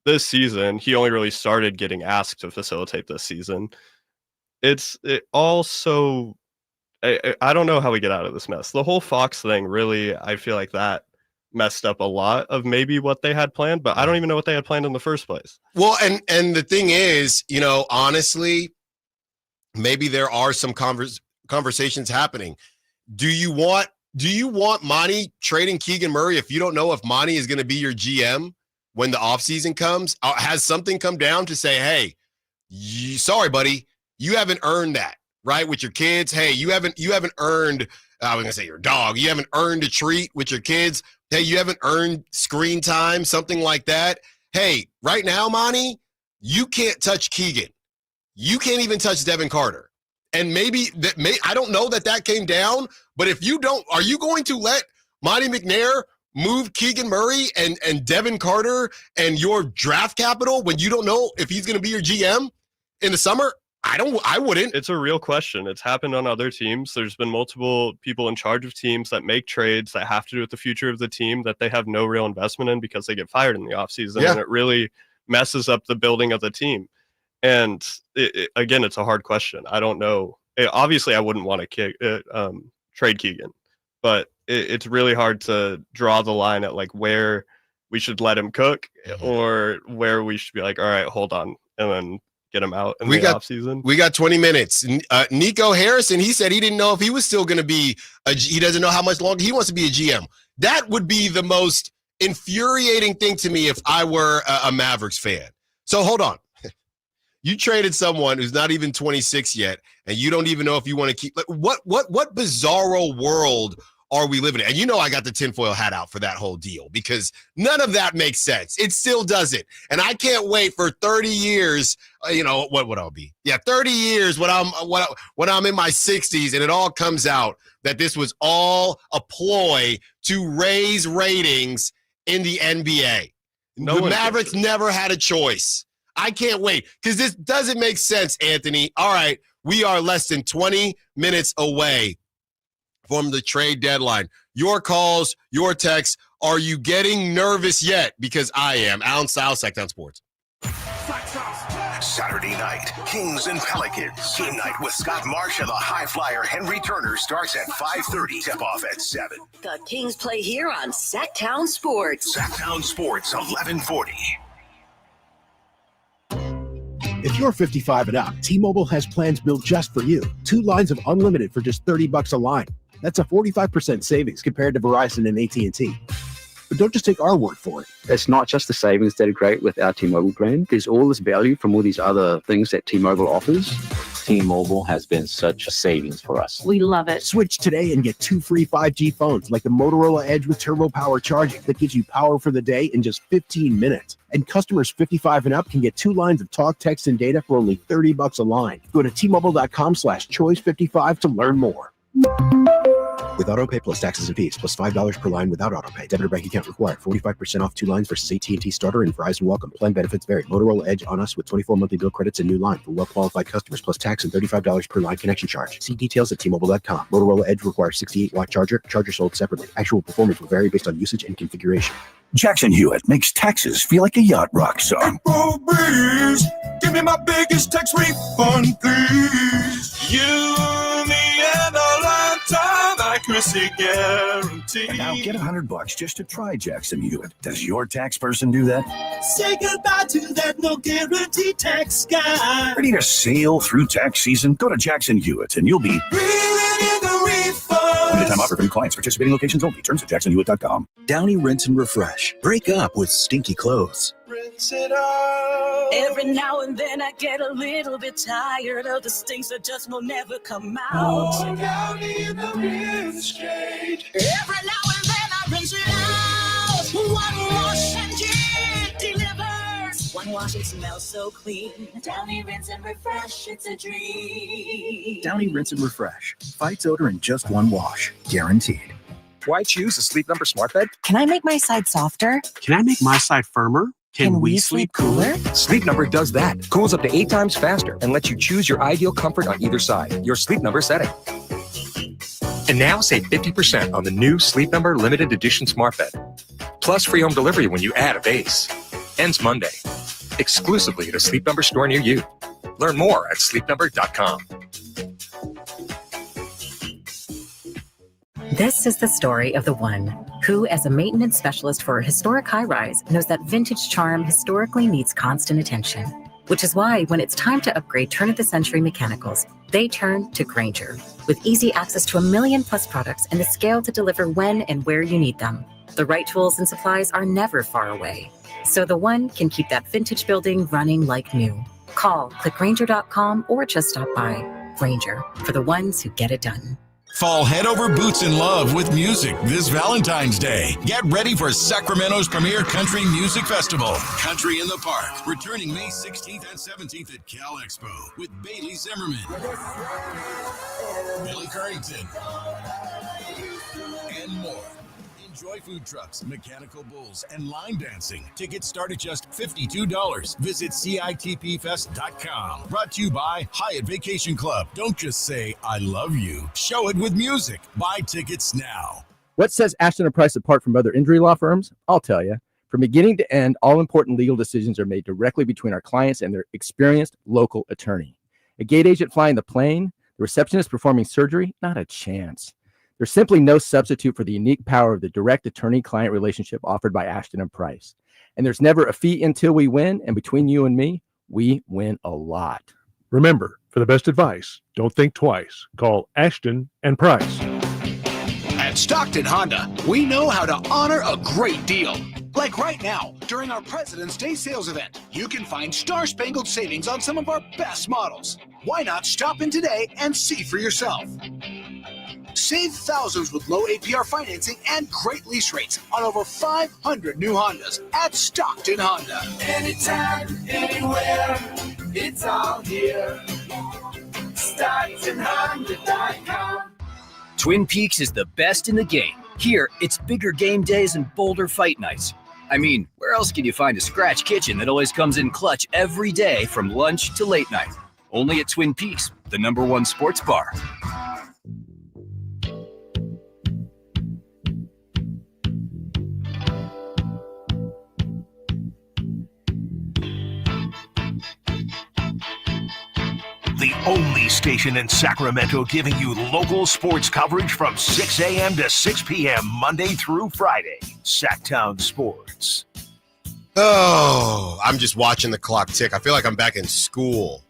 this season. He only really started getting asked to facilitate this season. I don't know how we get out of this mess. The whole Fox thing, really, I feel like that messed up a lot of maybe what they had planned, but I don't even know what they had planned in the first place. Well, and the thing is, honestly, maybe there are some conversations happening. Do you want Monty trading Keegan Murray if you don't know if Monty is going to be your GM when the offseason comes? Has something come down to say, hey, sorry, buddy, you haven't earned that, right? With your kids. Hey, you haven't earned, I was going to say your dog. You haven't earned a treat with your kids. Hey, you haven't earned screen time, something like that. Hey, right now, Monty, you can't touch Keegan. You can't even touch Devin Carter. And I don't know that came down, but if you don't, are you going to let Monty McNair move Keegan Murray and Devin Carter and your draft capital when you don't know if he's going to be your GM in the summer? I wouldn't. It's a real question. It's happened on other teams. There's been multiple people in charge of teams that make trades that have to do with the future of the team that they have no real investment in because they get fired in the offseason. Yeah. And it really messes up the building of the team. And again, it's a hard question. I don't know. Obviously, I wouldn't want to trade Keegan, but it's really hard to draw the line at like where we should let him cook or where we should be like, all right, hold on, and then get him out in the offseason. We got 20 minutes. Nico Harrison, he said he didn't know if he was still going to be he doesn't know how much longer he wants to be a GM. That would be the most infuriating thing to me if I were a Mavericks fan. So hold on. You traded someone who's not even 26 yet, and you don't even know if you want to keep. What bizarro world are we living in? And I got the tinfoil hat out for that whole deal because none of that makes sense. It still doesn't. And I can't wait for 30 years. What would I be? Yeah, 30 years when I'm in my 60s, and it all comes out that this was all a ploy to raise ratings in the NBA. The Mavericks never had a choice. I can't wait because this doesn't make sense, Anthony. All right, we are less than 20 minutes away from the trade deadline. Your calls, your texts. Are you getting nervous yet? Because I am. Allen Stiles, Sacktown Sports. Saturday night, Kings and Pelicans. Game night with Scott Marsh and the high flyer Henry Turner starts at 5:30. Tip off at 7. The Kings play here on Sacktown Sports. Sacktown Sports, 1140. If you're 55 and up, T-Mobile has plans built just for you. 2 lines of unlimited for just $30 a line. That's a 45% savings compared to Verizon and AT&T. But don't just take our word for it. It's not just the savings that are great with our T-Mobile plan. There's all this value from all these other things that T-Mobile offers. T-Mobile has been such a savings for us. We love it. Switch today and get 2 free 5G phones like the Motorola Edge with Turbo Power charging that gives you power for the day in just 15 minutes. And customers 55 and up can get 2 lines of talk, text, and data for only $30 a line. Go to T-Mobile.com/choice55 to learn more. With AutoPay plus taxes and fees, plus $5 per line without AutoPay. Debit or bank account required. 45% off 2 lines versus AT&T Starter and Verizon Welcome. Plan benefits vary. Motorola Edge on us with 24 monthly bill credits and new line for well-qualified customers, plus tax and $35 per line connection charge. See details at T-Mobile.com. Motorola Edge requires 68-watt charger. Charger sold separately. Actual performance will vary based on usage and configuration. Jackson Hewitt makes Texas feel like a yacht rock song. Please, give me my biggest tax refund, please. You, me, and a lifetime accuracy guarantee. And now get $100 just to try Jackson Hewitt. Does your tax person do that? Say goodbye to that no guarantee tax guy. Ready to sail through tax season? Go to Jackson Hewitt and you'll be limited time offer for new clients. Participating locations only. Terms at jacksonhewitt.com. Downy Rinse and Refresh. Break up with stinky clothes. Rinse it out. Every now and then I get a little bit tired of the stinks that just will never come out. Oh, Downy in the rinse shade. Every now and then I rinse it out. One wash and it delivers. One wash, it smells so clean. Downy Rinse and Refresh, it's a dream. Downy Rinse and Refresh. Fights odor in just one wash. Guaranteed. Why choose a Sleep Number smart bed? Can I make my side softer? Can I make my side firmer? Can we sleep cooler? Sleep Number does that. Cools up to 8 times faster and lets you choose your ideal comfort on either side. Your Sleep Number setting. And now save 50% on the new Sleep Number limited edition smart bed. Plus free home delivery when you add a base. Ends Monday. Exclusively at a Sleep Number store near you. Learn more at sleepnumber.com. This is the story of the one who, as a maintenance specialist for a historic high-rise, knows that vintage charm historically needs constant attention. Which is why when it's time to upgrade turn-of-the-century mechanicals, they turn to Grainger. With easy access to 1 million+ products and the scale to deliver when and where you need them. The right tools and supplies are never far away. So the one can keep that vintage building running like new. Call, click Grainger.com, or just stop by. Grainger, for the ones who get it done. Fall head over boots in love with music this Valentine's Day. Get ready for Sacramento's premier country music festival, Country in the Park, returning May 16th and 17th at Cal Expo with Bailey Zimmerman, Billy Currington, and more. Enjoy food trucks, mechanical bulls, and line dancing. Tickets start at just $52. Visit CITPfest.com. Brought to you by Hyatt Vacation Club. Don't just say, I love you. Show it with music. Buy tickets now. What sets Ashton & Price apart from other injury law firms? I'll tell you. From beginning to end, all important legal decisions are made directly between our clients and their experienced local attorney. A gate agent flying the plane, the receptionist performing surgery, not a chance. There's simply no substitute for the unique power of the direct attorney-client relationship offered by Ashton & Price. And there's never a fee until we win, and between you and me, we win a lot. Remember, for the best advice, don't think twice. Call Ashton & Price. At Stockton Honda, we know how to honor a great deal. Like right now, during our President's Day sales event, you can find star-spangled savings on some of our best models. Why not stop in today and see for yourself? Save thousands with low APR financing and great lease rates on over 500 new Hondas at Stockton Honda. Anytime, anywhere, it's all here. StocktonHonda.com. Twin Peaks is the best in the game. Here, it's bigger game days and bolder fight nights. I mean, where else can you find a scratch kitchen that always comes in clutch every day from lunch to late night? Only at Twin Peaks, the #1 sports bar. The only station in Sacramento giving you local sports coverage from 6 a.m. to 6 p.m. Monday through Friday. Sacktown Sports. Oh, I'm just watching the clock tick. I feel like I'm back in school,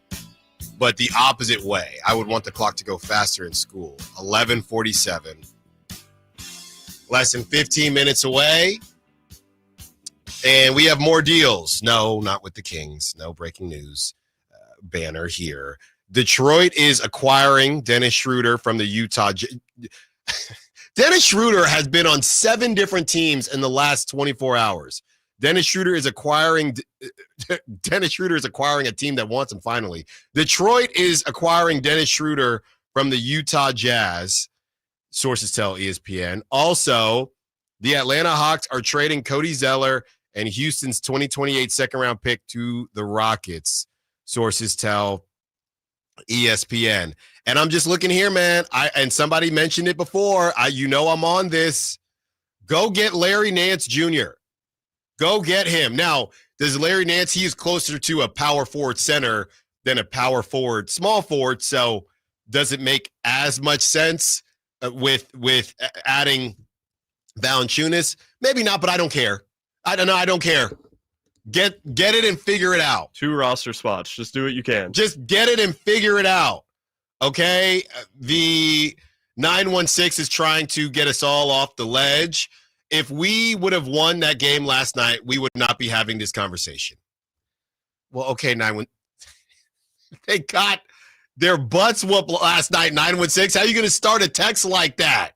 but the opposite way. I would want the clock to go faster in school. 11:47. Less than 15 minutes away. And we have more deals. No, not with the Kings. No breaking news banner here. Detroit is acquiring Dennis Schroeder from the Utah. Dennis Schroeder has been on 7 different teams in the last 24 hours. Dennis Schroeder is acquiring a team that wants him finally. Detroit is acquiring Dennis Schroeder from the Utah Jazz, sources tell ESPN. Also, the Atlanta Hawks are trading Cody Zeller and Houston's 2028 second-round pick to the Rockets, sources tell ESPN. And I'm just looking here, man. And somebody mentioned it before. I'm on this. Go get Larry Nance Jr. Go get him. Now, does Larry Nance, he is closer to a power forward center than a power forward, small forward. So does it make as much sense with adding Valanciunas? Maybe not, but I don't care. I don't care. Get it and figure it out. 2 roster spots. Just do what you can. Just get it and figure it out. Okay? The 916 is trying to get us all off the ledge. If we would have won that game last night, we would not be having this conversation. Well, okay, 916. They got their butts whooped last night, 916. How are you going to start a text like that?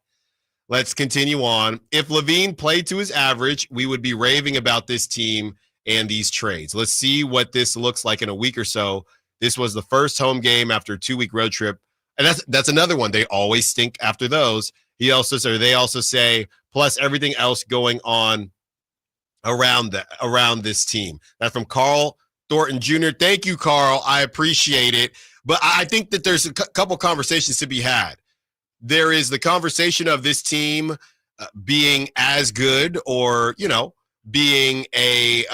Let's continue on. If Levine played to his average, we would be raving about this team and these trades. Let's see what this looks like in a week or so. This was the first home game after a 2-week road trip. And that's another one. They always stink after those. They also say, plus everything else going on around this team. That's from Carl Thornton Jr. Thank you, Carl. I appreciate it. But I think that there's a couple conversations to be had. There is the conversation of this team being as good or, being a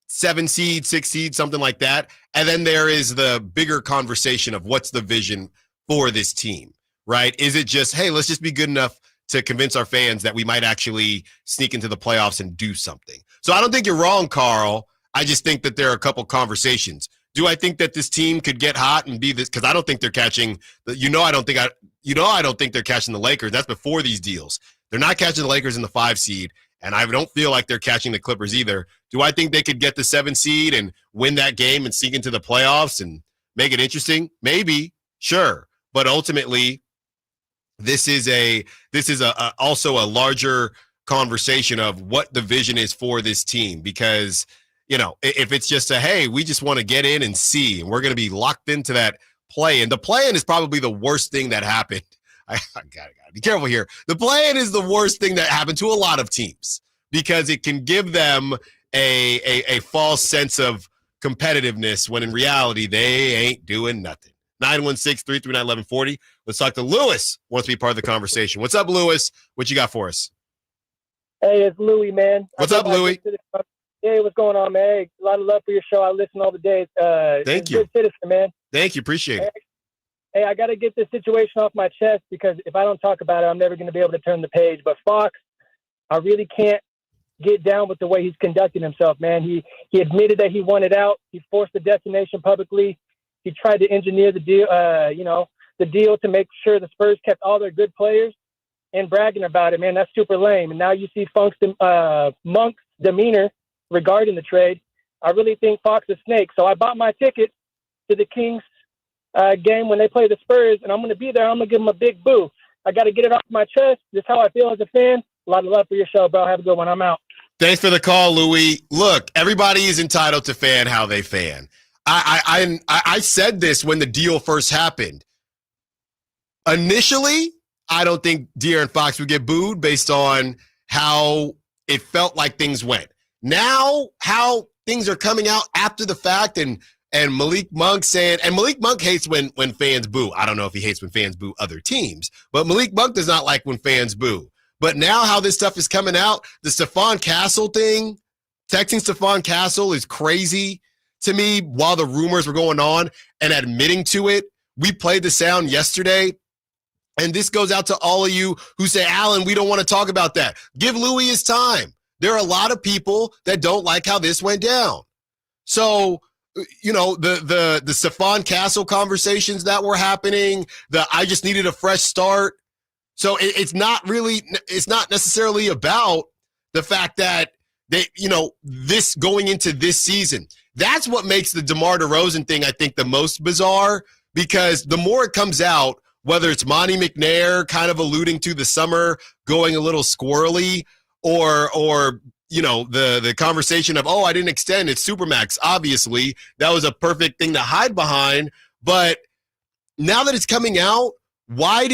7 seed, 6 seed, something like that. And then there is the bigger conversation of what's the vision for this team, right? Is it just, hey, let's just be good enough to convince our fans that we might actually sneak into the playoffs and do something? So I don't think you're wrong, Carl. I just think that there are a couple conversations. Do I think that this team could get hot and be this? Because I don't think they're catching. I don't think they're catching the Lakers. That's before these deals. They're not catching the Lakers in the 5 seed, and I don't feel like they're catching the Clippers either. Do I think they could get the 7 seed and win that game and sneak into the playoffs and make it interesting? Maybe, sure, but ultimately, this is also a larger conversation of what the vision is for this team. Because if it's just hey, we just want to get in and see, and we're going to be locked into that play-in. The play-in is probably the worst thing that happened. I gotta be careful here. The play-in is the worst thing that happened to a lot of teams because it can give them a false sense of competitiveness when in reality they ain't doing nothing. 916-339-1140. Let's talk to Lewis. Wants to be part of the conversation. What's up, Lewis? What you got for us? Hey, it's Louie, man. What's up, Louie? Hey, what's going on, man? Hey, a lot of love for your show. I listen all the days. Thank you. Good citizen, man. Thank you. Appreciate it. Hey, I got to get this situation off my chest because if I don't talk about it, I'm never going to be able to turn the page. But Fox, I really can't get down with the way he's conducting himself, man. He admitted that he wanted out. He forced the destination publicly. He tried to engineer the deal, the deal to make sure the Spurs kept all their good players and bragging about it, man. That's super lame. And now you see Monk's demeanor regarding the trade. I really think Fox is snake. So I bought my ticket to the Kings game when they play the Spurs, and I'm going to be there. I'm going to give them a big boo. I got to get it off my chest. This is how I feel as a fan. A lot of love for your show, bro. Have a good one. I'm out. Thanks for the call, Louie. Look, everybody is entitled to fan how they fan. I said this when the deal first happened. Initially, I don't think De'Aaron Fox would get booed based on how it felt like things went. Now, how things are coming out after the fact, and Malik Monk saying, and Malik Monk hates when fans boo. I don't know if he hates when fans boo other teams, but Malik Monk does not like when fans boo. But now how this stuff is coming out, the Stephon Castle thing, texting Stephon Castle is crazy to me while the rumors were going on and admitting to it. We played the sound yesterday, and this goes out to all of you who say, Allen, we don't want to talk about that. Give Louis his time. There are a lot of people that don't like how this went down. So, the Stephon Castle conversations that were happening, I just needed a fresh start. So it's not necessarily about the fact that this going into this season. That's what makes the DeMar DeRozan thing, I think, the most bizarre, because the more it comes out, whether it's Monty McNair kind of alluding to the summer going a little squirrely, or the conversation of, I didn't extend, it's Supermax. Obviously, that was a perfect thing to hide behind. But now that it's coming out, why?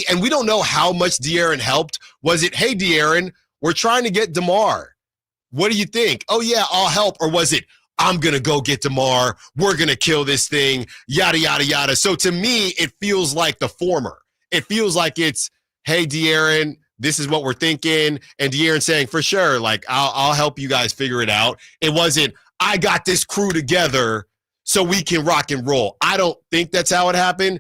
And we don't know how much De'Aaron helped. Was it, hey, De'Aaron, we're trying to get DeMar. What do you think? Oh, yeah, I'll help. Or was it, I'm going to go get DeMar. We're going to kill this thing, yada, yada, yada. So to me, it feels like the former. It feels like it's, hey, De'Aaron, this is what we're thinking. And De'Aaron saying, for sure, like, I'll help you guys figure it out. It wasn't, I got this crew together so we can rock and roll. I don't think that's how it happened.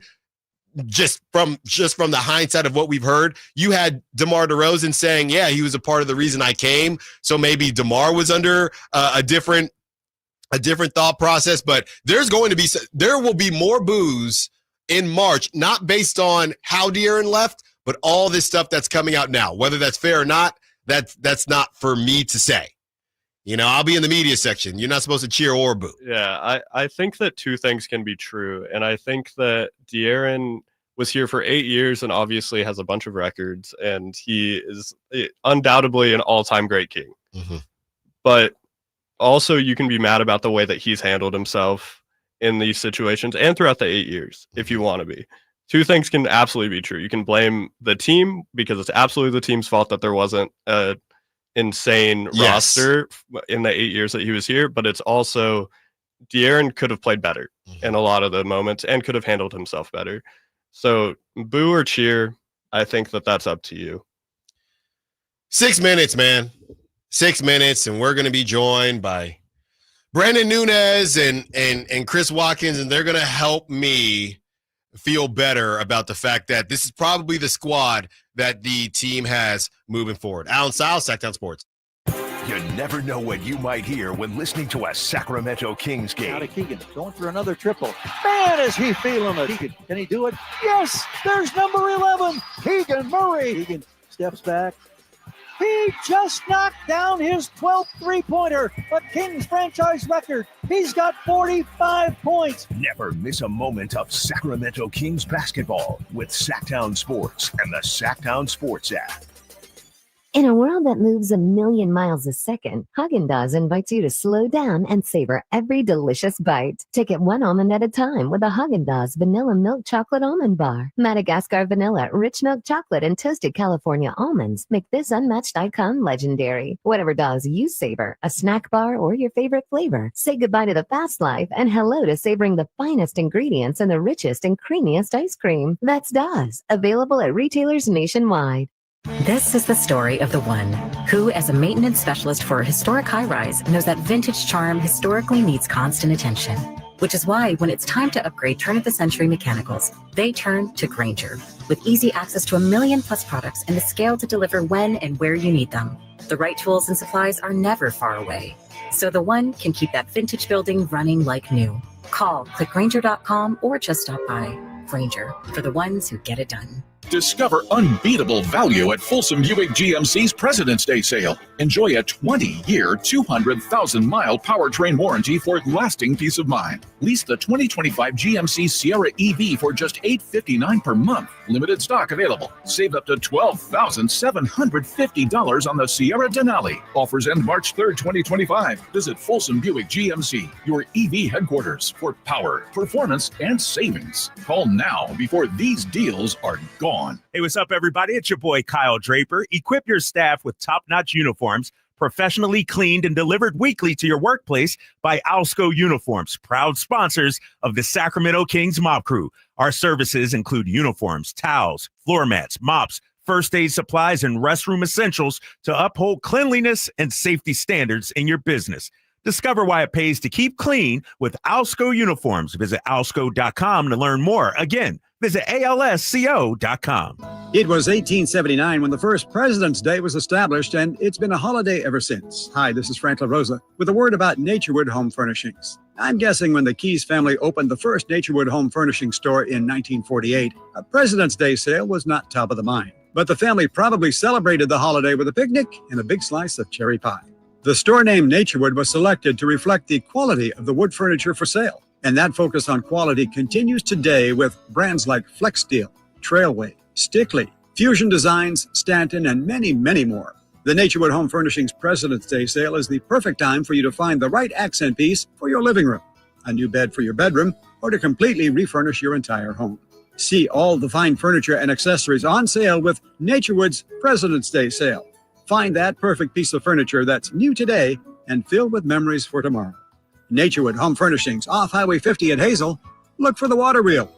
Just from the hindsight of what we've heard, you had DeMar DeRozan saying, yeah, he was a part of the reason I came. So maybe DeMar was under a different thought process, but there will be more boos in March, not based on how De'Aaron left, but all this stuff that's coming out now. Whether that's fair or not, that's not for me to say. I'll be in the media section. You're not supposed to cheer or boo. Yeah, I think that two things can be true. And I think that De'Aaron was here for 8 years and obviously has a bunch of records. And he is undoubtedly an all-time great king. Mm-hmm. But also you can be mad about the way that he's handled himself in these situations and throughout the 8 years, if you want to be. Two things can absolutely be true. You can blame the team because it's absolutely the team's fault that there wasn't a insane roster in the 8 years that he was here, but it's also De'Aaron could have played better in a lot of the moments and could have handled himself better. So boo or cheer, I think that's up to you. 6 minutes, man. 6 minutes, and we're going to be joined by Brandon Nunez and Chris Watkins, and they're going to help me feel better about the fact that this is probably the squad that the team has moving forward. Allen Stiles, Sacktown Sports. You never know what you might hear when listening to a Sacramento Kings game. Now to Keegan, going for another triple. Man, is he feeling it. Keegan, can he do it? Yes, there's number 11, Keegan Murray. Keegan steps back. He just knocked down his 12th three-pointer, a Kings franchise record. He's got 45 points. Never miss a moment of Sacramento Kings basketball with Sacktown Sports and the Sacktown Sports app. In a world that moves a million miles a second, Haagen-Dazs invites you to slow down and savor every delicious bite. Take it one almond at a time with a Haagen-Dazs Vanilla Milk Chocolate Almond Bar. Madagascar vanilla, rich milk chocolate, and toasted California almonds make this unmatched icon legendary. Whatever Dazs you savor, a snack bar or your favorite flavor, say goodbye to the fast life and hello to savoring the finest ingredients and the richest and creamiest ice cream. That's Dazs, available at retailers nationwide. This is the story of the one who, as a maintenance specialist for a historic high-rise, knows that vintage charm historically needs constant attention. Which is why, when it's time to upgrade turn-of-the-century mechanicals, they turn to Grainger. With easy access to 1 million-plus products and the scale to deliver when and where you need them. The right tools and supplies are never far away. So the one can keep that vintage building running like new. Call, click Grainger.com, or just stop by. Grainger, for the ones who get it done. Discover unbeatable value at Folsom Buick GMC's President's Day sale. Enjoy a 20-year, 200,000-mile powertrain warranty for lasting peace of mind. Lease the 2025 GMC Sierra EV for just $859 per month. Limited stock available. Save up to $12,750 on the Sierra Denali. Offers end March 3rd, 2025. Visit Folsom Buick GMC, your EV headquarters for power, performance, and savings. Call now before these deals are gone. Hey, what's up, everybody? It's your boy, Kyle Draper. Equip your staff with top-notch uniforms, professionally cleaned and delivered weekly to your workplace by Alsco Uniforms, proud sponsors of the Sacramento Kings Mob Crew. Our services include uniforms, towels, floor mats, mops, first aid supplies, and restroom essentials to uphold cleanliness and safety standards in your business. Discover why it pays to keep clean with Alsco Uniforms. Visit alsco.com to learn more. Again, visit alsco.com. It was 1879 when the first President's Day was established, and it's been a holiday ever since. Hi, this is Frank LaRosa with a word about Naturewood Home Furnishings. I'm guessing when the Keys family opened the first Naturewood Home Furnishing store in 1948, a President's Day sale was not top of the mind. But the family probably celebrated the holiday with a picnic and a big slice of cherry pie. The store name Naturewood was selected to reflect the quality of the wood furniture for sale. And that focus on quality continues today with brands like FlexSteel, Trailway, Stickley, Fusion Designs, Stanton, and many, many more. The Naturewood Home Furnishings President's Day sale is the perfect time for you to find the right accent piece for your living room, a new bed for your bedroom, or to completely refurnish your entire home. See all the fine furniture and accessories on sale with Naturewood's President's Day sale. Find that perfect piece of furniture that's new today and filled with memories for tomorrow. Naturewood Home Furnishings, off Highway 50 at Hazel. Look for the water wheel.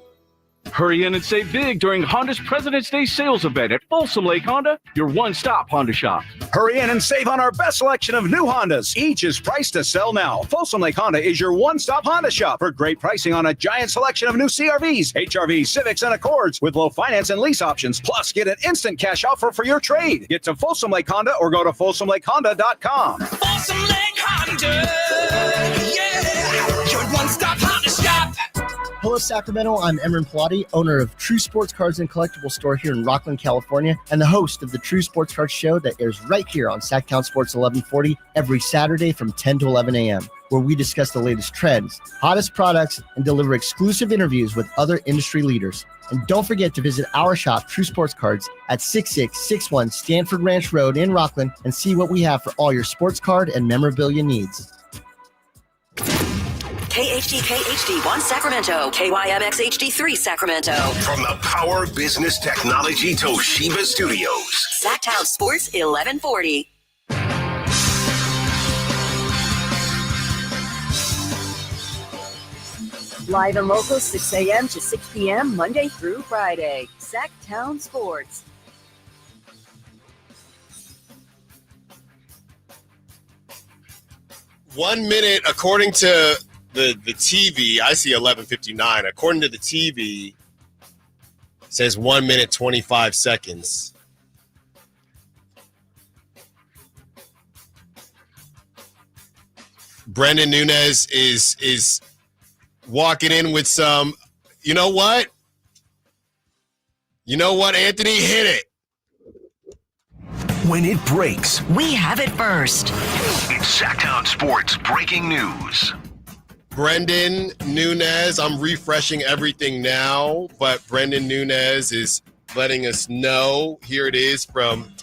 Hurry in and save big during Honda's President's Day sales event at Folsom Lake Honda, your one-stop Honda shop. Hurry in and save on our best selection of new Hondas. Each is priced to sell now. Folsom Lake Honda is your one-stop Honda shop for great pricing on a giant selection of new CRVs, HRVs, Civics, and Accords with low finance and lease options. Plus, get an instant cash offer for your trade. Get to Folsom Lake Honda or go to FolsomLakeHonda.com. Folsom Lake Honda, yeah, your one-stop Honda shop. Hello, Sacramento. I'm Emran Pilati, owner of True Sports Cards and Collectible Store here in Rockland, California, and the host of the True Sports Cards Show that airs right here on Sacktown Sports 1140 every Saturday from 10 to 11 a.m., where we discuss the latest trends, hottest products, and deliver exclusive interviews with other industry leaders. And don't forget to visit our shop, True Sports Cards, at 6661 Stanford Ranch Road in Rockland and see what we have for all your sports card and memorabilia needs. KHD1 Sacramento, KYMX HD3 Sacramento. From the Power Business Technology Toshiba Studios. Sacktown Sports 1140. Live and local, 6 a.m. to 6 p.m., Monday through Friday. Sacktown Sports. One minute, according to the TV, I see 11:59. According to the TV, says 1 minute, 25 seconds. Brendan Nunez is walking in with some, you know what? You know what, Anthony? Hit it. When it breaks, We have it first. it's Sacktown Sports breaking news. Brendan Nunez, I'm refreshing everything now, but Brendan Nunez is letting us know. Here it is from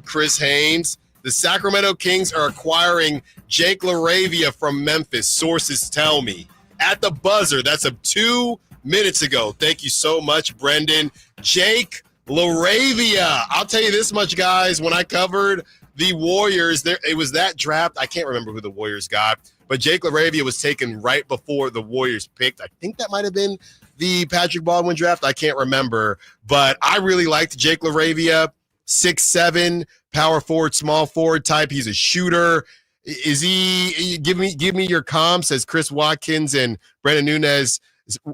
Chris Haynes. The Sacramento Kings are acquiring Jake LaRavia from Memphis, sources tell me. At the buzzer, that's 2 minutes ago. Thank you so much, Brendan. Jake LaRavia. I'll tell you this much, guys. When I covered the Warriors, it was that draft. I can't remember who the Warriors got, but Jake LaRavia was taken right before the Warriors picked. I think that might have been the Patrick Baldwin draft. I can't remember, but I really liked Jake LaRavia. 6'7", power forward, small forward type. He's a shooter. Is he? Give me your comps as Chris Watkins and Brendan Nunez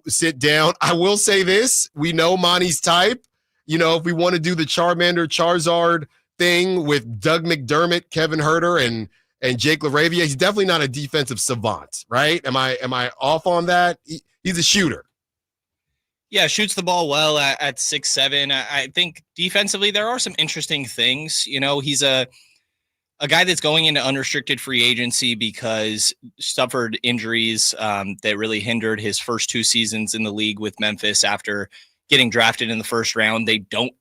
sit down. I will say this: we know Monty's type. You know, if we want to do the Charmander Charizard thing with Doug McDermott, Kevin Huerter, and Jake LaRavia, he's definitely not a defensive savant, right? Am I off on that? He's a shooter. Yeah, shoots the ball well at 6'7". I think defensively there are some interesting things. You know, he's a guy that's going into unrestricted free agency because suffered injuries that really hindered his first 2 seasons in the league with Memphis. After getting drafted in the first round, they don't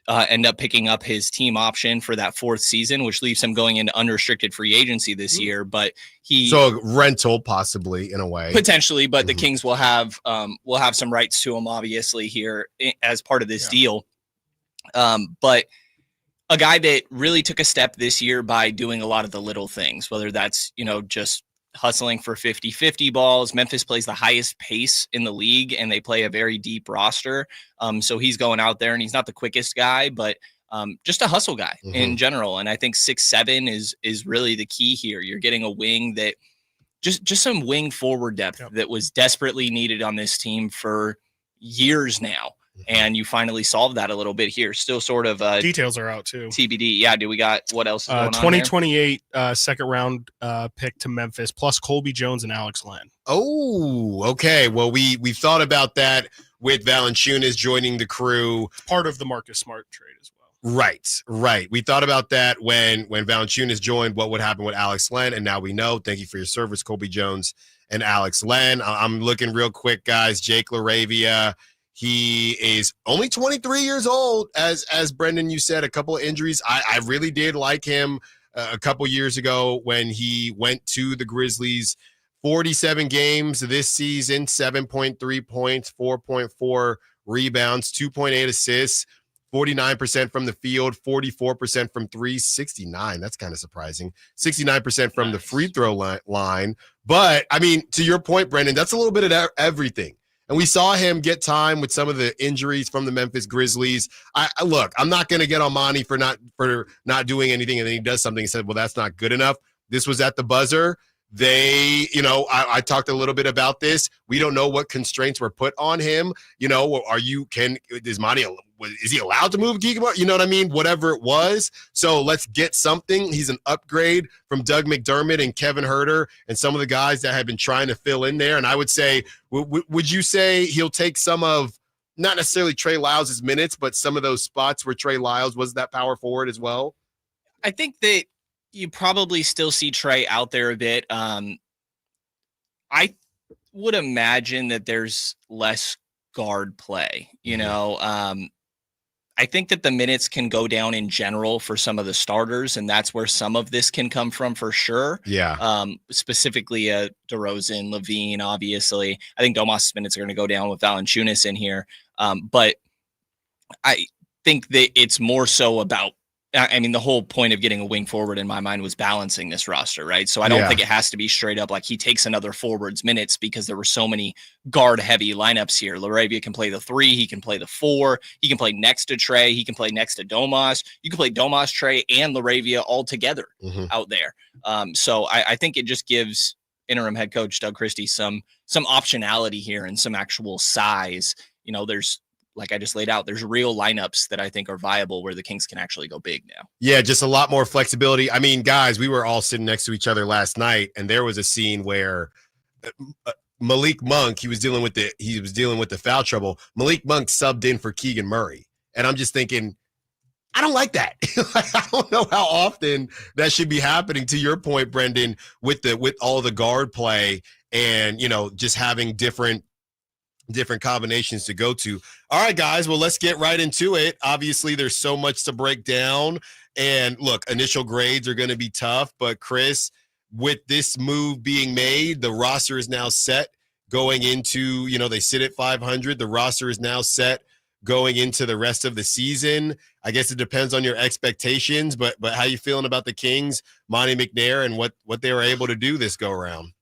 end up picking up his team option for that 4th season, which leaves him going into unrestricted free agency this year. But so a rental possibly in a way, potentially, but the Kings will have some rights to him obviously here as part of this deal. But a guy that really took a step this year by doing a lot of the little things, whether that's, you know, just hustling for 50-50 balls. Memphis plays the highest pace in the league, and they play a very deep roster. So he's going out there, and he's not the quickest guy, but just a hustle guy in general. And I think 6'7" is really the key here. You're getting a wing that just some wing forward depth that was desperately needed on this team for years now. And you finally solved that a little bit here. Still sort of details are out too. TBD. Yeah. Do we got what else is going on? 2028 second round pick to Memphis plus Colby Jones and Alex Len. Oh, okay. Well, we thought about that with Valanciunas joining the crew. Part of the Marcus Smart trade as well. Right. We thought about that when Valanciunas joined, what would happen with Alex Len, and now we know. Thank you for your service, Colby Jones and Alex Len. I'm looking real quick, guys. Jake LaRavia. He is only 23 years old, as Brendan, you said, a couple of injuries. I really did like him a couple years ago when he went to the Grizzlies. 47 games this season, 7.3 points, 4.4 rebounds, 2.8 assists, 49% from the field, 44% from three, 69. That's kind of surprising. 69% from the free throw line. But, I mean, to your point, Brendan, that's a little bit of everything. And we saw him get time with some of the injuries from the Memphis Grizzlies. Look, I'm not going to get on Monty for not doing anything, and then he does something and said, well, that's not good enough. This was at the buzzer. I talked a little bit about this. We don't know what constraints were put on him. You know, is Monty, is he allowed to move Keegan Murray? You know what I mean? Whatever it was. So let's get something. He's an upgrade from Doug McDermott and Kevin Huerter and some of the guys that have been trying to fill in there. And I would say, would you say he'll take some of, not necessarily Trey Lyles' minutes, but some of those spots where Trey Lyles was that power forward as well? I think that you probably still see Trey out there a bit. I would imagine that there's less guard play, you know. I think that the minutes can go down in general for some of the starters, and that's where some of this can come from for sure. Yeah. Specifically, DeRozan, Levine, obviously. I think Domas' minutes are going to go down with Valanciunas in here. But I think that it's more so about, I mean, the whole point of getting a wing forward in my mind was balancing this roster, right? So I don't think it has to be straight up like he takes another forward's minutes, because there were so many guard heavy lineups here. LaRavia can play the 3, he can play the 4, he can play next to Trey, he can play next to Domas. You can play Domas, Trey, and LaRavia all together out there. So I think it just gives interim head coach Doug Christie some optionality here and some actual size. You know, there's like I just laid out, there's real lineups that I think are viable where the Kings can actually go big now. Yeah, just a lot more flexibility. I mean, guys, we were all sitting next to each other last night, and there was a scene where Malik Monk, he was dealing with the foul trouble. Malik Monk subbed in for Keegan Murray, and I'm just thinking, I don't like that. I don't know how often that should be happening. To your point, Brendan, with all the guard play and just having different combinations to go to. All right, guys. Well, let's get right into it. Obviously, there's so much to break down. And look, initial grades are going to be tough. But Chris, with this move being made, the roster is now set going into, they sit at 500. The roster is now set going into the rest of the season. I guess it depends on your expectations, but how you feeling about the Kings, Monty McNair, and what they were able to do this go around?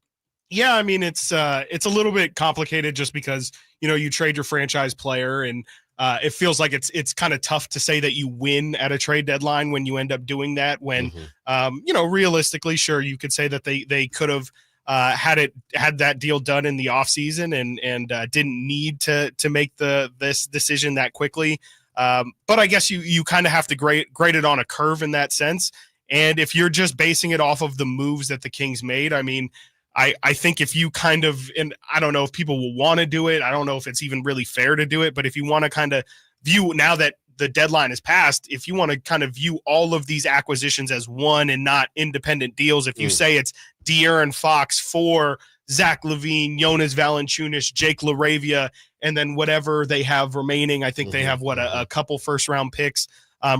Yeah, I mean, it's a little bit complicated just because, you trade your franchise player, and it feels like it's kind of tough to say that you win at a trade deadline when you end up doing that, when, realistically, sure, you could say that they could have had that deal done in the offseason and didn't need to make this decision that quickly. But I guess you kind of have to grade it on a curve in that sense. And if you're just basing it off of the moves that the Kings made, I mean, I think if you kind of, and I don't know if people will want to do it, I don't know if it's even really fair to do it, but if you want to kind of view, now that the deadline is passed, if you want to kind of view all of these acquisitions as one and not independent deals, if you say it's De'Aaron Fox for Zach LaVine, Jonas Valanciunas, Jake LaRavia, and then whatever they have remaining, I think they have a couple first round picks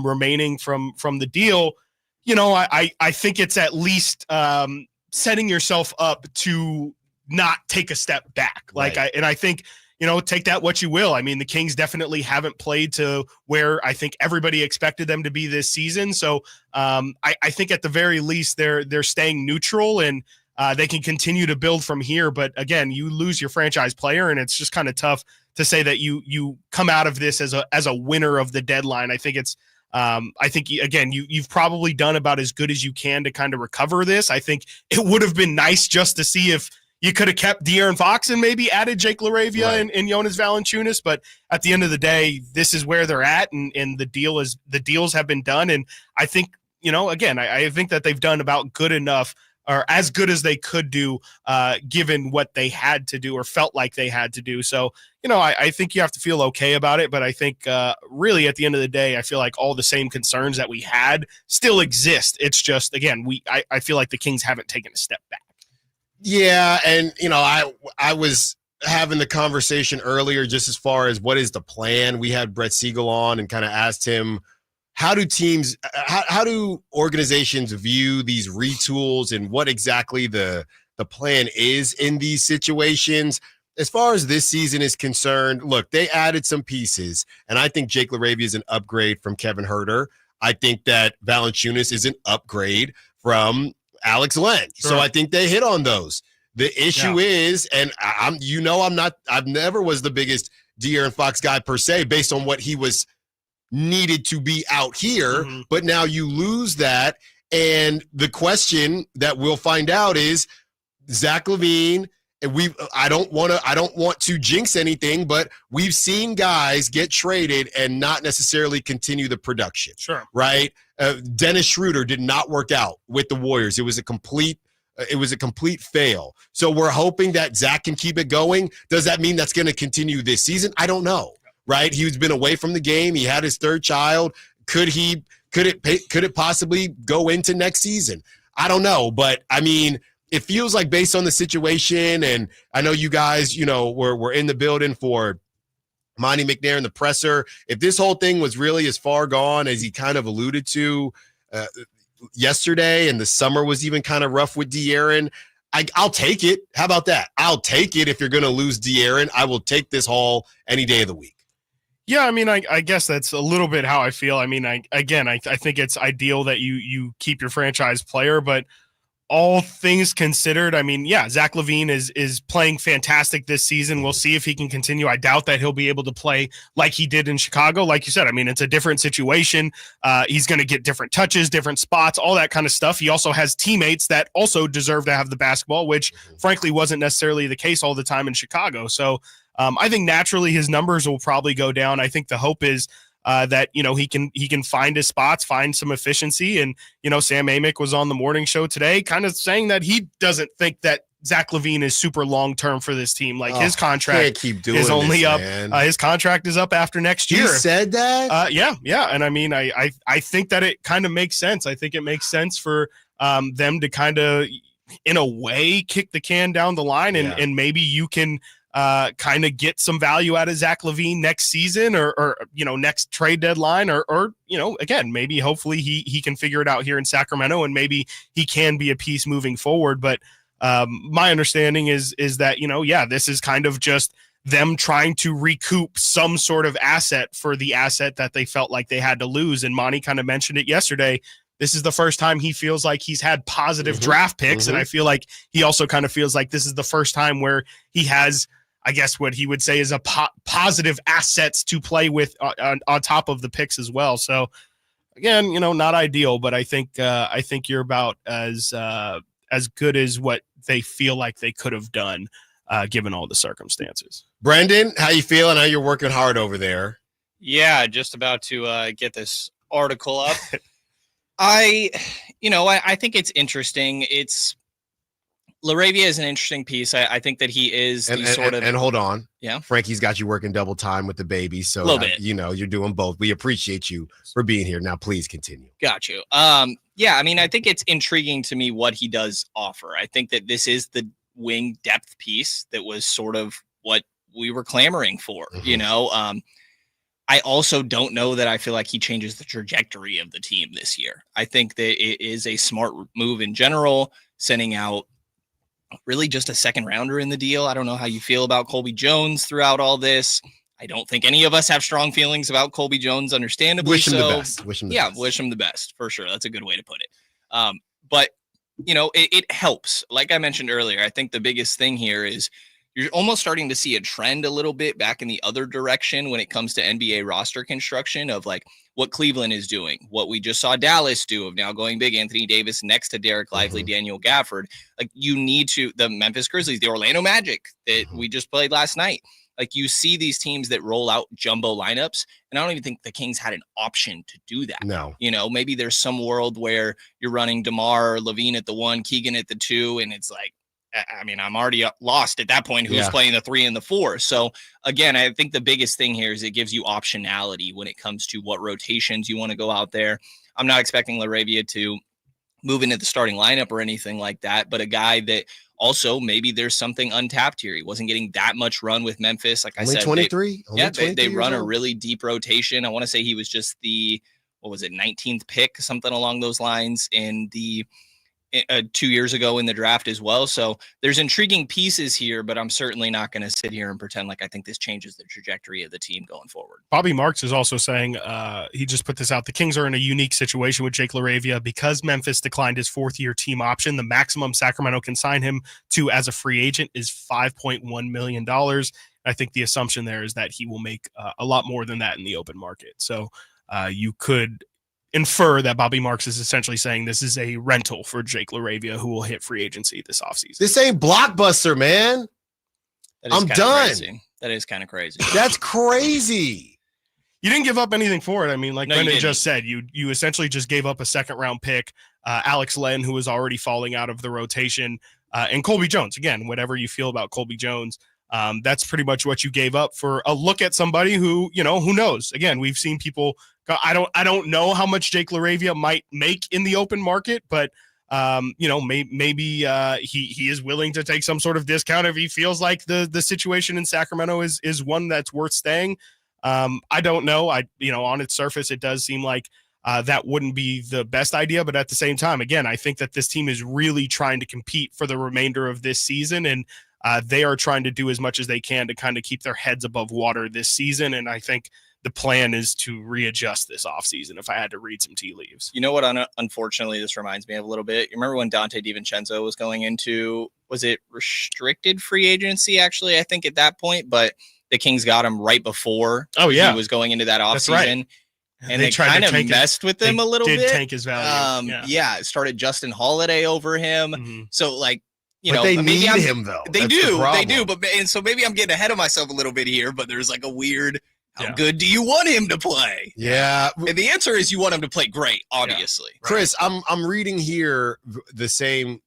remaining from the deal. I think it's at least setting yourself up to not take a step back. I think, take that what you will. I mean, the Kings definitely haven't played to where I think everybody expected them to be this season. So I think at the very least they're staying neutral, and they can continue to build from here. But again, you lose your franchise player, and it's just kind of tough to say that you come out of this as a winner of the deadline. I think it's again, you've probably done about as good as you can to kind of recover this. I think it would have been nice just to see if you could have kept De'Aaron Fox and maybe added Jake LaRavia and Jonas Valanciunas. But at the end of the day, this is where they're at, and the deals have been done. And I think, again, I think that they've done about good enough, or as good as they could do, given what they had to do or felt like they had to do. So, I think you have to feel okay about it. But I think really at the end of the day, I feel like all the same concerns that we had still exist. It's just, again, I feel like the Kings haven't taken a step back. Yeah, and, I was having the conversation earlier just as far as what is the plan. We had Brett Siegel on and kind of asked him, how do organizations view these retools and what exactly the plan is in these situations? As far as this season is concerned, look, they added some pieces, and I think Jake LaRavia is an upgrade from Kevin Huerter. I think that Valanciunas is an upgrade from Alex Len. Sure. So I think they hit on those. The issue is, and I've never was the biggest De'Aaron Fox guy per se, based on what he was needed to be out here, but now you lose that. And the question that we'll find out is Zach LaVine, and I don't want to jinx anything, but we've seen guys get traded and not necessarily continue the production. Sure. Right? Dennis Schroeder did not work out with the Warriors. It was a complete fail. So we're hoping that Zach can keep it going. Does that mean that's going to continue this season? I don't know. Right? He's been away from the game. He had his third child. Could it possibly go into next season? I don't know. But I mean, it feels like based on the situation, and I know you guys, were in the building for Monty McNair and the presser. If this whole thing was really as far gone as he kind of alluded to yesterday, and the summer was even kind of rough with De'Aaron, I'll take it. How about that? I'll take it. If you're going to lose De'Aaron, I will take this haul any day of the week. Yeah, I mean, I guess that's a little bit how I feel. I mean, I think it's ideal that you keep your franchise player, but all things considered, I mean, yeah, Zach LaVine is playing fantastic this season. We'll see if he can continue. I doubt that he'll be able to play like he did in Chicago. Like you said, I mean, it's a different situation. He's going to get different touches, different spots, all that kind of stuff. He also has teammates that also deserve to have the basketball, which frankly wasn't necessarily the case all the time in Chicago. So I think naturally his numbers will probably go down. I think the hope is that, you know, he can find his spots, find some efficiency. And, you know, Sam Amick was on the morning show today kind of saying that he doesn't think that Zach LaVine is super long-term for this team. Like his contract is only up. His contract is up after next year. He said that? Yeah. And I mean, I think that it kind of makes sense. I think it makes sense for them to kind of, in a way, kick the can down the line, and maybe you can kind of get some value out of Zach LaVine next season or you know, next trade deadline or you know, again, maybe hopefully he can figure it out here in Sacramento and maybe he can be a piece moving forward. But my understanding is that, you know, this is kind of just them trying to recoup some sort of asset for the asset that they felt like they had to lose. And Monty kind of mentioned it yesterday. This is the first time he feels like he's had positive draft picks. And I feel like he also kind of feels like this is the first time where he has, I guess what he would say is a positive assets to play with on top of the picks as well. So again, you know, not ideal, but I think you're about as good as what they feel like they could have done given all the circumstances. Brendan, how you feeling? I know you're working hard over there. Yeah, just about to get this article up. I think it's interesting. LaRavia is an interesting piece. I think that he is and hold on. Yeah. Frankie's got you working double time with the baby. So, a little bit. You know, you're doing both. We appreciate you for being here. Now, please continue. Got you. Yeah, I mean, I think it's intriguing to me what he does offer. I think that this is the wing depth piece that was sort of what we were clamoring for, you know? I also don't know that I feel like he changes the trajectory of the team this year. I think that it is a smart move in general, sending out really just a second rounder in the deal. I don't know how you feel about Colby Jones throughout all this. I don't think any of us have strong feelings about Colby Jones, understandably. Wish him the best. Wish him the best for sure. That's a good way to put it. But you know, it helps. Like I mentioned earlier, I think the biggest thing here is you're almost starting to see a trend a little bit back in the other direction when it comes to NBA roster construction of like what Cleveland is doing, what we just saw Dallas do of now going big Anthony Davis next to Derek Lively, Daniel Gafford. Like you need to, the Memphis Grizzlies, the Orlando Magic that we just played last night. Like you see these teams that roll out jumbo lineups, and I don't even think the Kings had an option to do that. No, you know, maybe there's some world where you're running DeMar or Levine at the 1, Keegan at the 2, and it's like, I mean, I'm already lost at that point. Who's playing the 3 and the 4? So again, I think the biggest thing here is it gives you optionality when it comes to what rotations you want to go out there. I'm not expecting LaRavia to move into the starting lineup or anything like that, but a guy that also maybe there's something untapped here. He wasn't getting that much run with Memphis. Like only I said, 23. They run a really deep rotation. I want to say he was just the 19th pick, something along those lines in the 2 years ago in the draft as well. So there's intriguing pieces here, but I'm certainly not going to sit here and pretend like I think this changes the trajectory of the team going forward. Bobby Marks is also saying, he just put this out, the Kings are in a unique situation with Jake LaRavia because Memphis declined his 4th-year team option. The maximum Sacramento can sign him to as a free agent is $5.1 million. I think the assumption there is that he will make a lot more than that in the open market. So you could infer that Bobby Marks is essentially saying this is a rental for Jake LaRavia who will hit free agency this offseason. This ain't Blockbuster, man. I'm done. Crazy. That is kind of crazy. That's crazy. You didn't give up anything for it. I mean, like Brendan just said, you essentially just gave up a 2nd-round pick, Alex Len, who was already falling out of the rotation, and Colby Jones. Again, whatever you feel about Colby Jones, that's pretty much what you gave up for a look at somebody who, you know, who knows. Again, we've seen people. I don't know how much Jake LaRavia might make in the open market, but you know, maybe he is willing to take some sort of discount if he feels like the situation in Sacramento is one that's worth staying. I don't know. On its surface, it does seem like that wouldn't be the best idea, but at the same time, again, I think that this team is really trying to compete for the remainder of this season, and they are trying to do as much as they can to kind of keep their heads above water this season. And I think the plan is to readjust this offseason if I had to read some tea leaves. You know what? Unfortunately, this reminds me of a little bit. You remember when Dante DiVincenzo was going into, was it restricted free agency, actually, I think at that point, but the Kings got him right before he was going into that offseason. Right. And they kind of messed with him a little bit. Tank his value. It started Justin Holiday over him. So, like, But they need him though. They That's do. the problem. They do. And so maybe I'm getting ahead of myself a little bit here, but there's like a weird, how good do you want him to play? Yeah. And the answer is you want him to play great, obviously. Yeah. Chris, I'm reading here the same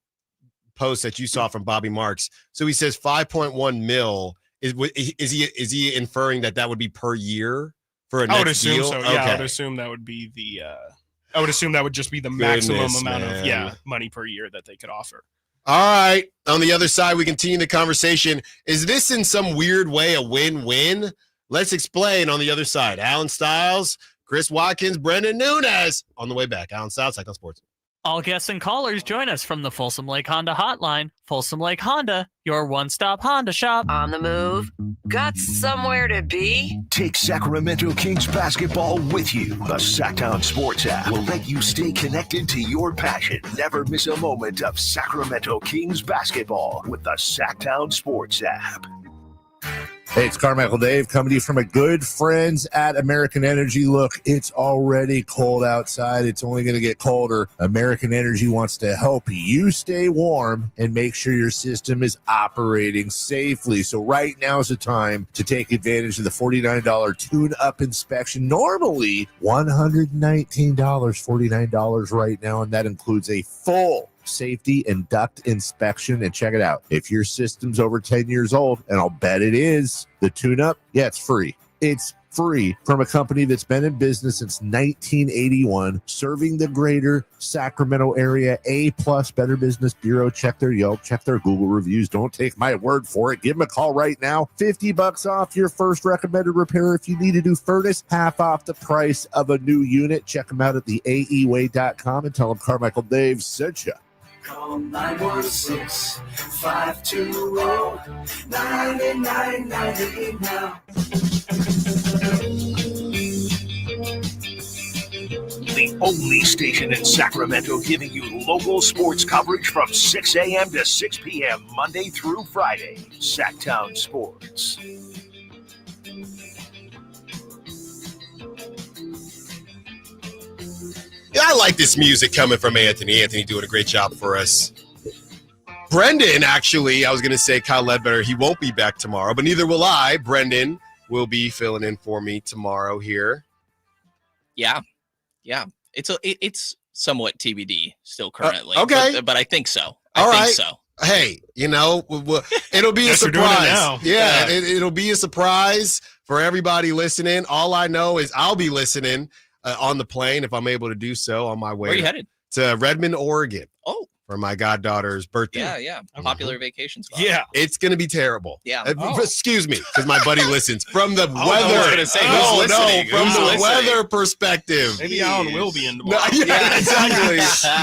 post that you saw from Bobby Marks. So he says 5.1 mil. Is he inferring that would be per year for a next I would assume deal? so. Okay. Yeah, I would assume that would be the. I would assume that would just be the maximum amount of money per year that they could offer. All right. On the other side, we continue the conversation. Is this in some weird way a win-win? Let's explain on the other side. Allen Stiles, Chris Watkins, Brendan Nunez on the way back. Allen Stiles, Cyclone Sports. All guests and callers join us from the Folsom Lake Honda hotline. Folsom Lake Honda, your one-stop Honda shop. On the move? Got somewhere to be? Take Sacramento Kings basketball with you. The Sacktown Sports app will let you stay connected to your passion. Never miss a moment of Sacramento Kings basketball with the Sacktown Sports app. Hey, it's Carmichael Dave coming to you from my good friends at American Energy. Look, it's already cold outside. It's only going to get colder. American Energy wants to help you stay warm and make sure your system is operating safely. So right now is the time to take advantage of the $49 tune-up inspection. Normally, $119, $49 right now, and that includes a full safety and duct inspection. And check it out. If your system's over 10 years old, and I'll bet it is, the tune-up, it's free. It's free from a company that's been in business since 1981, serving the greater Sacramento area. A+ Better Business Bureau. Check their Yelp, check their Google reviews. Don't take my word for it. Give them a call right now. $50 off your first recommended repair. If you need a new furnace, half off the price of a new unit. Check them out at the AEway.com and tell them Carmichael Dave sent you. Call 916-520-9998 now. The only station in Sacramento giving you local sports coverage from 6 a.m. to 6 p.m. Monday through Friday. Sacktown Sports. Yeah, I like this music coming from Anthony. Anthony doing a great job for us. Brendan, actually, I was going to say Kyle Ledbetter, he won't be back tomorrow, but neither will I. Brendan will be filling in for me tomorrow here. Yeah. It's somewhat TBD still currently. Okay. But I think so. All I right. think so. Hey, it'll be a surprise. Yeah, it'll be a surprise for everybody listening. All I know is I'll be listening on the plane if I'm able to do so on my way. Where are you headed? To Redmond, Oregon. Oh. For my goddaughter's birthday. Yeah. Popular vacation spot. Yeah. It's going to be terrible. Yeah. Excuse me, because my buddy listens. From the weather. I was going to say, who's listening? From Who's the listening? weather perspective. Maybe Allen will be in tomorrow. Yeah, exactly.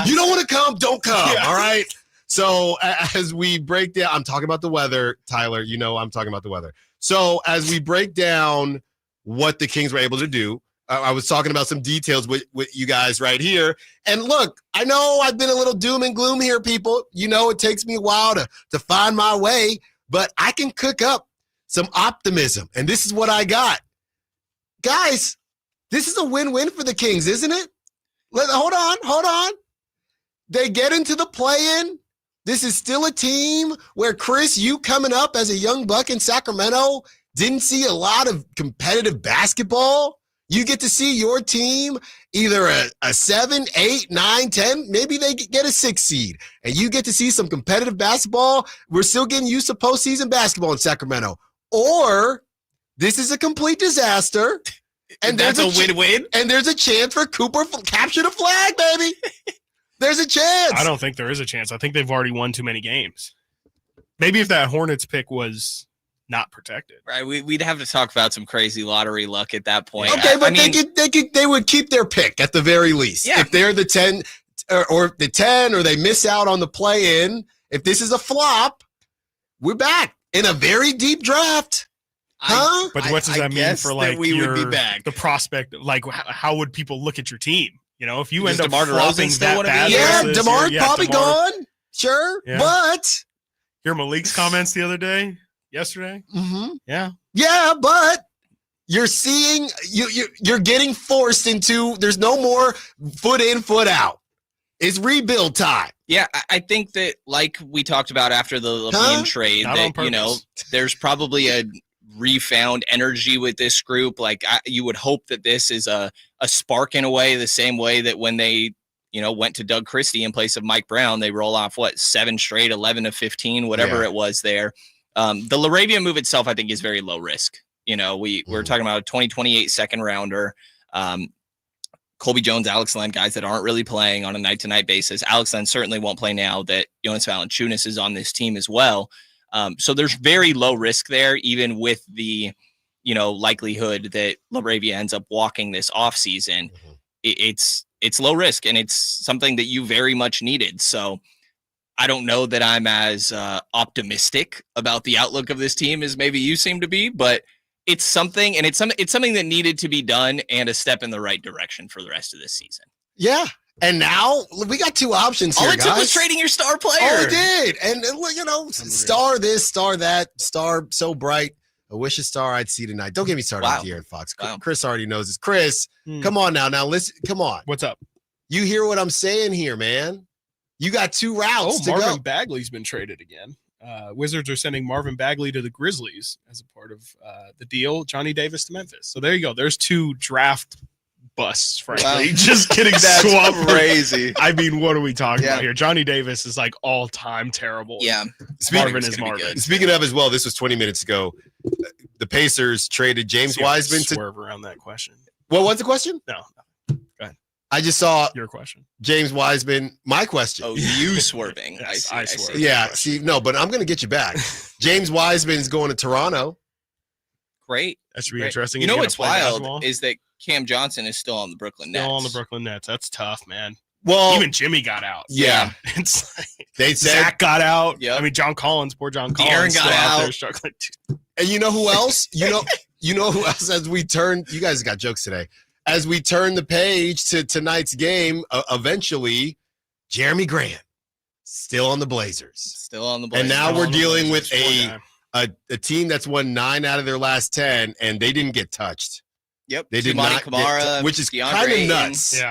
You don't want to come? Don't come. All right. So as we break down, I'm talking about the weather, Tyler. You know I'm talking about the weather. So as we break down what the Kings were able to do, I was talking about some details with you guys right here. And look, I know I've been a little doom and gloom here, people. You know it takes me a while to find my way, but I can cook up some optimism. And this is what I got. Guys, this is a win-win for the Kings, isn't it? Hold on. They get into the play-in. This is still a team where, Chris, you coming up as a young buck in Sacramento didn't see a lot of competitive basketball. You get to see your team either a 7, 8, 9, 10, maybe they get a 6 seed, and you get to see some competitive basketball. We're still getting used to postseason basketball in Sacramento. Or this is a complete disaster, and that's a win-win. And there's a chance for Cooper capture the flag, baby. There's a chance. I don't think there is a chance. I think they've already won too many games. Maybe if that Hornets pick was not protected. Right. We'd have to talk about some crazy lottery luck at that point. Okay, but they would keep their pick at the very least. Yeah. If they're the 10 or the 10 or they miss out on the play-in, if this is a flop, we're back in a very deep draft. Huh? But what does that mean for like we would be back. The prospect? Like how would people look at your team? You know, if you Does end up DeMar flopping DeRozan still that wanna be bad, here? DeMar's probably gone. Sure. Yeah. But hear Malik's comments the other day, yesterday. Mm-hmm. Yeah, but you're seeing you're getting forced into. There's no more foot in, foot out. It's rebuild time. Yeah, I think that, like we talked about after the Levine trade, Not on that, there's probably a refound energy with this group. Like, you would hope that this is a spark in a way, the same way that when they, went to Doug Christie in place of Mike Brown, they roll off, 7 straight, 11 of 15, whatever it was there. The LaRavia move itself, I think, is very low risk. We're talking about a 2028 second rounder. Colby Jones, Alex Len, guys that aren't really playing on a night-to-night basis. Alex Len certainly won't play now that Jonas Valanciunas is on this team as well. So there's very low risk there, even with the, likelihood that LaRavia ends up walking this offseason. It's low risk, and it's something that you very much needed. So I don't know that I'm as optimistic about the outlook of this team as maybe you seem to be, but it's something, and it's something that needed to be done, and a step in the right direction for the rest of this season. Yeah. And now we got 2 options here, All it took was trading your star player. All it did. And, star this, star that, star so bright. I wish a star I'd see tonight. Don't get me started with De'Aaron Fox. Wow. Chris already knows this. Chris, come on now. Now listen, come on. What's up? You hear what I'm saying here, man. You got 2 routes to Marvin go. Bagley's been traded again. Wizards are sending Marvin Bagley to the Grizzlies as a part of the deal. Johnny Davis to Memphis. So there you go. There's 2 draft busts, frankly. Wow. Just kidding. That's swap crazy. I mean, what are we talking about here? Johnny Davis is like all-time terrible. Yeah. Marvin is Marvin. Speaking of as well, this was 20 minutes ago. The Pacers traded James Wiseman to swerve around that question. What was the question? No. Go ahead. I just saw your question. James Wiseman. My question. Oh, you swerving. Yes, I swerve. Yeah. See, no, but I'm going to get you back. James Wiseman is going to Toronto. Great. That should be interesting. You know what's wild is that Cam Johnson is still on the Brooklyn Nets. Still on the Brooklyn Nets. That's tough, man. Well, even Jimmy got out. Yeah. It's like they said Zach got out. Yep. I mean, John Collins, poor John De'Aaron Collins, got still out. there struggling too. And you know who else? You know who else? As we turn, you guys got jokes today. As we turn the page to tonight's game, eventually, Jeremy Grant still on the Blazers. Still on the Blazers. And now we're dealing with a team that's won 9 out of their last 10, and they didn't get touched. Yep. They did Toumani not Camara, which is DeAndre kind of Ayton. nuts.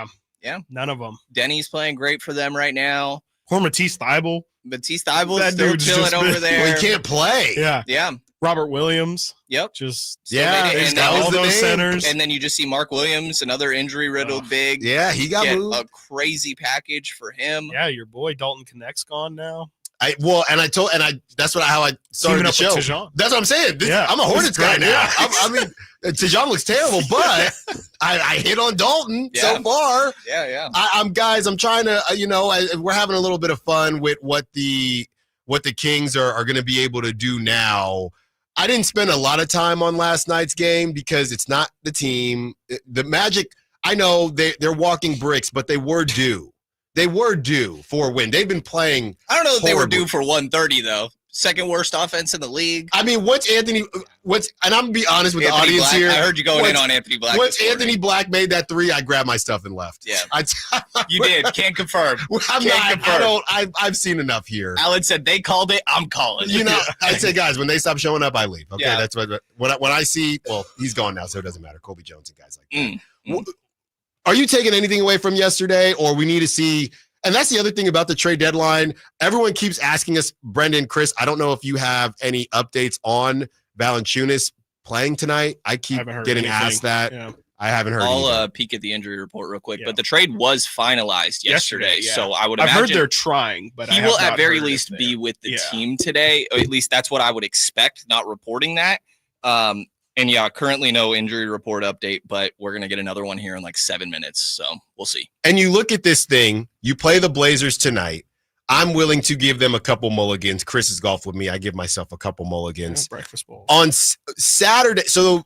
Yeah. None of them. Denny's playing great for them right now. Poor Matisse Thybulle. Matisse Thybulle That still dude's chilling just over been- there. Well, he can't play. Yeah. Yeah. Robert Williams. Yep. Just Yeah, made it, and that then was all the those name. centers. And then you just see Mark Williams, another injury-riddled big. Yeah, he got Get moved. a crazy package for him. Yeah, your boy Dalton Connect's gone now. That's how I started Teaming the up show. with Tejan. That's what I'm saying. Yeah, I'm a this Hornets is guy great. now. Yeah. I mean, Tejan looks terrible, but I hit on Dalton so far. Yeah. I'm trying to, we're having a little bit of fun with what the Kings are going to be able to do now. I didn't spend a lot of time on last night's game because it's not the team. The Magic, I know they're walking bricks, but they were due. They were due for a win. They've been playing. I don't know if they were horribly. due for 130, though. Second worst offense in the league. I mean, and I'm going to be honest with Anthony the audience Black, here. I heard you going in on Anthony Black. Once this morning. Anthony Black made that 3, I grabbed my stuff and left. Yeah. You did. Can't confirm. I've seen enough here. Alan said they called it. I'm calling. I'd say, guys, when they stop showing up, I leave. Okay, Yeah. that's when I see. Well, he's gone now, so it doesn't matter. Colby Jones and guys like that. Are you taking anything away from yesterday, or we need to see? And that's the other thing about the trade deadline. Everyone keeps asking us, Brendan, Chris. I don't know if you have any updates on Valanciunas playing tonight. I keep getting asked that. Yeah. I haven't heard. I'll peek at the injury report real quick, but the trade was finalized yesterday. Yeah. So I would I've imagine heard they're trying, but he I have will at not very heard least if be with the team today. Or at least that's what I would expect. Not reporting that. And yeah, currently no injury report update, but we're gonna get another one here in like 7 minutes. So we'll see. And you look at this thing. You play the Blazers tonight. I'm willing to give them a couple mulligans. Chris has golfed with me. I give myself a couple mulligans. Breakfast bowl. On Saturday, so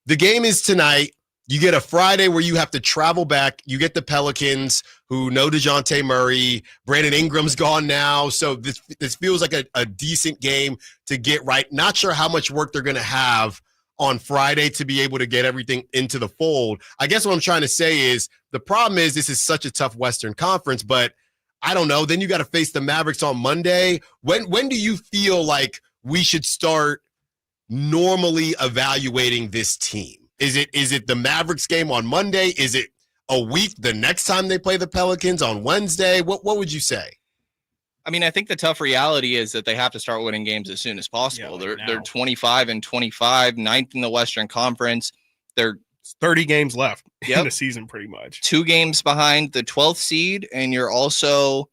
the game is tonight. You get a Friday where you have to travel back. You get the Pelicans, who know DeJounte Murray. Brandon Ingram's gone now. So this feels like a decent game to get right. Not sure how much work they're going to have on Friday to be able to get everything into the fold. I guess what I'm trying to say is the problem is this is such a tough Western Conference, but I don't know. Then you got to face the Mavericks on Monday. When do you feel like we should start normally evaluating this team? Is it the Mavericks game on Monday? Is it a week the next time they play the Pelicans on Wednesday? What would you say? I mean, I think the tough reality is that they have to start winning games as soon as possible. They're 25-25, ninth in the Western Conference. They're 30 games left in the season, pretty much. 2 games behind the 12th seed, and you're also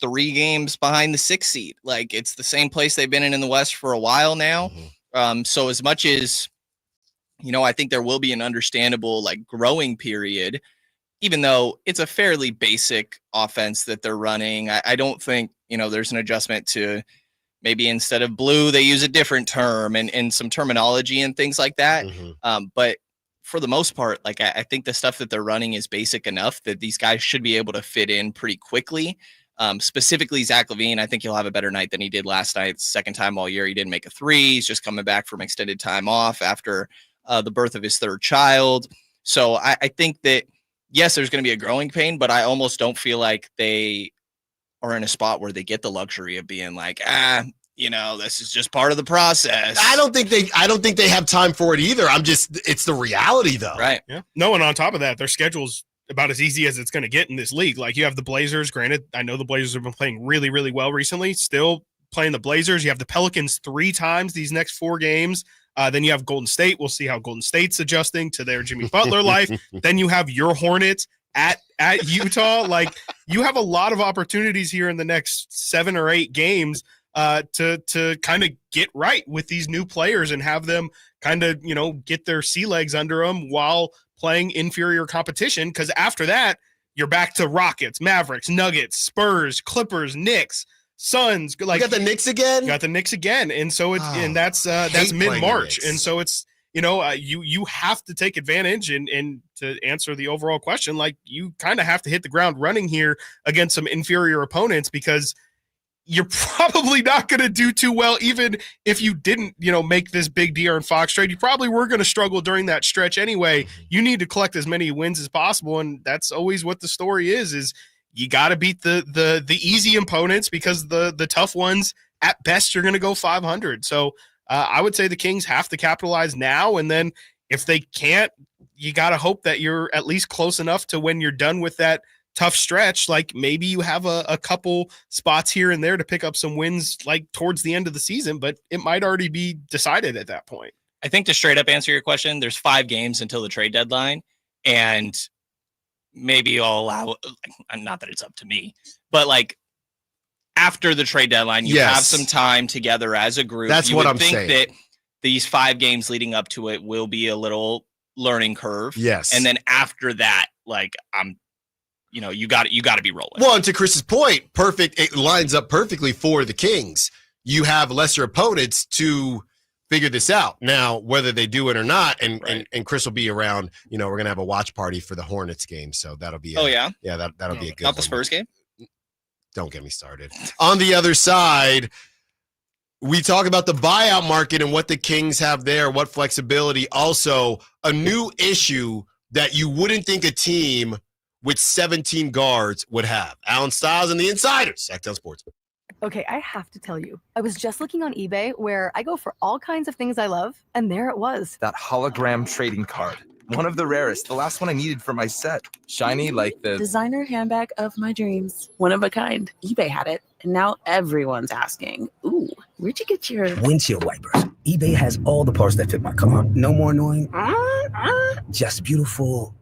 3 games behind the 6th seed. Like, it's the same place they've been in the West for a while now. So as much as, I think there will be an understandable growing period, even though it's a fairly basic offense that they're running. I don't think, there's an adjustment to maybe instead of blue, they use a different term and some terminology and things like that. But for the most part, I think the stuff that they're running is basic enough that these guys should be able to fit in pretty quickly. Specifically, Zach LaVine, I think he'll have a better night than he did last night. Second time all year, he didn't make a 3. He's just coming back from extended time off after the birth of his 3rd child. So I think that, yes, there's going to be a growing pain, but I almost don't feel like they are in a spot where they get the luxury of being like, this is just part of the process. I don't think they have time for it either. It's the reality though. Right. Yeah. No, and on top of that, their schedule's about as easy as it's going to get in this league. Like, you have the Blazers. Granted, I know the Blazers have been playing really, really well recently. Still playing the Blazers. You have the Pelicans 3 times these next 4 games. Then you have Golden State. We'll see how Golden State's adjusting to their Jimmy Butler life. Then you have your Hornets at Utah. Like, you have a lot of opportunities here in the next 7 or 8 games to kind of get right with these new players and have them kind of, get their sea legs under them while playing inferior competition. Because after that, you're back to Rockets, Mavericks, Nuggets, Spurs, Clippers, Knicks, Suns. You got the Knicks again? Got the Knicks again. And so and that's mid-March. And so it's, you have to take advantage and to answer the overall question, you kind of have to hit the ground running here against some inferior opponents, because you're probably not going to do too well. Even if you didn't, make this big De'Aaron Fox trade, you probably were going to struggle during that stretch anyway. You need to collect as many wins as possible. And that's always what the story is you got to beat the easy opponents, because the tough ones at best you're going to go 500. So I would say the Kings have to capitalize now. And then if they can't, you got to hope that you're at least close enough to when you're done with that tough stretch, maybe you have a couple spots here and there to pick up some wins towards the end of the season, but it might already be decided at that point. I think to straight up answer your question, there's 5 games until the trade deadline, and maybe I'll allow, not that it's up to me, but after the trade deadline, you have some time together as a group. That's what I'm saying. You would think that these 5 games leading up to it will be a little learning curve. Yes. And then after that, you got to be rolling. Well, and to Chris's point, it lines up perfectly for the Kings. You have lesser opponents to figure this out. Now, whether they do it or not, and Chris will be around, we're going to have a watch party for the Hornets game. So that'll be, that'll be a good Not the Spurs game? Don't get me started. On the other side, we talk about the buyout market and what the Kings have there, what flexibility. Also, a new issue that you wouldn't think a team with 17 guards would have. Allen Stiles and the Insiders, Sacktown Sports. Okay, I have to tell you, I was just looking on eBay where I go for all kinds of things I love, and there it was. That hologram trading card. One of the rarest. The last one I needed for my set. Shiny like the designer handbag of my dreams. One of a kind. eBay had it, and now everyone's asking, ooh, where'd you get your windshield wipers? eBay has all the parts that fit my car. No more annoying. Just beautiful.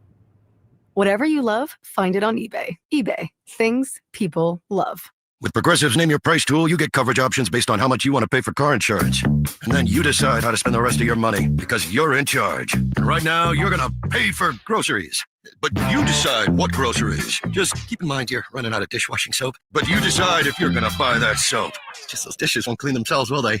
Whatever you love, find it on eBay. eBay. Things people love. With Progressive's Name Your Price tool, you get coverage options based on how much you want to pay for car insurance. And then you decide how to spend the rest of your money, because you're in charge. And right now, you're going to pay for groceries. But you decide what groceries. Just keep in mind you're running out of dishwashing soap. But you decide if you're going to buy that soap. Just those dishes won't clean themselves, will they?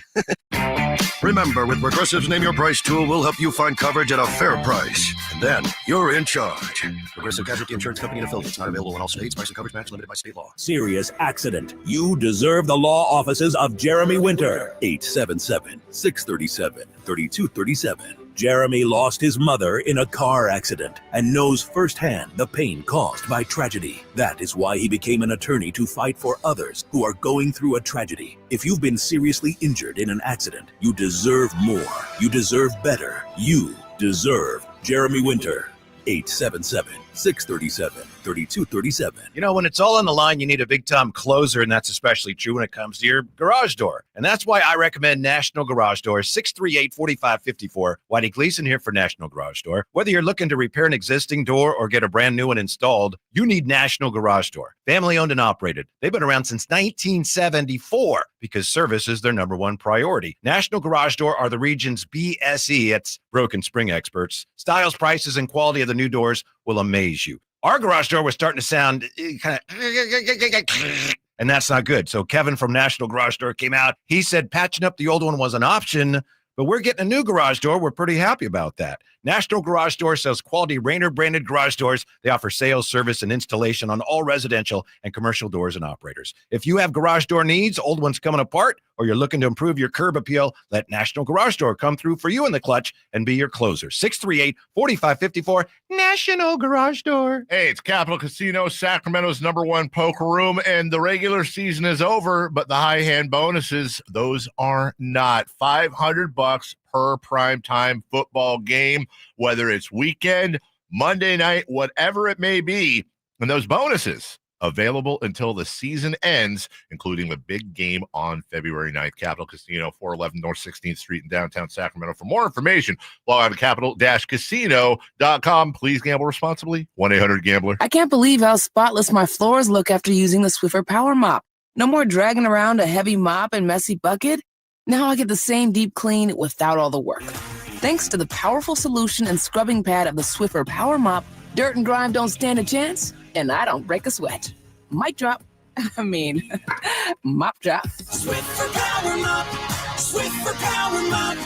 Remember, with Progressive's Name Your Price tool, we'll help you find coverage at a fair price. And then you're in charge. Progressive Casualty Insurance Company and affiliates. Not available in all states. Price and coverage match limited by state law. Serious accident. You deserve the law offices of Jeremy Winter. 877-637-3237. Jeremy lost his mother in a car accident and knows firsthand the pain caused by tragedy. That is why he became an attorney to fight for others who are going through a tragedy. If you've been seriously injured in an accident, you deserve more. You deserve better. You deserve Jeremy Winter. 877-637-3237. You know, when it's all on the line, you need a big-time closer, and that's especially true when it comes to your garage door. And that's why I recommend National Garage Door, 638-4554. Whitey Gleason here for National Garage Door. Whether you're looking to repair an existing door or get a brand new one installed, you need National Garage Door. Family-owned and operated. They've been around since 1974 because service is their number one priority. National Garage Door are the region's BSE. It's broken spring experts. Styles, prices, and quality of the new doors will amaze you. Our garage door was starting to sound kind of, and that's not good. So Kevin from National Garage Door came out. He said patching up the old one was an option, but we're getting a new garage door. We're pretty happy about that. National Garage Door sells quality Rainer branded garage doors. They offer sales, service, and installation on all residential and commercial doors and operators. If you have garage door needs, old ones coming apart, or you're looking to improve your curb appeal, let National Garage Door come through for you in the clutch and be your closer. 638-4554, National Garage Door. Hey, it's Capital Casino, Sacramento's #1 poker room, and the regular season is over, but the high hand bonuses, those are not. $500 per primetime football game, whether it's weekend, Monday night, whatever it may be. And those bonuses available until the season ends, including the big game on February 9th. Capital Casino, 411 North 16th Street in downtown Sacramento. For more information, log on to capital-casino.com. Please gamble responsibly. 1-800-GAMBLER. I can't believe how spotless my floors look after using the Swiffer Power Mop. No more dragging around a heavy mop and messy bucket. Now I get the same deep clean without all the work. Thanks to the powerful solution and scrubbing pad of the Swiffer Power Mop, dirt and grime don't stand a chance, and I don't break a sweat. Mic drop. Mop drop. Swiffer Power Mop. Swiffer Power Mop.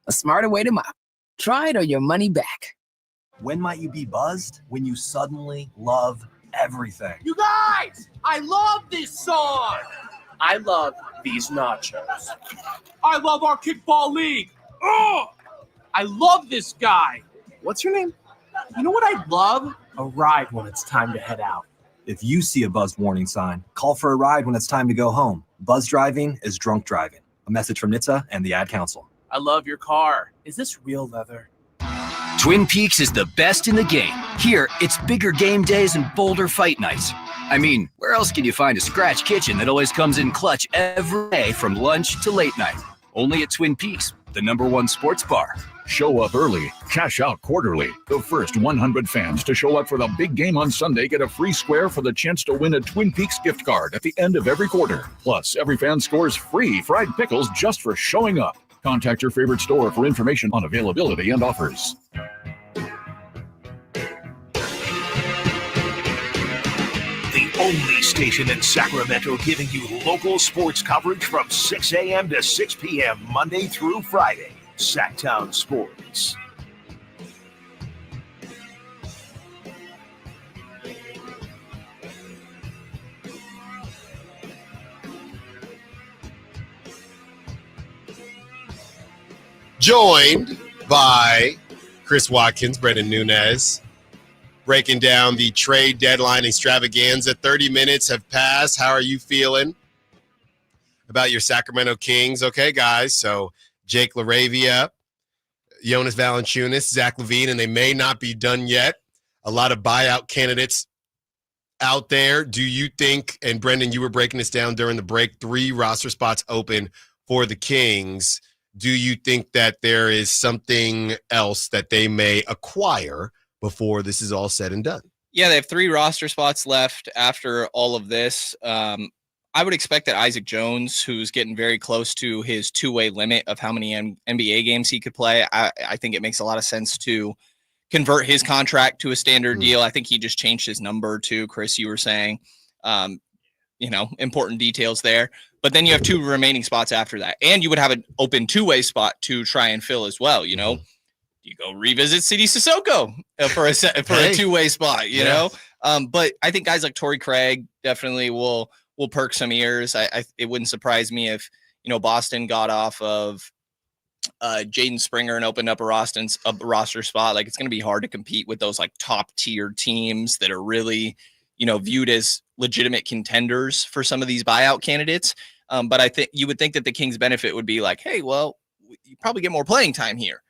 A smarter way to mop. Try it or your money back. When might you be buzzed? When you suddenly love everything. You guys, I love this song. I love these nachos. I love our kickball league. Oh, I love this guy. What's your name? You know what I love? A ride when it's time to head out. If you see a buzzed warning sign, call for a ride when it's time to go home. Buzz driving is drunk driving. A message from NHTSA and the Ad Council. I love your car. Is this real leather? Twin Peaks is the best in the game. Here, it's bigger game days and bolder fight nights. I mean, where else can you find a scratch kitchen that always comes in clutch every day from lunch to late night? Only at Twin Peaks, the #1 sports bar. Show up early, cash out quarterly. The first 100 fans to show up for the big game on Sunday get a free square for the chance to win a Twin Peaks gift card at the end of every quarter. Plus, every fan scores free fried pickles just for showing up. Contact your favorite store for information on availability and offers. The only station in Sacramento giving you local sports coverage from 6 a.m. to 6 p.m. Monday through Friday. Sacktown Sports. Joined by Chris Watkins, Brendan Nunez, breaking down the trade deadline extravaganza. 30 minutes have passed. How are you feeling about your Sacramento Kings? Okay, guys, so Jake LaRavia, Jonas Valanciunas, Zach LaVine, and they may not be done yet. A lot of buyout candidates out there. Do you think, and Brendan, you were breaking this down during the break, 3 roster spots open for the Kings. Do you think that there is something else that they may acquire before this is all said and done? Yeah, they have 3 roster spots left after all of this. I would expect that Isaac Jones, who's getting very close to his 2-way limit of how many NBA games he could play, I think it makes a lot of sense to convert his contract to a standard deal. I think he just changed his number too, Chris, you were saying. Important details there. But then you have 2 remaining spots after that. And you would have an open 2-way spot to try and fill as well, you know. You go revisit City Sissoko for a 2-way spot, you know. But I think guys like Torrey Craig definitely will perk some ears. It wouldn't surprise me if, Boston got off of Jaden Springer and opened up a roster spot. Like, it's going to be hard to compete with those like top tier teams that are really, viewed as legitimate contenders for some of these buyout candidates. But I think you would think that the Kings' benefit would be like, hey, well, you probably get more playing time here.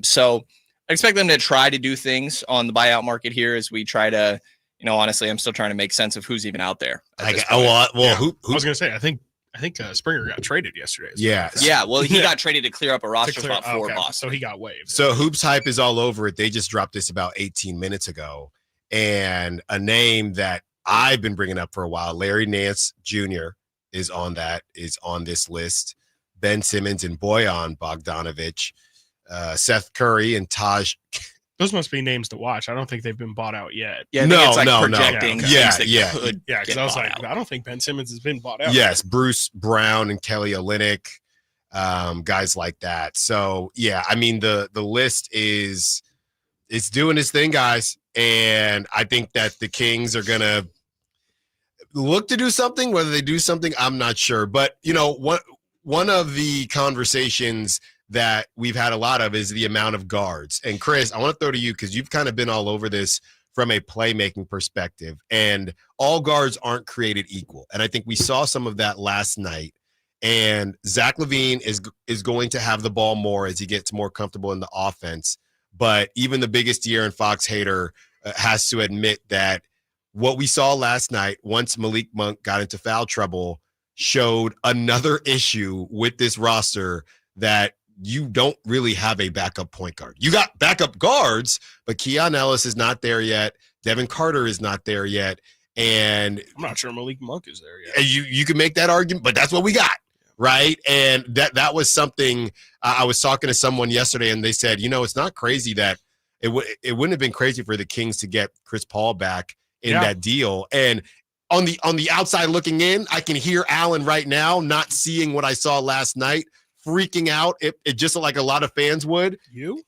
So I expect them to try to do things on the buyout market here as we try to, honestly, I'm still trying to make sense of who's even out there. Who I was gonna say, I think Springer got traded yesterday. Yeah. Well, he got traded to clear up a roster spot for Boston. So he got waived. So Hoops Hype is all over it. They just dropped this about 18 minutes ago. And a name that I've been bringing up for a while, Larry Nance Jr. is on this list. Ben Simmons and Bojan Bogdanovic, Seth Curry and Taj. Those must be names to watch. I don't think they've been bought out yet. Yeah, projecting. Yeah. Because I was like, I don't think Ben Simmons has been bought out. Yes, Bruce Brown and Kelly Olynyk, guys like that. So yeah, I mean the list is doing its thing, guys, and I think that the Kings are gonna look to do something. Whether they do something, I'm not sure. But one of the conversations that we've had a lot of is the amount of guards. And Chris, I want to throw to you because you've kind of been all over this from a playmaking perspective, and all guards aren't created equal. And I think we saw some of that last night. And Zach LaVine is going to have the ball more as he gets more comfortable in the offense. But even the biggest De'Aaron Fox hater has to admit that what we saw last night, once Malik Monk got into foul trouble, showed another issue with this roster that you don't really have a backup point guard. You got backup guards, but Keon Ellis is not there yet. Devin Carter is not there yet. And I'm not sure Malik Monk is there yet. And you can make that argument, but that's what we got, right? And that was something I was talking to someone yesterday, and they said, it's not crazy that it wouldn't have been crazy for the Kings to get Chris Paul back in that deal. And on the outside looking in, I can hear Allen right now not seeing what I saw last night, freaking out. It just like a lot of fans would.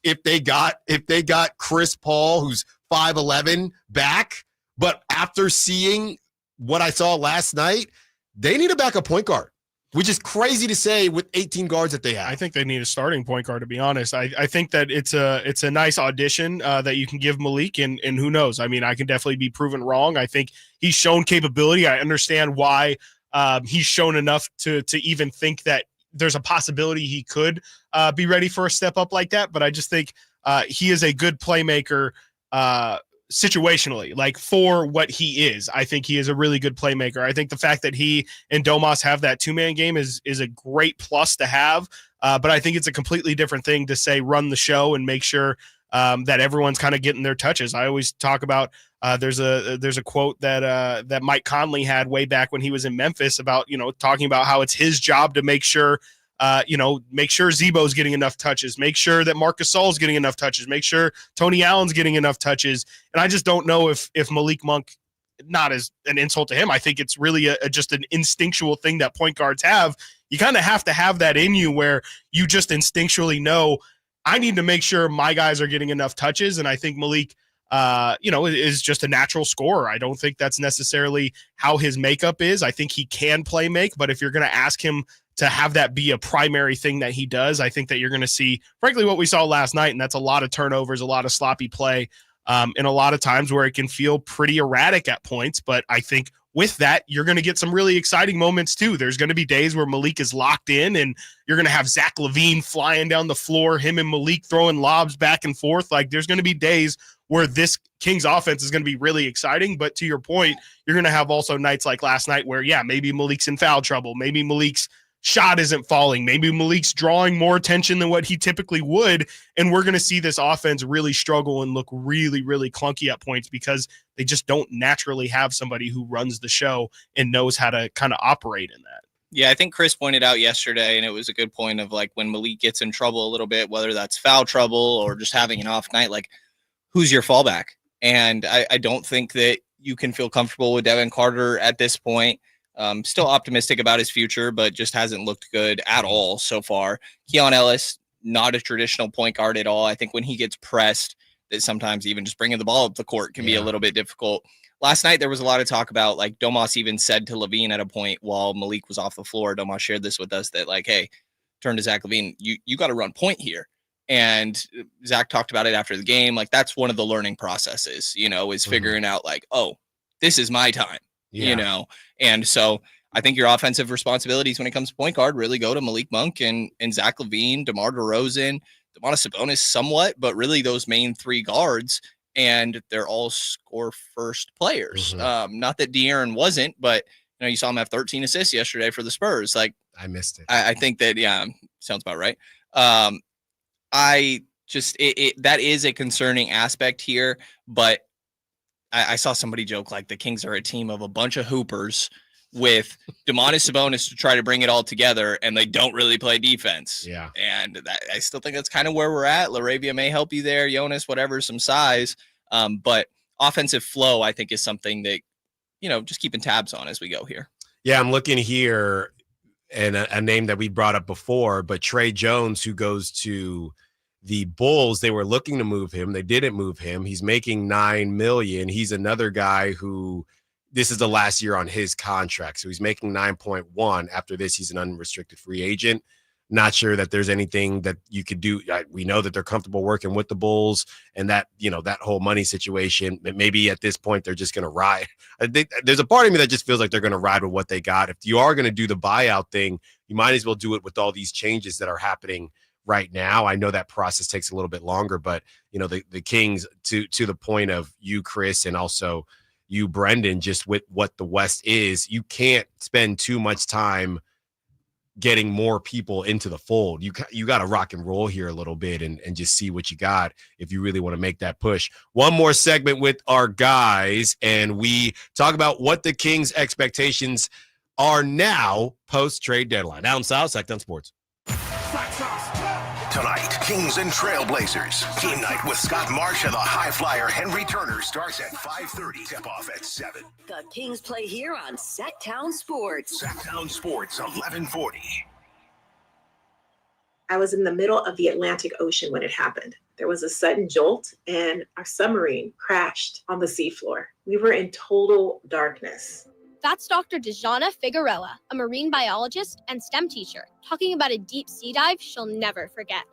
If they got Chris Paul, who's 5'11", back, but after seeing what I saw last night, they need a backup point guard, which is crazy to say with 18 guards that they have. I think they need a starting point guard, to be honest. I think that it's a nice audition that you can give Malik, and who knows? I mean, I can definitely be proven wrong. I think he's shown capability. I understand why he's shown enough to even think that there's a possibility he could be ready for a step up like that. But I just think he is a good playmaker situationally, like for what he is. I think he is a really good playmaker. I think the fact that he and Domas have that two-man game is a great plus to have. But I think it's a completely different thing to say run the show and make sure that everyone's kind of getting their touches. I always talk about there's a quote that Mike Conley had way back when he was in Memphis about, talking about how it's his job to make sure Zebo's getting enough touches, make sure that Marc Gasol's getting enough touches, make sure Tony Allen's getting enough touches. And I just don't know if Malik Monk, not as an insult to him, I think it's really just an instinctual thing that point guards have. You kind of have to have that in you where you just instinctually know, I need to make sure my guys are getting enough touches. And I think Malik, is just a natural scorer. I don't think that's necessarily how his makeup is. I think he can play make, but if you're going to ask him to have that be a primary thing that he does, I think that you're going to see, frankly, what we saw last night, and that's a lot of turnovers, a lot of sloppy play, and a lot of times where it can feel pretty erratic at points. But I think with that, you're going to get some really exciting moments too. There's going to be days where Malik is locked in, and you're going to have Zach LaVine flying down the floor, him and Malik throwing lobs back and forth. Like, there's going to be days where this Kings offense is going to be really exciting. But to your point, you're going to have also nights like last night where, maybe Malik's in foul trouble. Maybe Malik's shot isn't falling. Maybe Malik's drawing more attention than what he typically would. And we're going to see this offense really struggle and look really, really clunky at points because they just don't naturally have somebody who runs the show and knows how to kind of operate in that. Yeah, I think Chris pointed out yesterday, and it was a good point of like when Malik gets in trouble a little bit, whether that's foul trouble or just having an off night, like who's your fallback? And I don't think that you can feel comfortable with Devin Carter at this point. Still optimistic about his future, but just hasn't looked good at all so far. Keon Ellis, not a traditional point guard at all. I think when he gets pressed, that sometimes even just bringing the ball up the court can be a little bit difficult. Last night, there was a lot of talk about, like, Domas even said to LaVine at a point while Malik was off the floor, Domas shared this with us, that like, hey, turn to Zach LaVine, you got to run point here. And Zach talked about it after the game. Like, that's one of the learning processes, is figuring out like, oh, this is my time. And so I think your offensive responsibilities when it comes to point guard really go to Malik Monk and Zach LaVine, DeMar DeRozan, Domantas Sabonis somewhat, but really those main three guards, and they're all score first players. Not that De'Aaron wasn't, but you saw him have 13 assists yesterday for the Spurs. Like, I missed it. I think that, sounds about right. That is a concerning aspect here, but I saw somebody joke like the Kings are a team of a bunch of hoopers with Domantas Sabonis to try to bring it all together, and they don't really play defense. Yeah. And I still think that's kind of where we're at. LaRavia may help you there, Jonas, whatever, some size. But offensive flow, I think, is something that, just keeping tabs on as we go here. Yeah, I'm looking here, and a name that we brought up before, but Trey Jones, who goes to the Bulls, they were looking to move him. They didn't move him. He's making $9 million. He's another guy who this is the last year on his contract. So he's making 9.1. After this, he's an unrestricted free agent. Not sure that there's anything that you could do. We know that they're comfortable working with the Bulls and that, that whole money situation. Maybe at this point, they're just going to ride. There's a part of me that just feels like they're going to ride with what they got. If you are going to do the buyout thing, you might as well do it with all these changes that are happening right now. I know that process takes a little bit longer, but the Kings, to the point of you, Chris, and also you, Brendan, just with what the West is, you can't spend too much time getting more people into the fold. You got to rock and roll here a little bit and just see what you got if you really want to make that push. One more segment with our guys, and we talk about what the Kings' expectations are now post-trade deadline. Allen Stiles, Sacktown Sports. Tonight, Kings and Trailblazers. Game night with Scott Marsh and the high flyer Henry Turner starts at 5:30. Tip-off at 7. The Kings play here on Sacktown Sports. Sacktown Sports, 1140. I was in the middle of the Atlantic Ocean when it happened. There was a sudden jolt, and our submarine crashed on the seafloor. We were in total darkness. That's Dr. Dejana Figueroa, a marine biologist and STEM teacher, talking about a deep sea dive she'll never forget.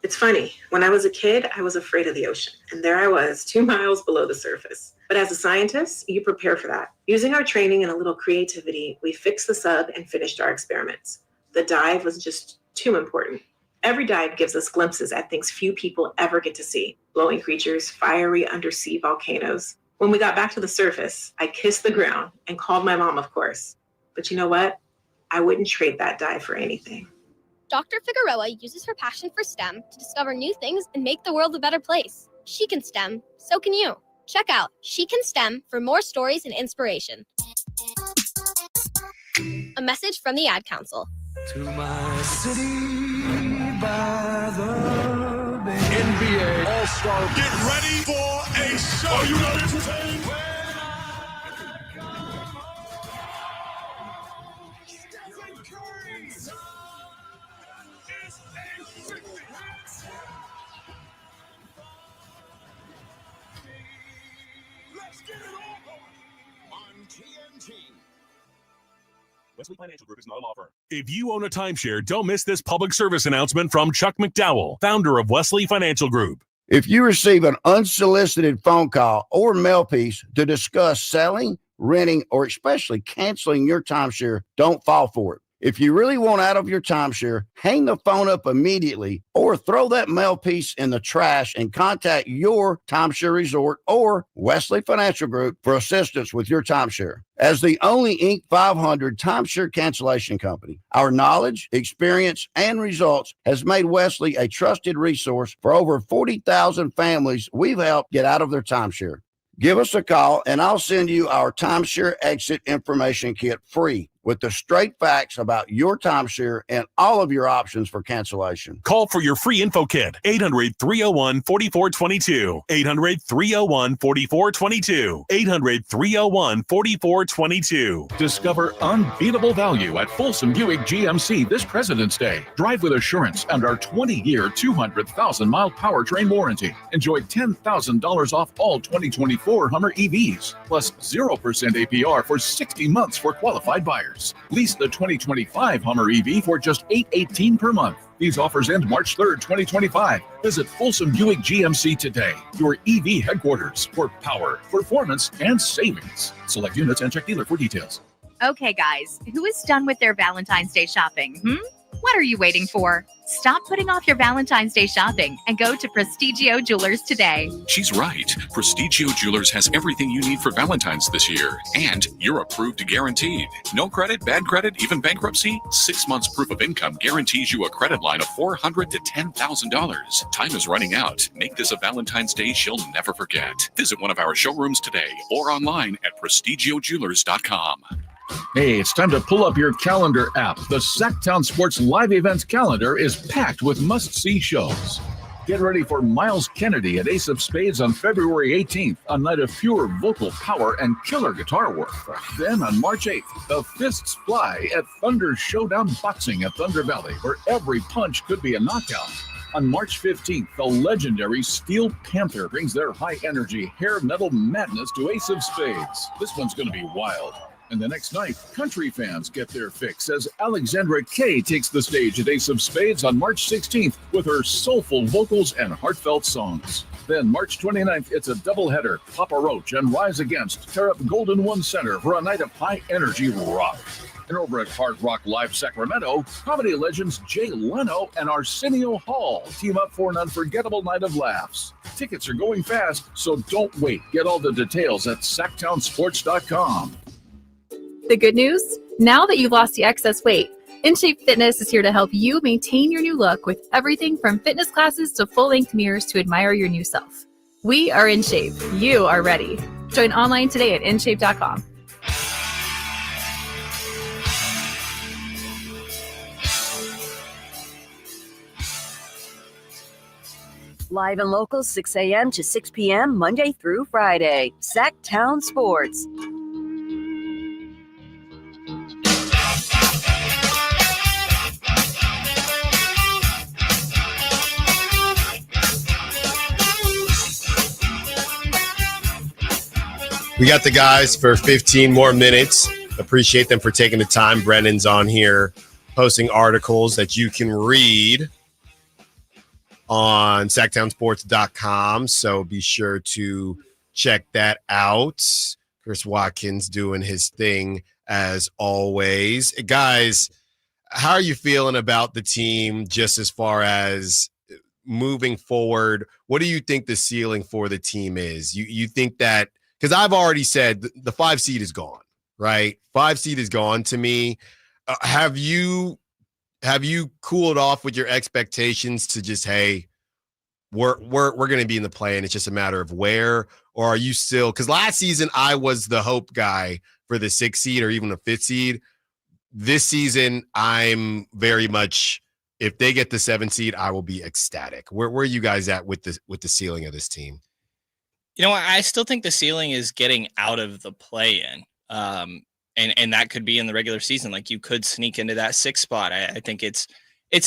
It's funny. When I was a kid, I was afraid of the ocean, and there I was, 2 miles below the surface. But as a scientist, you prepare for that. Using our training and a little creativity, we fixed the sub and finished our experiments. The dive was just too important. Every dive gives us glimpses at things few people ever get to see. Glowing creatures, fiery undersea volcanoes. When we got back to the surface, I kissed the ground and called my mom, of course. But you know what? I wouldn't trade that dive for anything. Dr. Figueroa uses her passion for STEM to discover new things and make the world a better place. She can STEM, so can you. Check out She Can STEM for more stories and inspiration. A message from the Ad Council. To my city by the bay. NBA All-Star. Get ready for a show. Are you not entertained? Let's get it on TNT. Wesley Financial Group is not a law firm. If you own a timeshare, don't miss this public service announcement from Chuck McDowell, founder of Wesley Financial Group. If you receive an unsolicited phone call or mail piece to discuss selling, renting, or especially canceling your timeshare, don't fall for it. If you really want out of your timeshare, hang the phone up immediately or throw that mail piece in the trash and contact your timeshare resort or Wesley Financial Group for assistance with your timeshare. As the only Inc. 500 timeshare cancellation company, our knowledge, experience, and results has made Wesley a trusted resource for over 40,000 families we've helped get out of their timeshare. Give us a call and I'll send you our timeshare exit information kit free with the straight facts about your timeshare and all of your options for cancellation. Call for your free info kit, 800-301-4422, 800-301-4422, 800-301-4422. Discover unbeatable value at Folsom Buick GMC this President's Day. Drive with assurance and our 20-year, 200,000-mile powertrain warranty. Enjoy $10,000 off all 2024 Hummer EVs, plus 0% APR for 60 months for qualified buyers. Lease the 2025 Hummer EV for just $818 per month. These offers end March 3rd, 2025. Visit Folsom Buick GMC today, your EV headquarters for power, performance, and savings. Select units and check dealer for details. Okay, guys, who is done with their Valentine's Day shopping? What are you waiting for? Stop putting off your Valentine's Day shopping and go to Prestigio Jewelers today. She's right. Prestigio Jewelers has everything you need for Valentine's this year. And you're approved to guaranteed. No credit, bad credit, even bankruptcy? 6 months proof of income guarantees you a credit line of $400 to $10,000. Time is running out. Make this a Valentine's Day she'll never forget. Visit one of our showrooms today or online at prestigiojewelers.com. Hey, it's time to pull up your calendar app. The Sacktown Sports Live Events calendar is packed with must-see shows. Get ready for Miles Kennedy at Ace of Spades on February 18th, a night of pure vocal power and killer guitar work. Then on March 8th, the Fists Fly at Thunder Showdown Boxing at Thunder Valley, where every punch could be a knockout. On March 15th, the legendary Steel Panther brings their high-energy hair metal madness to Ace of Spades. This one's going to be wild. And the next night, country fans get their fix as Alexandra Kay takes the stage at Ace of Spades on March 16th with her soulful vocals and heartfelt songs. Then March 29th, it's a doubleheader. Papa Roach and Rise Against tear up Golden One Center for a night of high-energy rock. And over at Hard Rock Live Sacramento, comedy legends Jay Leno and Arsenio Hall team up for an unforgettable night of laughs. Tickets are going fast, so don't wait. Get all the details at sacktownsports.com. The good news? Now that you've lost the excess weight, InShape Fitness is here to help you maintain your new look with everything from fitness classes to full-length mirrors to admire your new self. We are InShape. You are ready. Join online today at InShape.com. Live and local, 6 a.m. to 6 p.m., Monday through Friday. Sacktown Sports. We got the guys for 15 more minutes. Appreciate them for taking the time. Brennan's on here posting articles that you can read on sacktownsports.com. So be sure to check that out. Chris Watkins doing his thing as always. Guys, how are you feeling about the team just as far as moving forward? What do you think the ceiling for the team is? You think that, because I've already said the 5 seed is gone, right? 5 seed is gone to me. Have you cooled off with your expectations to just, hey, we're going to be in the play and it's just a matter of where? Or are you still, because last season I was the hope guy for the 6 seed or even the 5th seed. This season I'm very much, if they get the 7 seed, I will be ecstatic. Where are you guys at with the ceiling of this team? You know, I still think the ceiling is getting out of the play-in. And that could be in the regular season. Like, you could sneak into that 6th spot. I think it's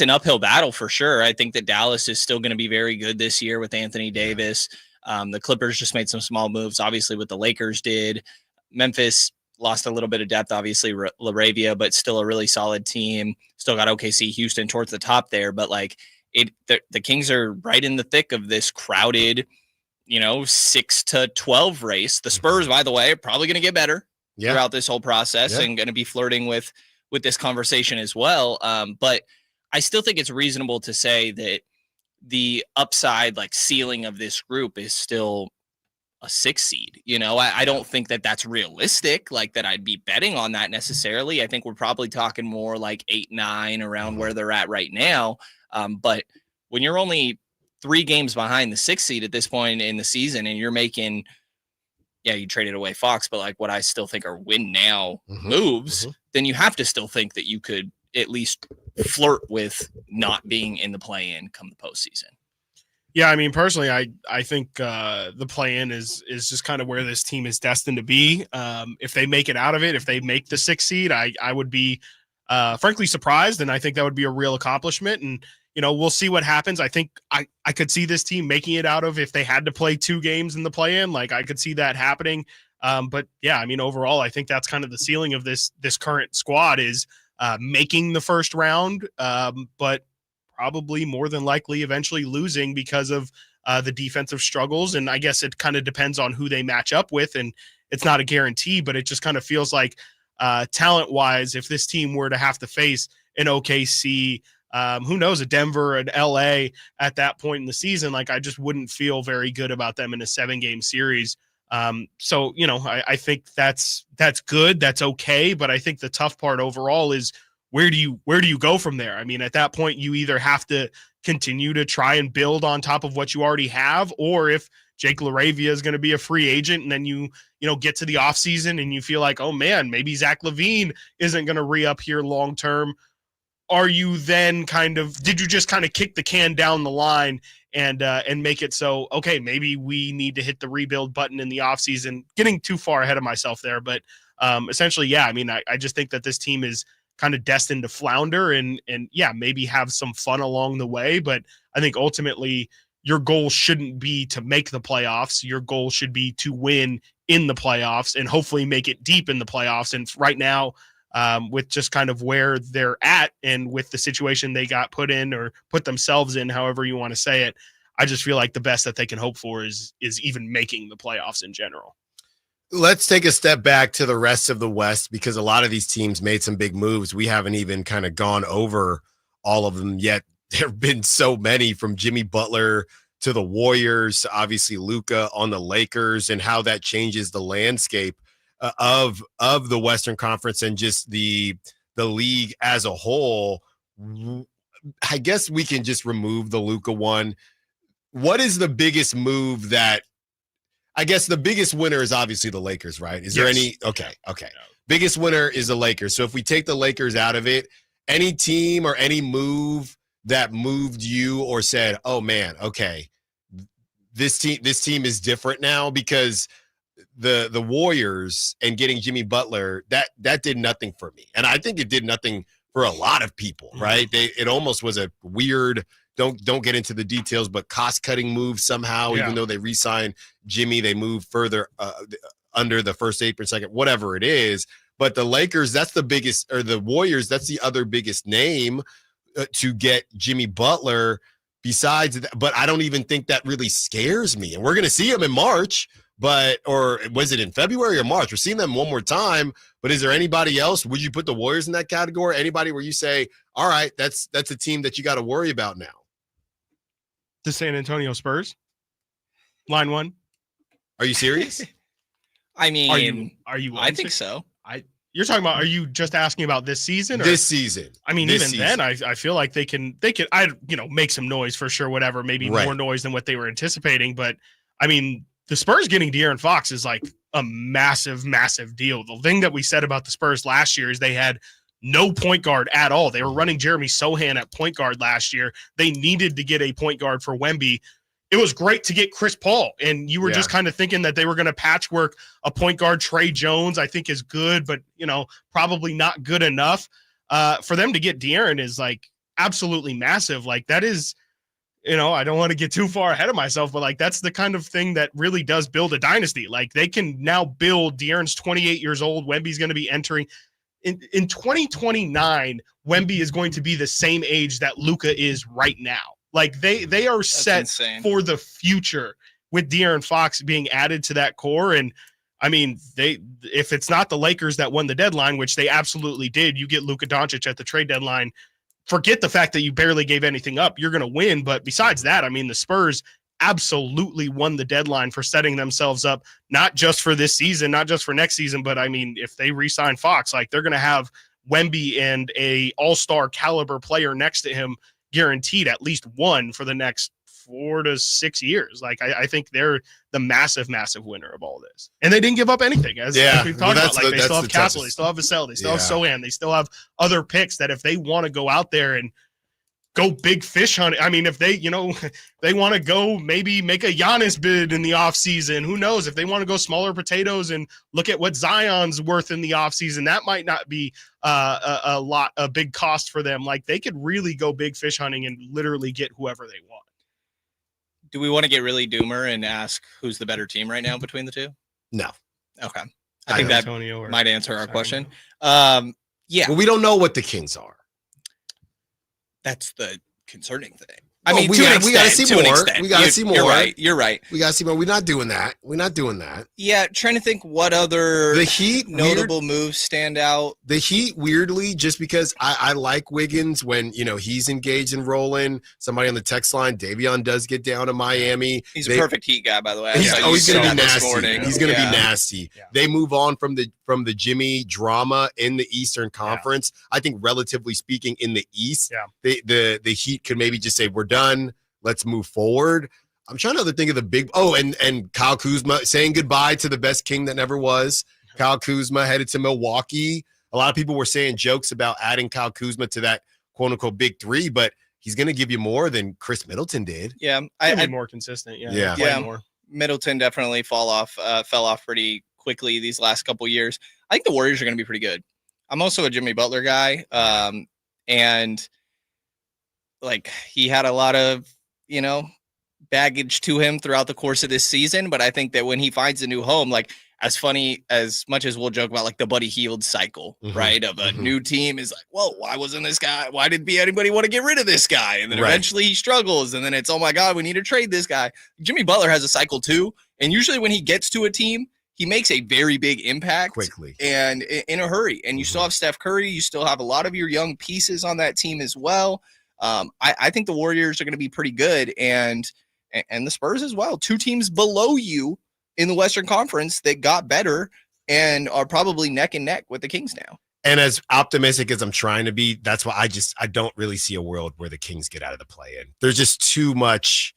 an uphill battle for sure. I think that Dallas is still going to be very good this year with Anthony Davis. The Clippers just made some small moves, obviously, what the Lakers did. Memphis lost a little bit of depth, obviously, LaRavia, but still a really solid team. Still got OKC, Houston towards the top there. But, like, the Kings are right in the thick of this crowded, 6 to 12 race. The Spurs, by the way, are probably going to get better throughout this whole process and going to be flirting with this conversation as well. But I still think it's reasonable to say that the upside, like, ceiling of this group is still a 6 seed. I don't think that that's realistic, like that I'd be betting on that necessarily. I think we're probably talking more like 8, 9 around where they're at right now. But when you're only 3 games behind the 6th seed at this point in the season, and you're making, you traded away Fox, but like what I still think are win now moves, then you have to still think that you could at least flirt with not being in the play-in come the postseason. Yeah, I mean, personally, I think the play-in is just kind of where this team is destined to be. If they make it out of it, if they make the 6th seed, I would be frankly surprised, and I think that would be a real accomplishment. And we'll see what happens. I think I could see this team making it out of, if they had to play 2 games in the play-in, like I could see that happening. But yeah, I mean, overall, I think that's kind of the ceiling of this current squad is making the first round, but probably more than likely eventually losing because of the defensive struggles. And I guess it kind of depends on who they match up with, and it's not a guarantee, but it just kind of feels like talent-wise, if this team were to have to face an OKC, who knows, a Denver, an LA at that point in the season. Like, I just wouldn't feel very good about them in a 7-game series. So, I think that's good. That's okay. But I think the tough part overall is where do you go from there? I mean, at that point, you either have to continue to try and build on top of what you already have, or if Jake LaRavia is going to be a free agent and then you get to the offseason and you feel like, oh man, maybe Zach LaVine isn't going to re-up here long-term. Are you then did you just kind of kick the can down the line and make it so, okay, maybe we need to hit the rebuild button in the offseason? Getting too far ahead of myself there, but essentially, yeah, I mean, I just think that this team is kind of destined to flounder and yeah, maybe have some fun along the way. But I think ultimately your goal shouldn't be to make the playoffs. Your goal should be to win in the playoffs and hopefully make it deep in the playoffs. And right now, with just kind of where they're at and with the situation they got put in or put themselves in, however you want to say it, I just feel like the best that they can hope for is even making the playoffs in general. Let's take a step back to the rest of the West, because a lot of these teams made some big moves. We haven't even kind of gone over all of them yet. There have been so many, from Jimmy Butler to the Warriors, obviously Luka on the Lakers, and how that changes the landscape of the Western Conference and just the league as a whole. I guess we can just remove the Luka one. What is the biggest move that, I guess the biggest winner is obviously the Lakers, right? Is there any? Okay. Biggest winner is the Lakers. So if we take the Lakers out of it, any team or any move that moved you or said, oh man, okay, this team is different now, because the Warriors and getting Jimmy Butler, that did nothing for me. And I think it did nothing for a lot of people, right? It almost was a weird, don't get into the details, but cost-cutting move somehow. Even though they re-signed Jimmy, they move further under the first apron, second, whatever it is. But the Lakers, that's the biggest, or the Warriors, that's the other biggest name to get Jimmy Butler. Besides that, but I don't even think that really scares me. And we're going to see him in March, or was it in February or March? We're seeing them one more time. But is there anybody else? Would you put the Warriors in that category? Anybody where you say, all right, that's a team that you got to worry about now? The San Antonio Spurs, line one. Are you serious? I mean, are you? I think so. You're talking about, are you just asking about this season? Or? This season. I mean, then I feel like they can, make some noise for sure, whatever, maybe more noise than what they were anticipating. But I mean, the Spurs getting De'Aaron Fox is like a massive, massive deal. The thing that we said about the Spurs last year is they had no point guard at all. They were running Jeremy Sohan at point guard last year. They needed to get a point guard for Wemby. It was great to get Chris Paul, and you were just kind of thinking that they were going to patchwork a point guard. Trey Jones, I think, is good, but probably not good enough. For them to get De'Aaron is like absolutely massive. Like that is, I don't want to get too far ahead of myself, but like that's the kind of thing that really does build a dynasty. Like they can now build. De'Aaron's 28 years old. Wemby's going to be entering in 2029. Wemby is going to be the same age that Luka is right now. Like they are set for the future with De'Aaron Fox being added to that core. And I mean, if it's not the Lakers that won the deadline, which they absolutely did, you get Luka Doncic at the trade deadline. Forget the fact that you barely gave anything up. You're going to win. But besides that, I mean, the Spurs absolutely won the deadline for setting themselves up, not just for this season, not just for next season, but I mean, if they re-sign Fox, like they're going to have Wemby and a all-star caliber player next to him, guaranteed at least one for the next 4 to 6 years. Like I think they're the massive, massive winner of all this. And they didn't give up anything, as we've talked about. Like they still have Castle, they still have Vassell, they still have Sohan, they still have other picks that if they want to go out there and go big fish hunting. I mean, if they, they want to go maybe make a Giannis bid in the offseason, who knows? If they want to go smaller potatoes and look at what Zion's worth in the offseason, that might not be a big cost for them. Like they could really go big fish hunting and literally get whoever they want. Do we want to get really doomer and ask who's the better team right now between the two? No. Okay. I think that might answer our question. Yeah. Well, we don't know what the Kings are. That's the concerning thing. I mean, we got to see more. We got to see more. You're right. You're right. We got to see more. We're not doing that. Yeah, trying to think what other the Heat notable moves stand out. The Heat, weirdly, just because I like Wiggins when he's engaged and rolling. Somebody on the text line, Davion does get down to Miami. He's a perfect Heat guy, by the way. He's going to be nasty. He's going to be nasty. Yeah. They move on from the Jimmy drama in the Eastern Conference. Yeah. I think, relatively speaking, in the East, the Heat could maybe just say, we're done. Let's move forward. I'm trying to think of the big. Oh, and Kyle Kuzma saying goodbye to the best King that never was. Kyle Kuzma headed to Milwaukee. A lot of people were saying jokes about adding Kyle Kuzma to that quote unquote big three, but he's going to give you more than Chris Middleton did. Yeah, I more consistent. Yeah. More. Middleton definitely fell off pretty quickly these last couple years. I think the Warriors are going to be pretty good. I'm also a Jimmy Butler guy, and like he had a lot of baggage to him throughout the course of this season, but I think that when he finds a new home, like as funny as much as we'll joke about like the Buddy Hield cycle, right? Of a new team is like, whoa, why wasn't this guy? Why did anybody want to get rid of this guy? And then eventually he struggles, and then it's, oh my God, we need to trade this guy. Jimmy Butler has a cycle too, and usually when he gets to a team, he makes a very big impact quickly and in a hurry. And you still have Steph Curry, you still have a lot of your young pieces on that team as well. I think the Warriors are going to be pretty good, and the Spurs as well. Two teams below you in the Western Conference that got better and are probably neck and neck with the Kings now. And as optimistic as I'm trying to be, that's why I don't really see a world where the Kings get out of the play-in. There's just too much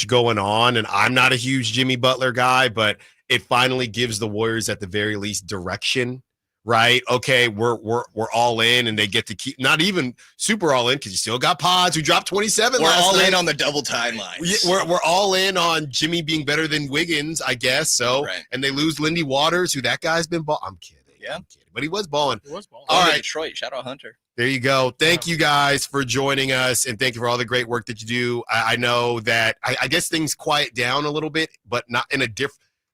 going on, and I'm not a huge Jimmy Butler guy, but it finally gives the Warriors at the very least direction. Right. Okay. We're all in, and they get to keep not even super all in because you still got Pods who dropped 27. We're all night. in on the double timelines. We're all in on Jimmy being better than Wiggins, I guess. So, and they lose Lindy Waters, who that guy's been I'm kidding. Yeah. I'm kidding. But he was balling. All right. Detroit. Shout out Hunter. There you go. Thank you guys for joining us, and thank you for all the great work that you do. I know that I guess things quiet down a little bit, but not in a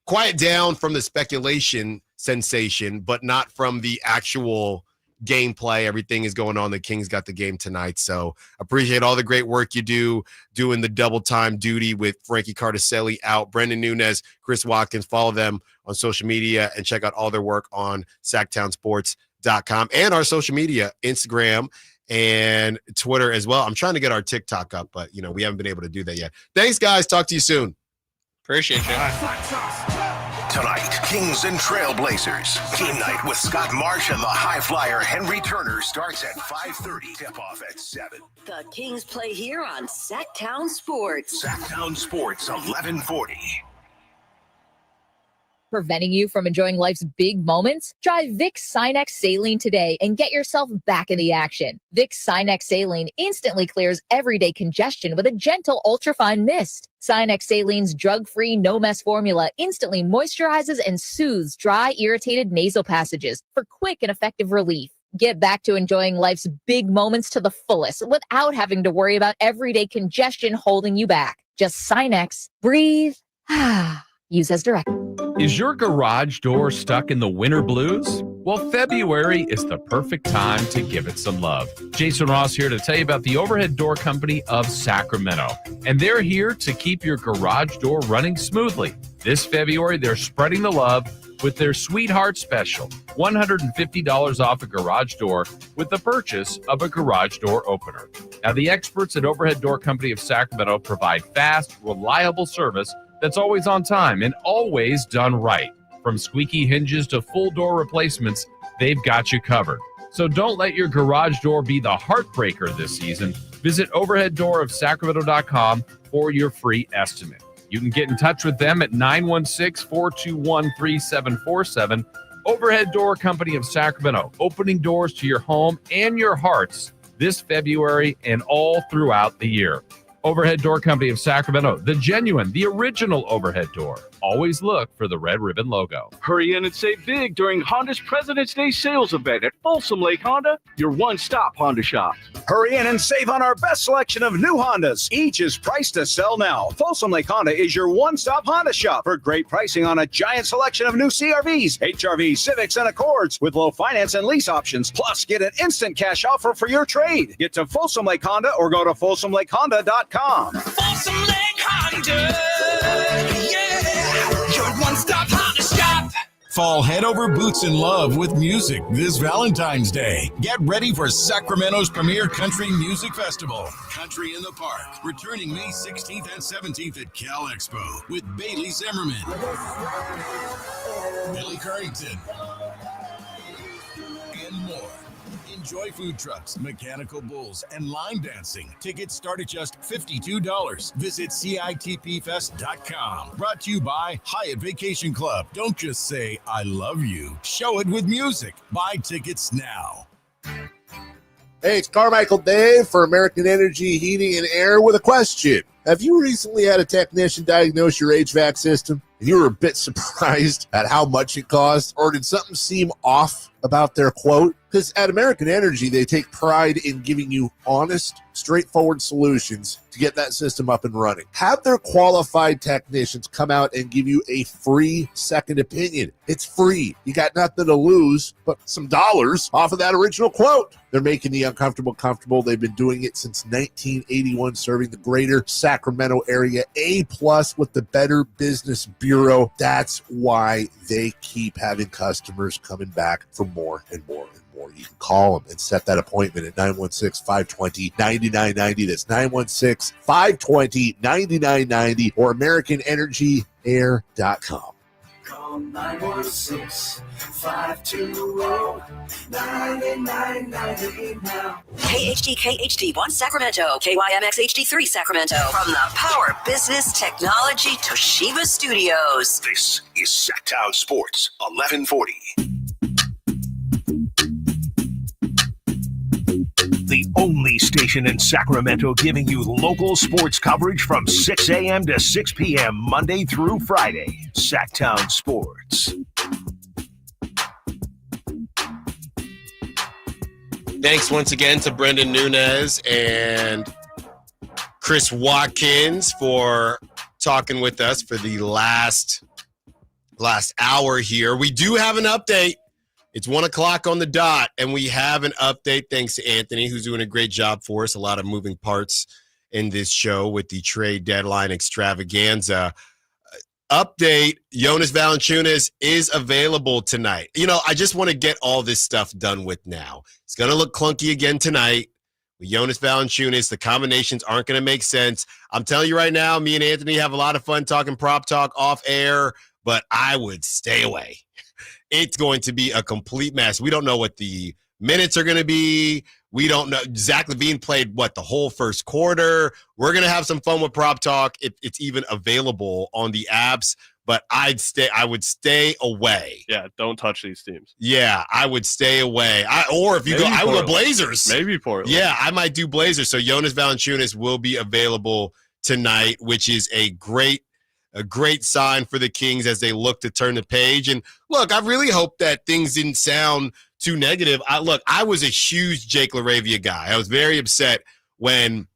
quiet down from the speculation sensation, but not from the actual gameplay. Everything is going on. The Kings got the game tonight. So appreciate all the great work you do doing the double time duty with Frankie Cardicelli out, Brendan Nunez, Chris Watkins. Follow them on social media and check out all their work on sacktownsports.com and our social media, Instagram and Twitter as well. I'm trying to get our TikTok up, but we haven't been able to do that yet. Thanks, guys. Talk to you soon. Appreciate you. Tonight, Kings and Trailblazers. Game night with Scott Marsh and the high flyer Henry Turner starts at 5:30. Tip-off at 7. The Kings play here on Sacktown Sports. Sacktown Sports, 1140. Preventing you from enjoying life's big moments? Try Vicks Sinex Saline today and get yourself back in the action. Vicks Sinex Saline instantly clears everyday congestion with a gentle ultrafine mist. Sinex Saline's drug-free, no-mess formula instantly moisturizes and soothes dry, irritated nasal passages for quick and effective relief. Get back to enjoying life's big moments to the fullest without having to worry about everyday congestion holding you back. Just Sinex, breathe, use as directed. Is your garage door stuck in the winter blues? Well, February is the perfect time to give it some love. Jason Ross here to tell you about the Overhead Door Company of Sacramento. And they're here to keep your garage door running smoothly. This February, they're spreading the love with their Sweetheart Special, $150 off a garage door with the purchase of a garage door opener. Now, the experts at Overhead Door Company of Sacramento provide fast, reliable service that's always on time and always done right. From squeaky hinges to full door replacements, they've got you covered. So don't let your garage door be the heartbreaker this season. Visit overheaddoorofsacramento.com for your free estimate. You can get in touch with them at 916-421-3747. Overhead Door Company of Sacramento, opening doors to your home and your hearts this February and all throughout the year. Overhead Door Company of Sacramento, the genuine, the original overhead door always look for the red ribbon logo. Hurry in and save big during Honda's President's Day sales event at Folsom Lake Honda, your one-stop Honda shop. Hurry in and save on our best selection of new Hondas. Each is priced to sell now. Folsom Lake Honda is your one-stop Honda shop for great pricing on a giant selection of new CRVs, HRVs, Civics, and Accords with low finance and lease options. Plus, get an instant cash offer for your trade. Get to Folsom Lake Honda or go to FolsomLakeHonda.com. Folsom Lake Honda, yeah, your one-stop Honda shop. Fall head over boots in love with music this Valentine's Day. Get ready for Sacramento's premier country music festival, Country in the Park, returning May 16th and 17th at Cal Expo with Bailey Zimmerman, Billy Currington, and more. Enjoy food trucks, mechanical bulls, and line dancing. Tickets start at just $52. Visit CITPFest.com. Brought to you by Hyatt Vacation Club. Don't just say, I love you. Show it with music. Buy tickets now. Hey, it's Carmichael Dave for American Energy Heating and Air with a question. Have you recently had a technician diagnose your HVAC system and you were a bit surprised at how much it cost? Or did something seem off about their quote? Because at American Energy, they take pride in giving you honest, straightforward solutions to get that system up and running. Have their qualified technicians come out and give you a free second opinion. It's free. You got nothing to lose but some dollars off of that original quote. They're making the uncomfortable comfortable. They've been doing it since 1981, serving the greater Sacramento area. A+ with the Better Business Bureau. That's why they keep having customers coming back for more and more and more. You can call them and set that appointment at 916-520-9990. That's 916-520-9990 or AmericanEnergyAir.com. Call 916-520-9990 now. KHD1 Sacramento, KYMX HD3 Sacramento. From the Power Business Technology Toshiba Studios. This is Sacktown Sports 1140. The only station in Sacramento giving you local sports coverage from 6 a.m. to 6 p.m. Monday through Friday. Sacktown Sports. Thanks once again to Brendan Nunez and Chris Watkins for talking with us for the last hour here. We do have an update. It's 1 o'clock on the dot, and we have an update thanks to Anthony, who's doing a great job for us. A lot of moving parts in this show with the trade deadline extravaganza. Update, Jonas Valanciunas is available tonight. You know, I just want to get all this stuff done with now. It's going to look clunky again tonight with Jonas Valanciunas. The combinations aren't going to make sense. I'm telling you right now, me and Anthony have a lot of fun talking prop talk off air, but I would stay away. It's going to be a complete mess. We don't know what the minutes are going to be. We don't know. Zach LaVine played, the whole first quarter. We're going to have some fun with Prop Talk. It's even available on the apps, but I would stay away. Yeah, don't touch these teams. Yeah, I would stay away. I would go Blazers. Maybe Portland. Yeah, I might do Blazers. So Jonas Valanciunas will be available tonight, which is a great sign for the Kings as they look to turn the page. And look, I really hope that things didn't sound too negative. I was a huge Jake LaRavia guy. I was very upset when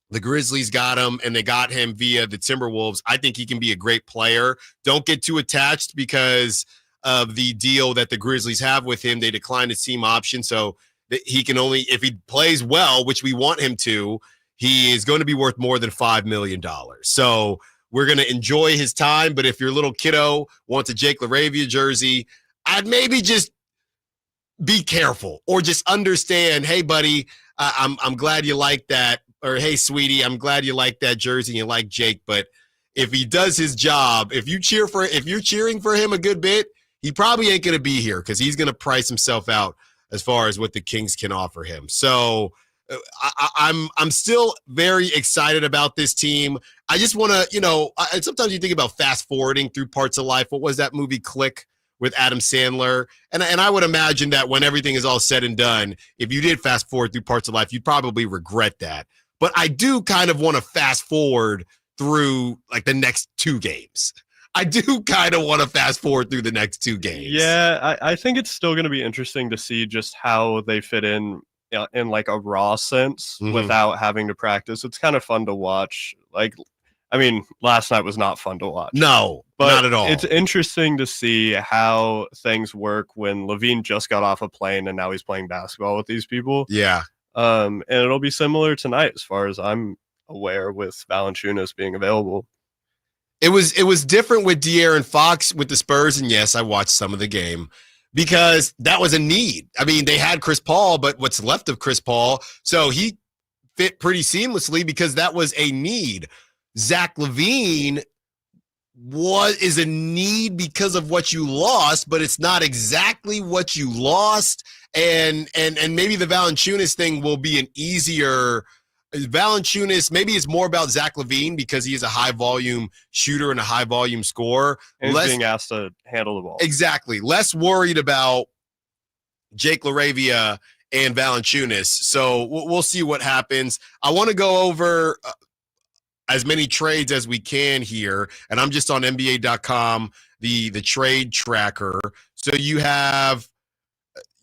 the Grizzlies got him and they got him via the Timberwolves. I think he can be a great player. Don't get too attached because of the deal that the Grizzlies have with him. They declined his team option. So that he can only, if he plays well, which we want him to, he is going to be worth more than $5 million. So we're going to enjoy his time, but if your little kiddo wants a Jake LaRavia jersey, I'd maybe just be careful or just understand, hey, buddy, I'm glad you like that. Or, hey, sweetie, I'm glad you like that jersey and you like Jake. But if he does his job, if you're cheering for him a good bit, he probably ain't going to be here because he's going to price himself out as far as what the Kings can offer him. So I'm still very excited about this team. I just want to, sometimes you think about fast forwarding through parts of life. What was that movie Click with Adam Sandler? And I would imagine that when everything is all said and done, if you did fast forward through parts of life, you'd probably regret that. But I do kind of want to fast forward through like the next two games. I do kind of want to fast forward through the next 2 games. Yeah, I think it's still going to be interesting to see just how they fit in like a raw sense without having to practice. It's kind of fun to watch. Like, I mean, last night was not fun to watch. No, but not at all. It's interesting to see how things work when Levine just got off a plane and now he's playing basketball with these people. Yeah. And it'll be similar tonight as far as I'm aware with Valanciunas being available. It was different with De'Aaron Fox with the Spurs, and yes, I watched some of the game because that was a need. I mean, they had Chris Paul, but what's left of Chris Paul, so he fit pretty seamlessly because that was a need. Zach LaVine is a need because of what you lost, but it's not exactly what you lost. And maybe the Valanciunas thing will be an easier. Valanciunas, maybe it's more about Zach LaVine because he is a high volume shooter and a high volume scorer. And he's being asked to handle the ball. Exactly. Less worried about Jake LaRavia and Valanciunas. So we'll see what happens. I want to go over as many trades as we can here, and I'm just on NBA.com, the trade tracker. So you have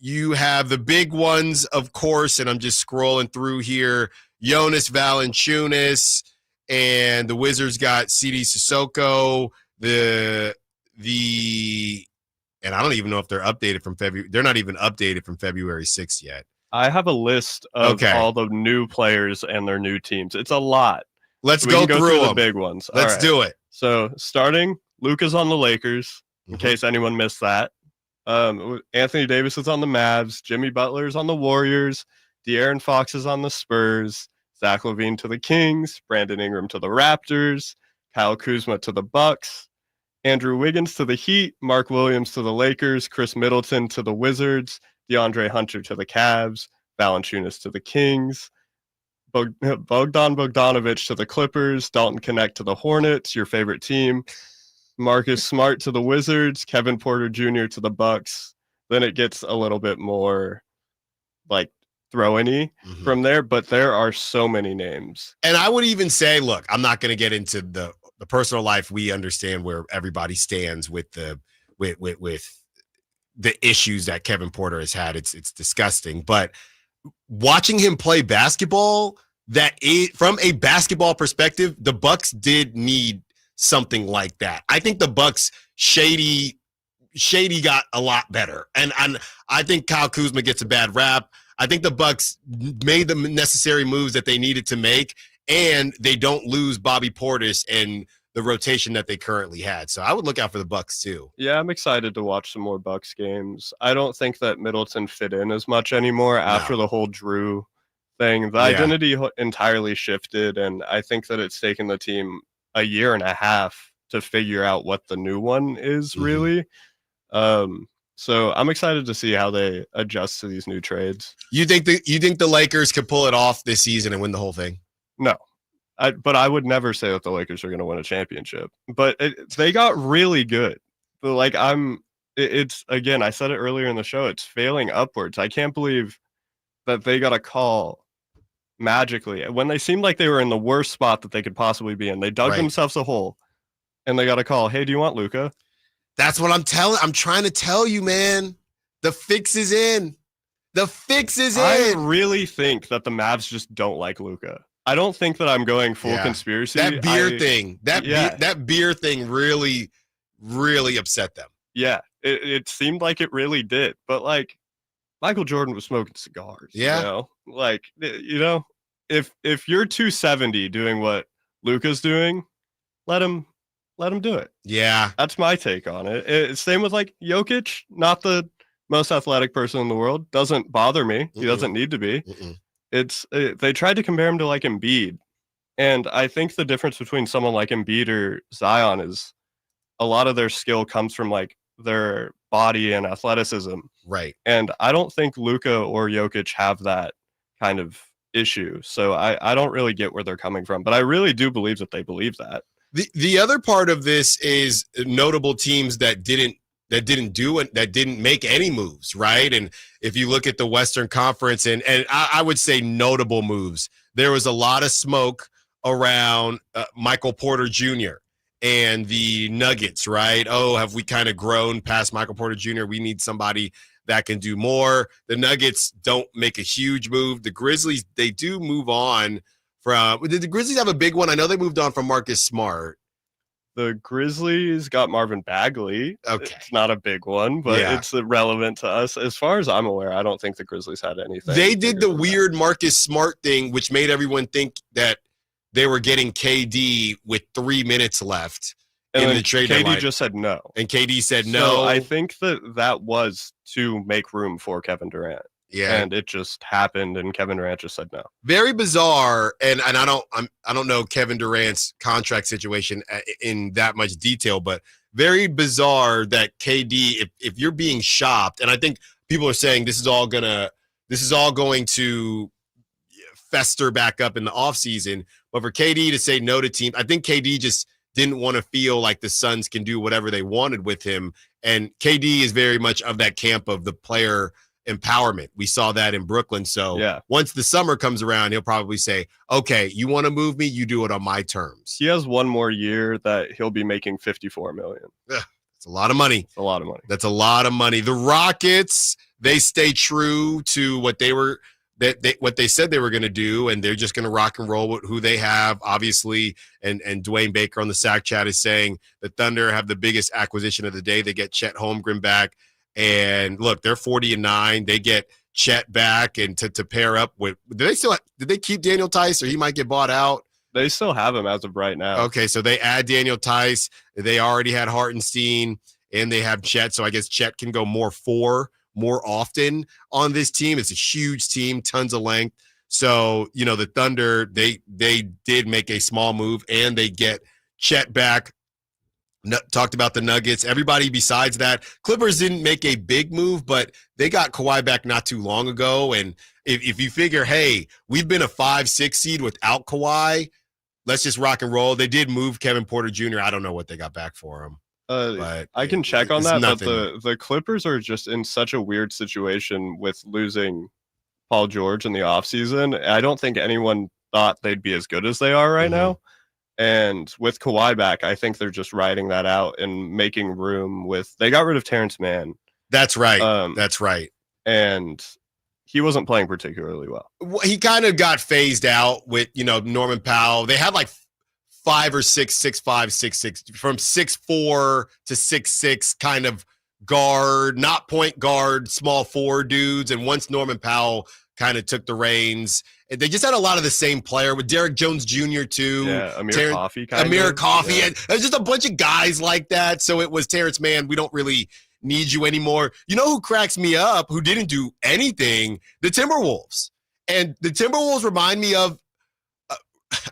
the big ones, of course, and I'm just scrolling through here. Jonas Valanciunas, and the Wizards got CD Sissoko. And I don't even know if they're updated from February. They're not even updated from February 6th yet. I have a list of all the new players and their new teams. It's a lot. Let's We go can through the them. big ones. Let's All right. do it. So starting, Luka's on the Lakers, in case anyone missed that. Anthony Davis is on the Mavs. Jimmy Butler's on the Warriors. De'Aaron Fox is on the Spurs. Zach LaVine to the Kings. Brandon Ingram to the Raptors. Kyle Kuzma to the Bucks. Andrew Wiggins to the Heat. Mark Williams to the Lakers. Chris Middleton to the Wizards. DeAndre Hunter to the Cavs. Valanciunas to the Kings. Bogdan Bogdanovic to the Clippers. Dalton Knecht to the Hornets, your favorite team. Marcus Smart to the Wizards. Kevin Porter Jr. to the Bucks. Then it gets a little bit more like throw-in-y from there, but there are so many names. And I would even say, look, I'm not going to get into the personal life. We understand where everybody stands with the issues that Kevin Porter has had. It's disgusting. But watching him play basketball, from a basketball perspective, the Bucks did need something like that. I think the Bucks shady got a lot better. And I think Kyle Kuzma gets a bad rap. I think the Bucks made the necessary moves that they needed to make, and they don't lose Bobby Portis and the rotation that they currently had. So I would look out for the Bucks too. Yeah, I'm excited to watch some more Bucks games. I don't think that Middleton fit in as much anymore after the whole Drew thing. The identity entirely shifted, and I think that it's taken the team a year and a half to figure out what the new one is really. So I'm excited to see how they adjust to these new trades. You think the Lakers could pull it off this season and win the whole thing? No. But I would never say that the Lakers are going to win a championship. But they got really good. But like it's again, I said it earlier in the show, it's failing upwards. I can't believe that they got a call magically when they seemed like they were in the worst spot that they could possibly be in. They dug themselves a hole, and they got a call. Hey, do you want Luka? That's what I'm trying to tell you, man. The fix is in. The fix is in. I really think that the Mavs just don't like Luka. I don't think that I'm going full conspiracy. That beer thing. That beer thing really, really upset them. Yeah, it seemed like it really did. But like Michael Jordan was smoking cigars. Yeah. You know? Like, you know, if you're 270 doing what Luka's doing, let him do it. Yeah. That's my take on it. Same with like Jokic, not the most athletic person in the world. Doesn't bother me. He doesn't need to be. They tried to compare him to like Embiid. And I think the difference between someone like Embiid or Zion is a lot of their skill comes from like their body and athleticism. Right. And I don't think Luka or Jokic have that kind of issue. So I don't really get where they're coming from, but I really do believe that they believe that. The other part of this is notable teams that didn't make any moves, right? And if you look at the Western Conference, and I would say notable moves, there was a lot of smoke around Michael Porter Jr. and the Nuggets, right? Oh, have we kind of grown past Michael Porter Jr.? We need somebody that can do more. The Nuggets don't make a huge move. The Grizzlies, they do move on from – did the Grizzlies have a big one? I know they moved on from Marcus Smart. The Grizzlies got Marvin Bagley. Okay. It's not a big one, but it's relevant to us. As far as I'm aware, I don't think the Grizzlies had anything. They did the weird Marcus Smart thing, which made everyone think that they were getting KD with 3 minutes left in the trade deadline. KD just said no. And KD said no. So I think that was to make room for Kevin Durant. Yeah. And it just happened, and Kevin Durant just said no. Very bizarre, and I don't know Kevin Durant's contract situation in that much detail, but very bizarre that KD, if you're being shopped, and I think people are saying this is all going to fester back up in the offseason, but for KD to say no to teams, I think KD just didn't want to feel like the Suns can do whatever they wanted with him, and KD is very much of that camp of the player empowerment. We saw that in Brooklyn. So once the summer comes around, he'll probably say, okay, you want to move me? You do it on my terms. He has one more year that he'll be making $54 million. That's a lot of money. It's a lot of money. That's a lot of money. The Rockets, they stay true to what they said they were going to do, and they're just going to rock and roll with who they have, obviously. And Dwayne Baker on the Sack Chat is saying the Thunder have the biggest acquisition of the day. They get Chet Holmgren back. And look, they're 40-9. They get Chet back, and to pair up with. Did they keep Daniel Tice, or he might get bought out? They still have him as of right now. Okay, so they add Daniel Tice. They already had Hartenstein, and they have Chet. So I guess Chet can go more often on this team. It's a huge team, tons of length. So the Thunder, they did make a small move, and they get Chet back. Talked about the Nuggets. Everybody besides that, Clippers didn't make a big move, but they got Kawhi back not too long ago. And if you figure, hey, we've been a 5-6 seed without Kawhi, let's just rock and roll. They did move Kevin Porter Jr. I don't know what they got back for him. But I can check on that, but the Clippers are just in such a weird situation with losing Paul George in the offseason. I don't think anyone thought they'd be as good as they are right now. And with Kawhi back, I think they're just riding that out and making room they got rid of Terrence Mann. That's right. That's right. And he wasn't playing particularly well. He kind of got phased out with, Norman Powell. They had like 5 or 6, 6'5", 6'6", from 6'4" to 6'6", kind of guard, not point guard, small forward dudes. And once Norman Powell kind of took the reins, they just had a lot of the same player with Derek Jones Jr. too. Yeah, Amir Coffey. Amir Coffey. And there's just a bunch of guys like that. So it was Terrence Mann. We don't really need you anymore. You know who cracks me up, who didn't do anything? The Timberwolves. And the Timberwolves remind me of,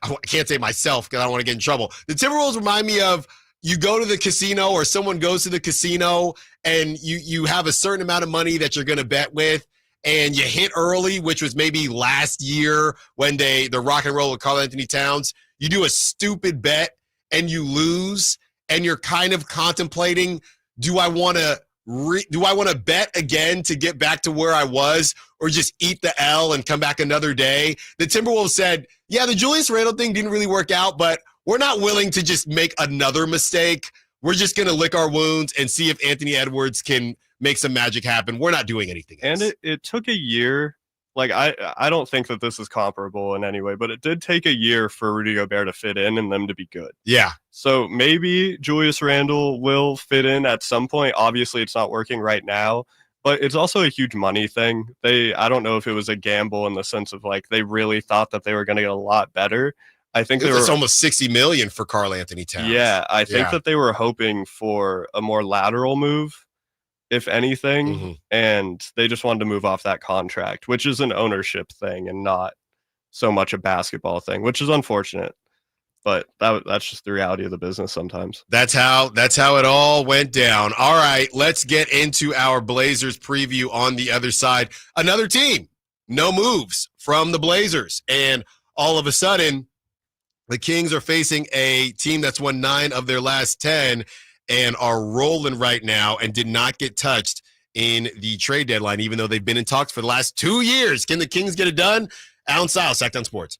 I can't say myself because I don't want to get in trouble. The Timberwolves remind me of, you go to the casino or someone goes to the casino and you have a certain amount of money that you're going to bet with, and you hit early, which was maybe last year when the rock and roll with Karl Anthony Towns. You do a stupid bet and you lose, and you're kind of contemplating, do I want to bet again to get back to where I was, or just eat the L and come back another day? The Timberwolves said, yeah, the Julius Randle thing didn't really work out, but we're not willing to just make another mistake. We're just going to lick our wounds and see if Anthony Edwards can make some magic happen. We're not doing anything else. And it took a year. Like, I don't think that this is comparable in any way, but it did take a year for Rudy Gobert to fit in and them to be good. Yeah. So maybe Julius Randle will fit in at some point. Obviously, it's not working right now, but it's also a huge money thing. I don't know if it was a gamble in the sense of, like, they really thought that they were going to get a lot better. I think it's almost $60 million for Karl Anthony Towns. Yeah, I think that they were hoping for a more lateral move, if anything, and they just wanted to move off that contract, which is an ownership thing and not so much a basketball thing, which is unfortunate. But that's just the reality of the business sometimes. That's how it all went down. All right, let's get into our Blazers preview on the other side. Another team, no moves from the Blazers, and all of a sudden, the Kings are facing a team that's won 9 of their last 10 and are rolling right now and did not get touched in the trade deadline, even though they've been in talks for the last 2 years. Can the Kings get it done? Allen Stiles, Sacktown Sports.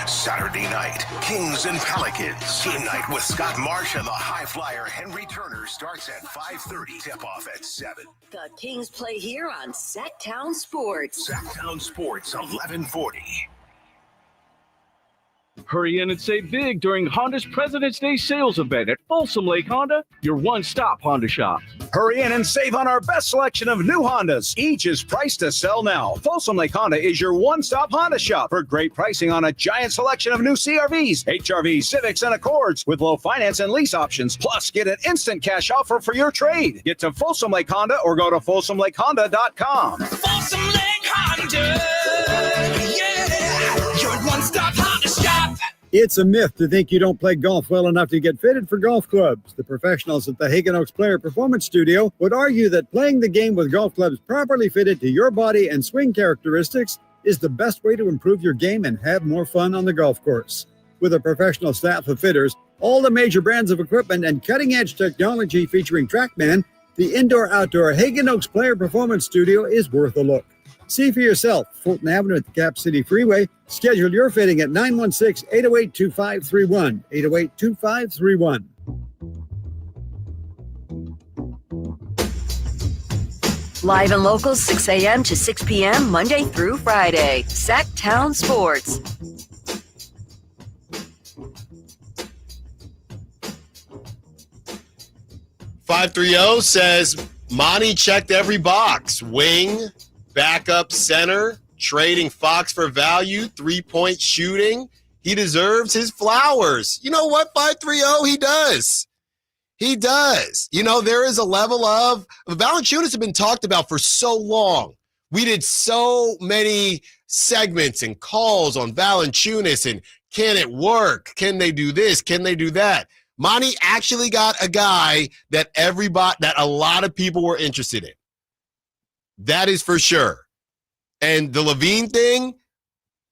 Saturday night, Kings and Pelicans. Team night with Scott Marsh and the high flyer Henry Turner starts at 5:30. Tip-off at 7. The Kings play here on Sacktown Sports. Sacktown Sports, 1140. Hurry in and save big during Honda's President's Day sales event at Folsom Lake Honda, your one-stop Honda shop. Hurry in and save on our best selection of new Hondas. Each is priced to sell now. Folsom Lake Honda is your one-stop Honda shop for great pricing on a giant selection of new CRVs, HRVs, Civics, and Accords with low finance and lease options. Plus, get an instant cash offer for your trade. Get to Folsom Lake Honda or go to FolsomLakeHonda.com. Folsom Lake Honda, yeah, your one-stop Honda shop. It's a myth to think you don't play golf well enough to get fitted for golf clubs. The professionals at the Hagen Oaks Player Performance Studio would argue that playing the game with golf clubs properly fitted to your body and swing characteristics is the best way to improve your game and have more fun on the golf course. With a professional staff of fitters, all the major brands of equipment, and cutting-edge technology featuring TrackMan, the indoor-outdoor Hagen Oaks Player Performance Studio is worth a look. See for yourself, Fulton Avenue at the Cap City Freeway. Schedule your fitting at 916-808-2531, 808-2531. Live and local, 6 a.m. to 6 p.m., Monday through Friday. Sacktown Sports. .530 says Monty checked every box. Wing, backup center, trading Fox for value, three-point shooting. He deserves his flowers. You know what, 530? He does. He does. You know, there is a level of Valanciunas have been talked about for so long. We did so many segments and calls on Valanciunas and can it work? Can they do this? Can they do that? Monty actually got a guy that a lot of people were interested in. That is for sure. And the Levine thing,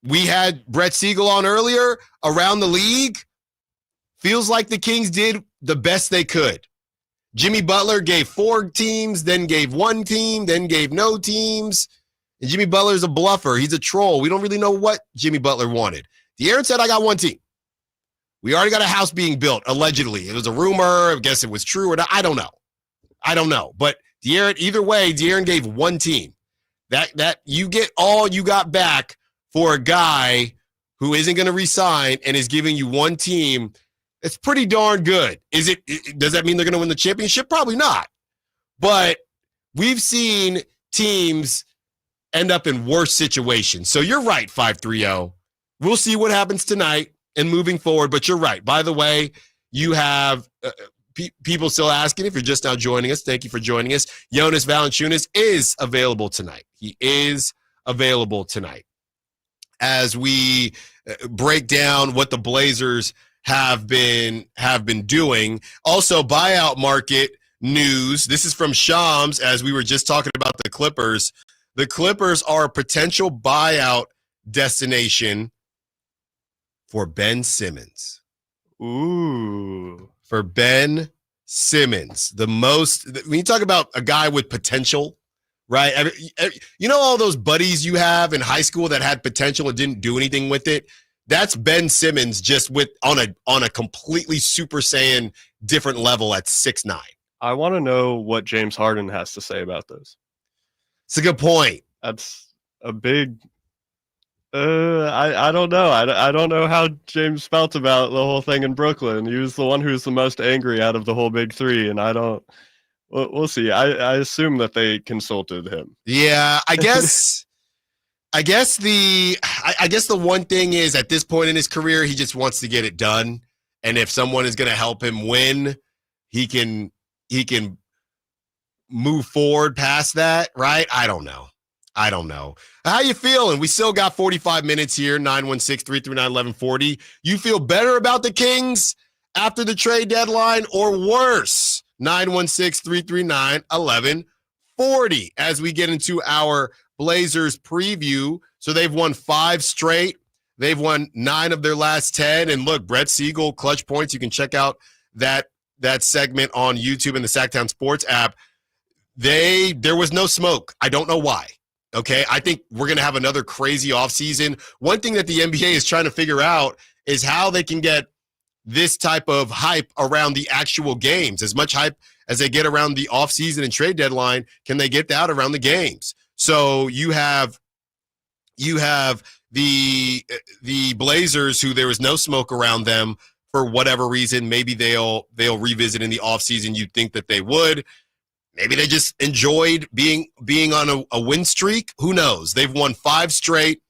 we had Brett Siegel on earlier, around the league, feels like the Kings did the best they could. Jimmy Butler gave 4 teams, then gave 1 team, then gave no teams. And Jimmy Butler's a bluffer. He's a troll. We don't really know what Jimmy Butler wanted. De'Aaron said, I got 1 team. We already got a house being built, allegedly. It was a rumor. I guess it was true or not. I don't know. But De'Aaron, either way, De'Aaron gave 1 team. That you get all you got back for a guy who isn't going to resign and is giving you 1 team. It's pretty darn good. Does that mean they're going to win the championship? Probably not. But we've seen teams end up in worse situations. So you're right, 530. We'll see what happens tonight and moving forward. But you're right. By the way, you have people still asking if you're just now joining us. Thank you for joining us. Jonas Valanciunas is available tonight. He is available tonight as we break down what the Blazers have been doing. Also, buyout market news. This is from Shams, as we were just talking about the Clippers. The Clippers are a potential buyout destination for Ben Simmons. Ooh. For Ben Simmons. When you talk about a guy with potential, right? You know all those buddies you have in high school that had potential and didn't do anything with it? That's Ben Simmons just on a completely Super Saiyan different level at 6'9". I want to know what James Harden has to say about this. It's a good point. That's a big I don't know. I don't know how James felt about the whole thing in Brooklyn. He was the one who's the most angry out of the whole big three, and we'll see. I assume that they consulted him. Yeah, I guess the one thing is, at this point in his career, he just wants to get it done. And if someone is going to help him win, he can move forward past that, right? I don't know. How you feeling? We still got 45 minutes here, 916-339-1140. You feel better about the Kings after the trade deadline or worse? 916-339-1140 as we get into our Blazers preview. So they've won 5 straight. They've won 9 of their last 10. And look, Brett Siegel, Clutch Points. You can check out that segment on YouTube and the Sacktown Sports app. There was no smoke. I don't know why. Okay, I think we're going to have another crazy offseason. One thing that the NBA is trying to figure out is how they can get this type of hype around the actual games. As much hype as they get around the offseason and trade deadline, can they get that around the games? So you have the Blazers, who there was no smoke around them for whatever reason. Maybe they'll revisit in the offseason. You'd think that they would. Maybe they just enjoyed being on a win streak. Who knows? They've won 5 straight,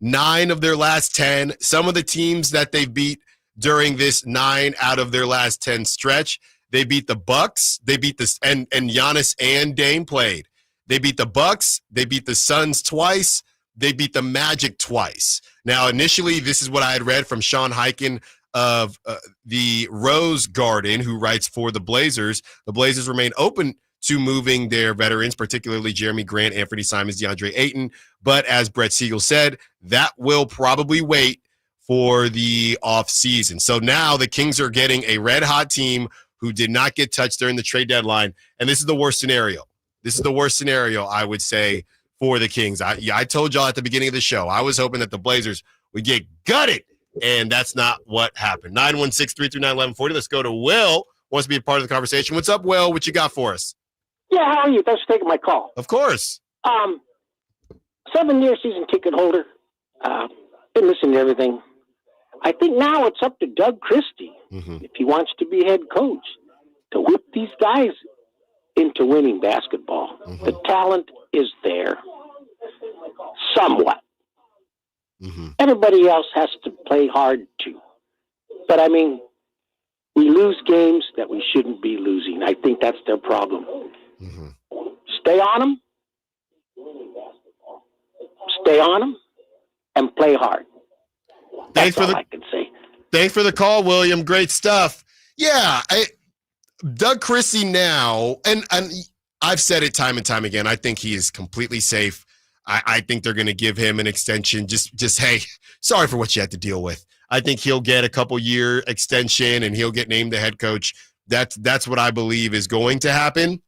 9 of their last 10. Some of the teams that they've beat during this 9 out of their last 10 stretch, they beat the Bucks. They beat and Giannis and Dame played. They beat the Bucks. They beat the Suns twice. They beat the Magic twice. Now, initially, this is what I had read from Sean Highkin of the Rose Garden, who writes for the Blazers. The Blazers remain open to moving their veterans, particularly Jeremy Grant, Anthony Simons, DeAndre Ayton. But as Brett Siegel said, that will probably wait for the offseason. So now the Kings are getting a red-hot team who did not get touched during the trade deadline, and this is the worst scenario. This is the worst scenario, I would say, for the Kings. I told y'all at the beginning of the show, I was hoping that the Blazers would get gutted, and that's not what happened. 916-339-1140. Let's go to Will, wants to be a part of the conversation. What's up, Will? What you got for us? Yeah, how are you? Thanks for taking my call. Of course. 7-year season ticket holder. Been listening to everything. I think now it's up to Doug Christie, if he wants to be head coach, to whip these guys into winning basketball. The talent is there, somewhat. Everybody else has to play hard too. But I mean, we lose games that we shouldn't be losing. I think that's their problem. Stay on them. Stay on them and play hard. That's all I can say. Thanks for the call, William. Great stuff. Yeah, Doug Christie now, and I've said it time and time again, I think he is completely safe. I think they're going to give him an extension. Just hey, sorry for what you had to deal with. I think he'll get a couple-year extension and he'll get named the head coach. That's what I believe is going to happen.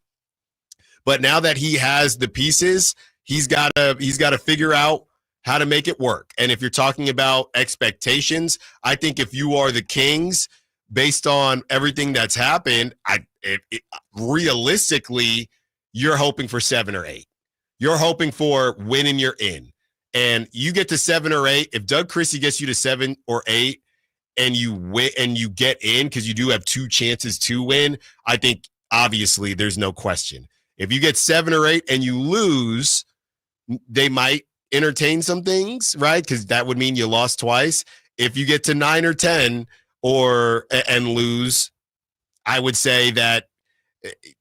But now that he has the pieces, he's got to figure out how to make it work. And if you're talking about expectations, I think if you are the Kings, based on everything that's happened, realistically, you're hoping for 7 or 8. You're hoping for winning you're in. And you get to 7 or 8. If Doug Christie gets you to 7 or 8 and you win and you get in, because you do have 2 chances to win, I think obviously there's no question. If you get 7 or 8 and you lose, they might entertain some things, right? Because that would mean you lost twice. If you get to 9 or 10 and lose, I would say that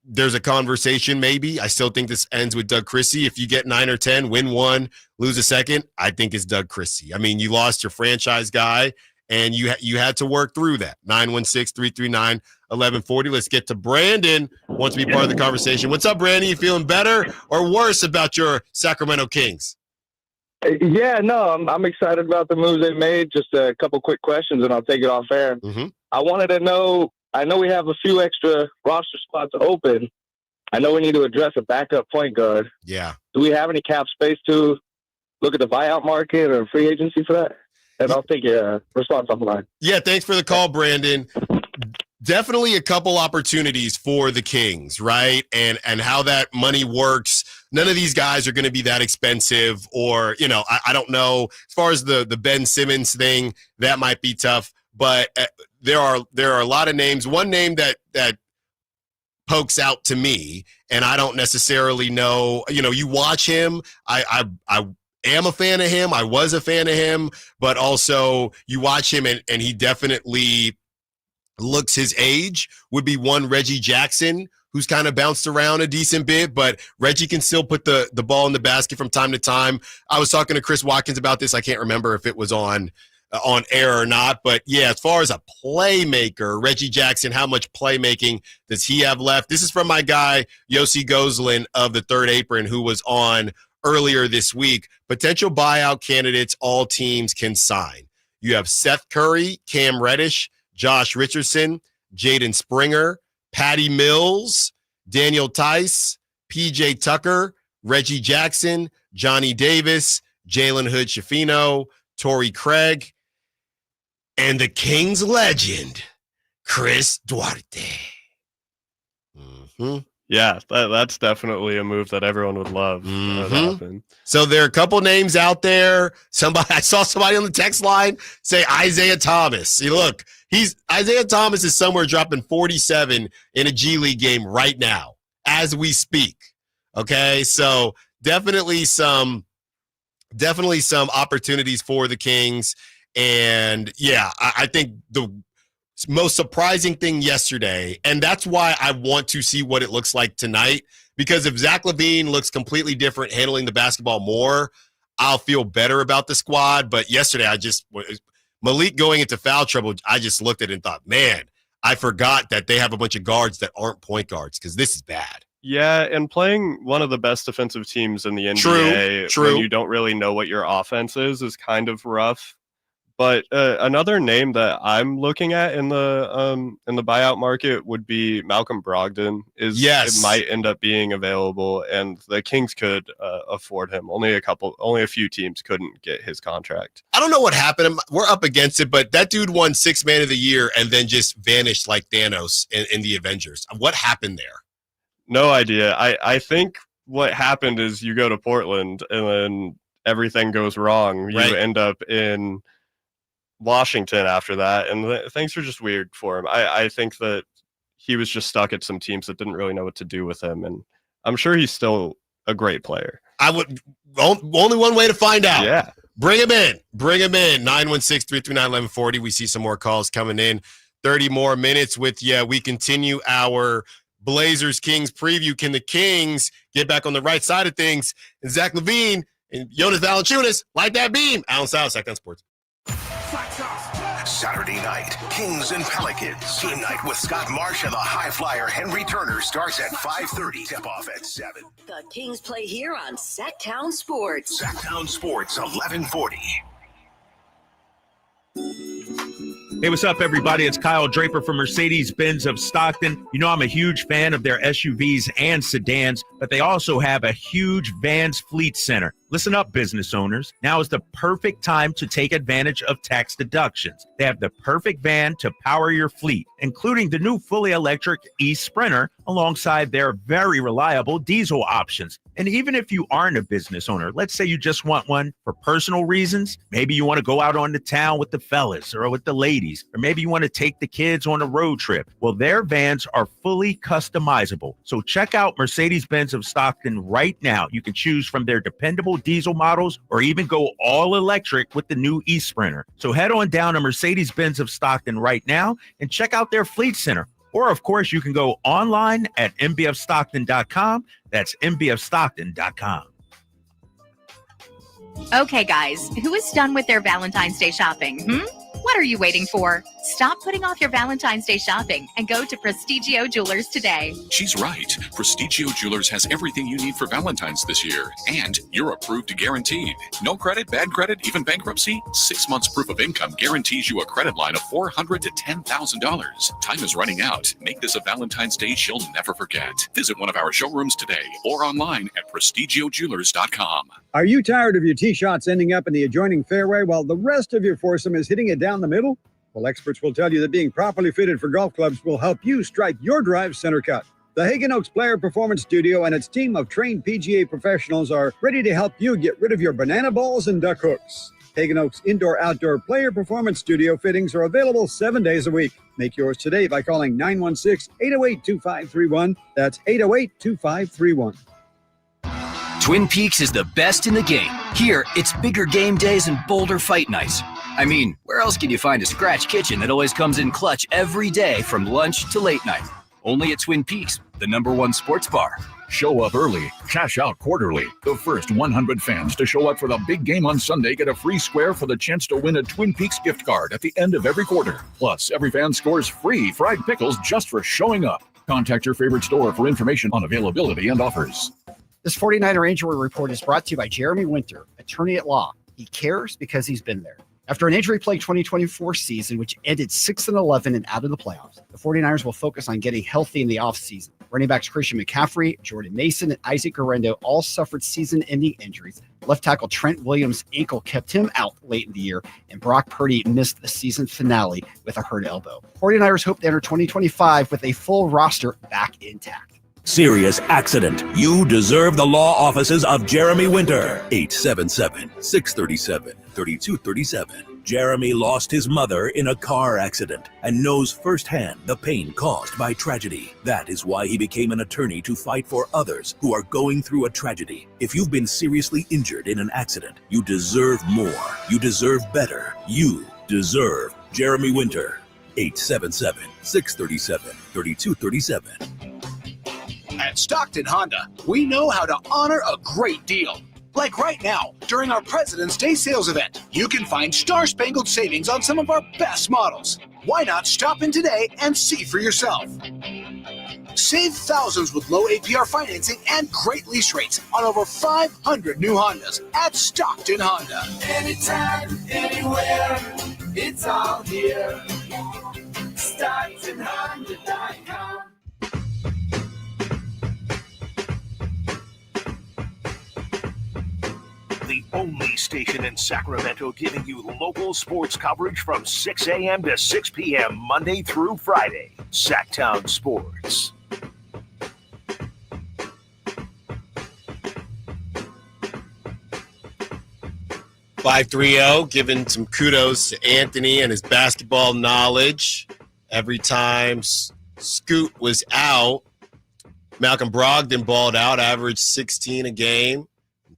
there's a conversation maybe. I still think this ends with Doug Christie. If you get 9 or 10, win 1, lose a second, I think it's Doug Christie. I mean, you lost your franchise guy, and you had to work through that. 916-339-1140. Let's get to Brandon. Wants to be part of the conversation. What's up, Brandon? You feeling better or worse about your Sacramento Kings? Yeah, no, I'm excited about the moves they made. Just a couple quick questions, and I'll take it off air. I wanted to know, I know we have a few extra roster spots open. I know we need to address a backup point guard. Yeah. Do we have any cap space to look at the buyout market or free agency for that? And I'll take your response off the line. Yeah, thanks for the call, Brandon. Definitely a couple opportunities for the Kings, right? And how that money works. None of these guys are going to be that expensive, or, I don't know. As far as the Ben Simmons thing, that might be tough. But there are a lot of names. One name that pokes out to me, and I don't necessarily know. You watch him. I am a fan of him. I was a fan of him, but also you watch him and he definitely looks his age. Would be one Reggie Jackson, who's kind of bounced around a decent bit, but Reggie can still put the ball in the basket from time to time. I was talking to Chris Watkins about this. I can't remember if it was on air or not, but yeah, as far as a playmaker, Reggie Jackson, how much playmaking does he have left? This is from my guy, Yossi Gozlin of the Third Apron, who was on earlier this week. Potential buyout candidates all teams can sign. You have Seth Curry, Cam Reddish, Josh Richardson, Jaden Springer, Patty Mills, Daniel Tice, PJ Tucker, Reggie Jackson, Johnny Davis, Jalen Hood-Schifino, Torrey Craig, and the Kings legend, Chris Duarte. Yeah, that's definitely a move that everyone would love. That happen. So there are a couple names out there. I saw somebody on the text line say Isaiah Thomas. See, look, Isaiah Thomas is somewhere dropping 47 in a G League game right now as we speak. Okay, so definitely some opportunities for the Kings. And yeah, I think the most surprising thing yesterday, and that's why I want to see what it looks like tonight, because if Zach LaVine looks completely different, handling the basketball more, I'll feel better about the squad. But yesterday, Malik going into foul trouble, I just looked at it and thought, man, I forgot that they have a bunch of guards that aren't point guards, because this is bad. Yeah, and playing one of the best defensive teams in the NBA when you don't really know what your offense is kind of rough. But another name that I'm looking at in the buyout market would be Malcolm Brogdon. It might end up being available, and the Kings could afford him. Only a few teams couldn't get his contract. I don't know what happened. We're up against it, but that dude won 6th Man of the Year and then just vanished like Thanos in the Avengers. What happened there? No idea. I think what happened is you go to Portland and then everything goes wrong. You end up in Washington after that, and things were just weird for him. I think that he was just stuck at some teams that didn't really know what to do with him, and I'm sure he's still a great player. Only one way to find out. Yeah. Bring him in. 916-339-1140. We see some more calls coming in. 30 more minutes with you. We continue our Blazers Kings preview. Can the Kings get back on the right side of things? And Zach LaVine and Jonas Valanciunas light that beam. Allen Stiles, Sacktown Sports. Saturday night, Kings and Pelicans. Team night with Scott Marsh and the high flyer Henry Turner starts at 5:30. Tip off at 7. The Kings play here on Sacktown Sports. Sacktown Sports, 1140. Hey, what's up, everybody? It's Kyle Draper from Mercedes-Benz of Stockton. You know, I'm a huge fan of their SUVs and sedans, but they also have a huge Vans fleet center. Listen up, business owners. Now is the perfect time to take advantage of tax deductions. They have the perfect van to power your fleet, including the new fully electric e-Sprinter alongside their very reliable diesel options. And even if you aren't a business owner, let's say you just want one for personal reasons. Maybe you want to go out on the town with the fellas or with the ladies, or maybe you want to take the kids on a road trip. Well, their vans are fully customizable. So check out Mercedes-Benz of Stockton right now. You can choose from their dependable diesel models or even go all electric with the new e-Sprinter. So head on down to Mercedes-Benz of Stockton right now and check out their fleet center. Or, of course, you can go online at mbfstockton.com. That's mbfstockton.com. Okay, guys, who is done with their Valentine's Day shopping? What are you waiting for? Stop putting off your Valentine's Day shopping and go to Prestigio Jewelers today. She's right. Prestigio Jewelers has everything you need for Valentine's this year, and you're approved to guaranteed. No credit, bad credit, even bankruptcy? 6 months proof of income guarantees you a credit line of $400 to $10,000. Time is running out. Make this a Valentine's Day she'll never forget. Visit one of our showrooms today or online at prestigiojewelers.com. Are you tired of your tee shots ending up in the adjoining fairway while the rest of your foursome is hitting it down the middle? Well, experts will tell you that being properly fitted for golf clubs will help you strike your drive center cut. The Hagen Oaks Player Performance Studio and its team of trained PGA professionals are ready to help you get rid of your banana balls and duck hooks. Hagen Oaks Indoor-Outdoor Player Performance Studio fittings are available 7 days a week. Make yours today by calling 916-808-2531. That's 808-2531. Twin Peaks is the best in the game. Here, it's bigger game days and bolder fight nights. I mean, where else can you find a scratch kitchen that always comes in clutch every day from lunch to late night? Only at Twin Peaks, the #1 sports bar. Show up early, cash out quarterly. The first 100 fans to show up for the big game on Sunday get a free square for the chance to win a Twin Peaks gift card at the end of every quarter. Plus, every fan scores free fried pickles just for showing up. Contact your favorite store for information on availability and offers. This 49er Injury Report is brought to you by Jeremy Winter, attorney at law. He cares because he's been there. After an injury-plagued 2024 season, which ended 6-11 and out of the playoffs, the 49ers will focus on getting healthy in the offseason. Running backs Christian McCaffrey, Jordan Mason, and Isaac Guerrero all suffered season-ending injuries. Left tackle Trent Williams' ankle kept him out late in the year, and Brock Purdy missed the season finale with a hurt elbow. 49ers hope to enter 2025 with a full roster back intact. Serious accident. You deserve the law offices of Jeremy Winter. 877-637-3237. Jeremy lost his mother in a car accident and knows firsthand the pain caused by tragedy. That is why he became an attorney to fight for others who are going through a tragedy. If you've been seriously injured in an accident, you deserve more. You deserve better. You deserve Jeremy Winter. 877-637-3237. At Stockton Honda, we know how to honor a great deal. Like right now, during our President's Day sales event, you can find star-spangled savings on some of our best models. Why not stop in today and see for yourself? Save thousands with low APR financing and great lease rates on over 500 new Hondas at Stockton Honda. Anytime, anywhere, it's all here. StocktonHonda.com. The only station in Sacramento giving you local sports coverage from 6 a.m. to 6 p.m. Monday through Friday. Sacktown Sports. .530, giving some kudos to Anthony and his basketball knowledge. Every time Scoot was out, Malcolm Brogdon balled out, averaged 16 a game.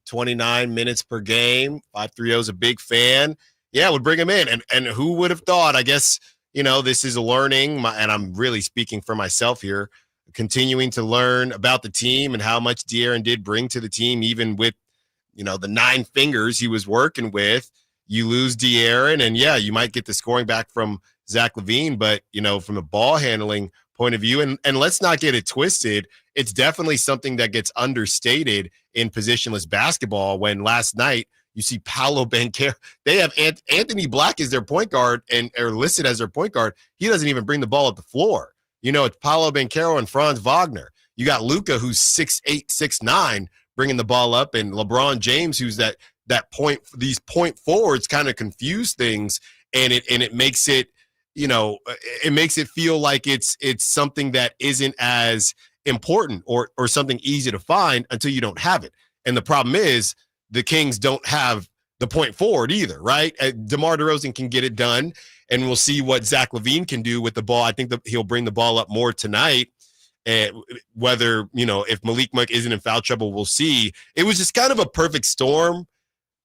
29 minutes per game. 530 is a big fan. Yeah, would bring him in. And who would have thought? I guess, this is a learning, and I'm really speaking for myself here, continuing to learn about the team and how much De'Aaron did bring to the team, even with, the 9 fingers he was working with. You lose De'Aaron, and yeah, you might get the scoring back from Zach LaVine, but, from a ball handling point of view, and let's not get it twisted, it's definitely something that gets understated in positionless basketball. When last night you see Paolo Banchero, they have Anthony Black as their point guard and are listed as their point guard. He doesn't even bring the ball up the floor. It's Paolo Banchero and Franz Wagner. You got Luka, who's 6'8", 6'9", bringing the ball up, and LeBron James, who's that point. These point forwards kind of confuse things, and it makes it, it makes it feel like it's something that isn't as important or something easy to find until you don't have it. And the problem is the Kings don't have the point forward either, right? DeMar DeRozan can get it done, and we'll see what Zach LaVine can do with the ball. I think that he'll bring the ball up more tonight. Whether, if Malik Monk isn't in foul trouble, we'll see. It was just kind of a perfect storm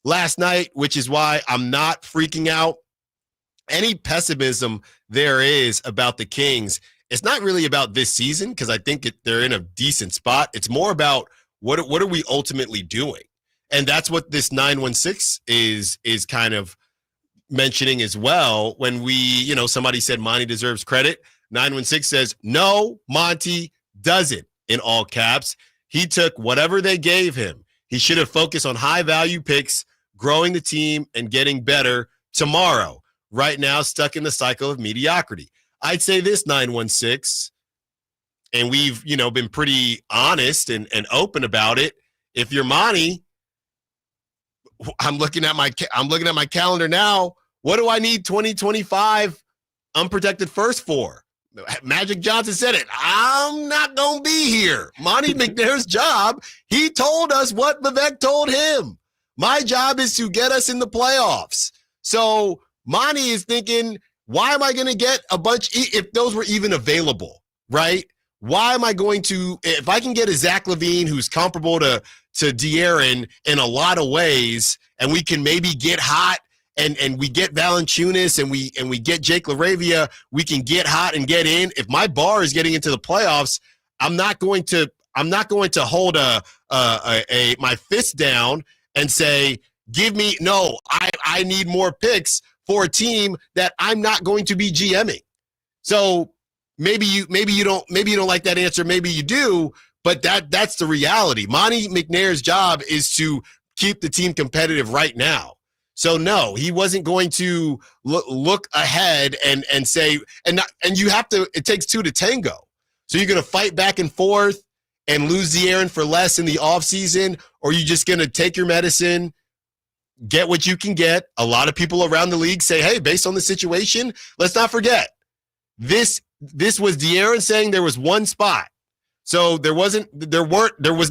last night, which is why I'm not freaking out. Any pessimism there is about the Kings, it's not really about this season, because I think they're in a decent spot. It's more about what are we ultimately doing? And that's what this 916 is kind of mentioning as well. When somebody said Monty deserves credit, 916 says, no, Monty doesn't, in all caps. He took whatever they gave him. He should have focused on high-value picks, growing the team, and getting better tomorrow. Right now, stuck in the cycle of mediocrity. I'd say this, 916, and we've, been pretty honest and open about it. If you're Monty, I'm looking at my calendar now. What do I need 2025 unprotected first for? Magic Johnson said it. I'm not going to be here. Monty McNair's job, he told us what Vivek told him. My job is to get us in the playoffs. So Monty is thinking, why am I going to get a bunch, if those were even available, right? Why am I going to, if I can get a Zach LaVine who's comparable to De'Aaron in a lot of ways, and we can maybe get hot, and we get Valanciunas, and we get Jake LaRavia, we can get hot and get in. If my bar is getting into the playoffs, I'm not going to hold my fist down and say, I need more picks for a team that I'm not going to be GMing. So maybe you don't like that answer, maybe you do, but that's the reality. Monty McNair's job is to keep the team competitive right now. So no, he wasn't going to look ahead and say, and you have to, it takes two to tango. So you're going to fight back and forth and lose De'Aaron for less in the offseason, or you're just going to take your medicine, get what you can get. A lot of people around the league say, hey, based on the situation, let's not forget, this was De'Aaron saying there was one spot. So there was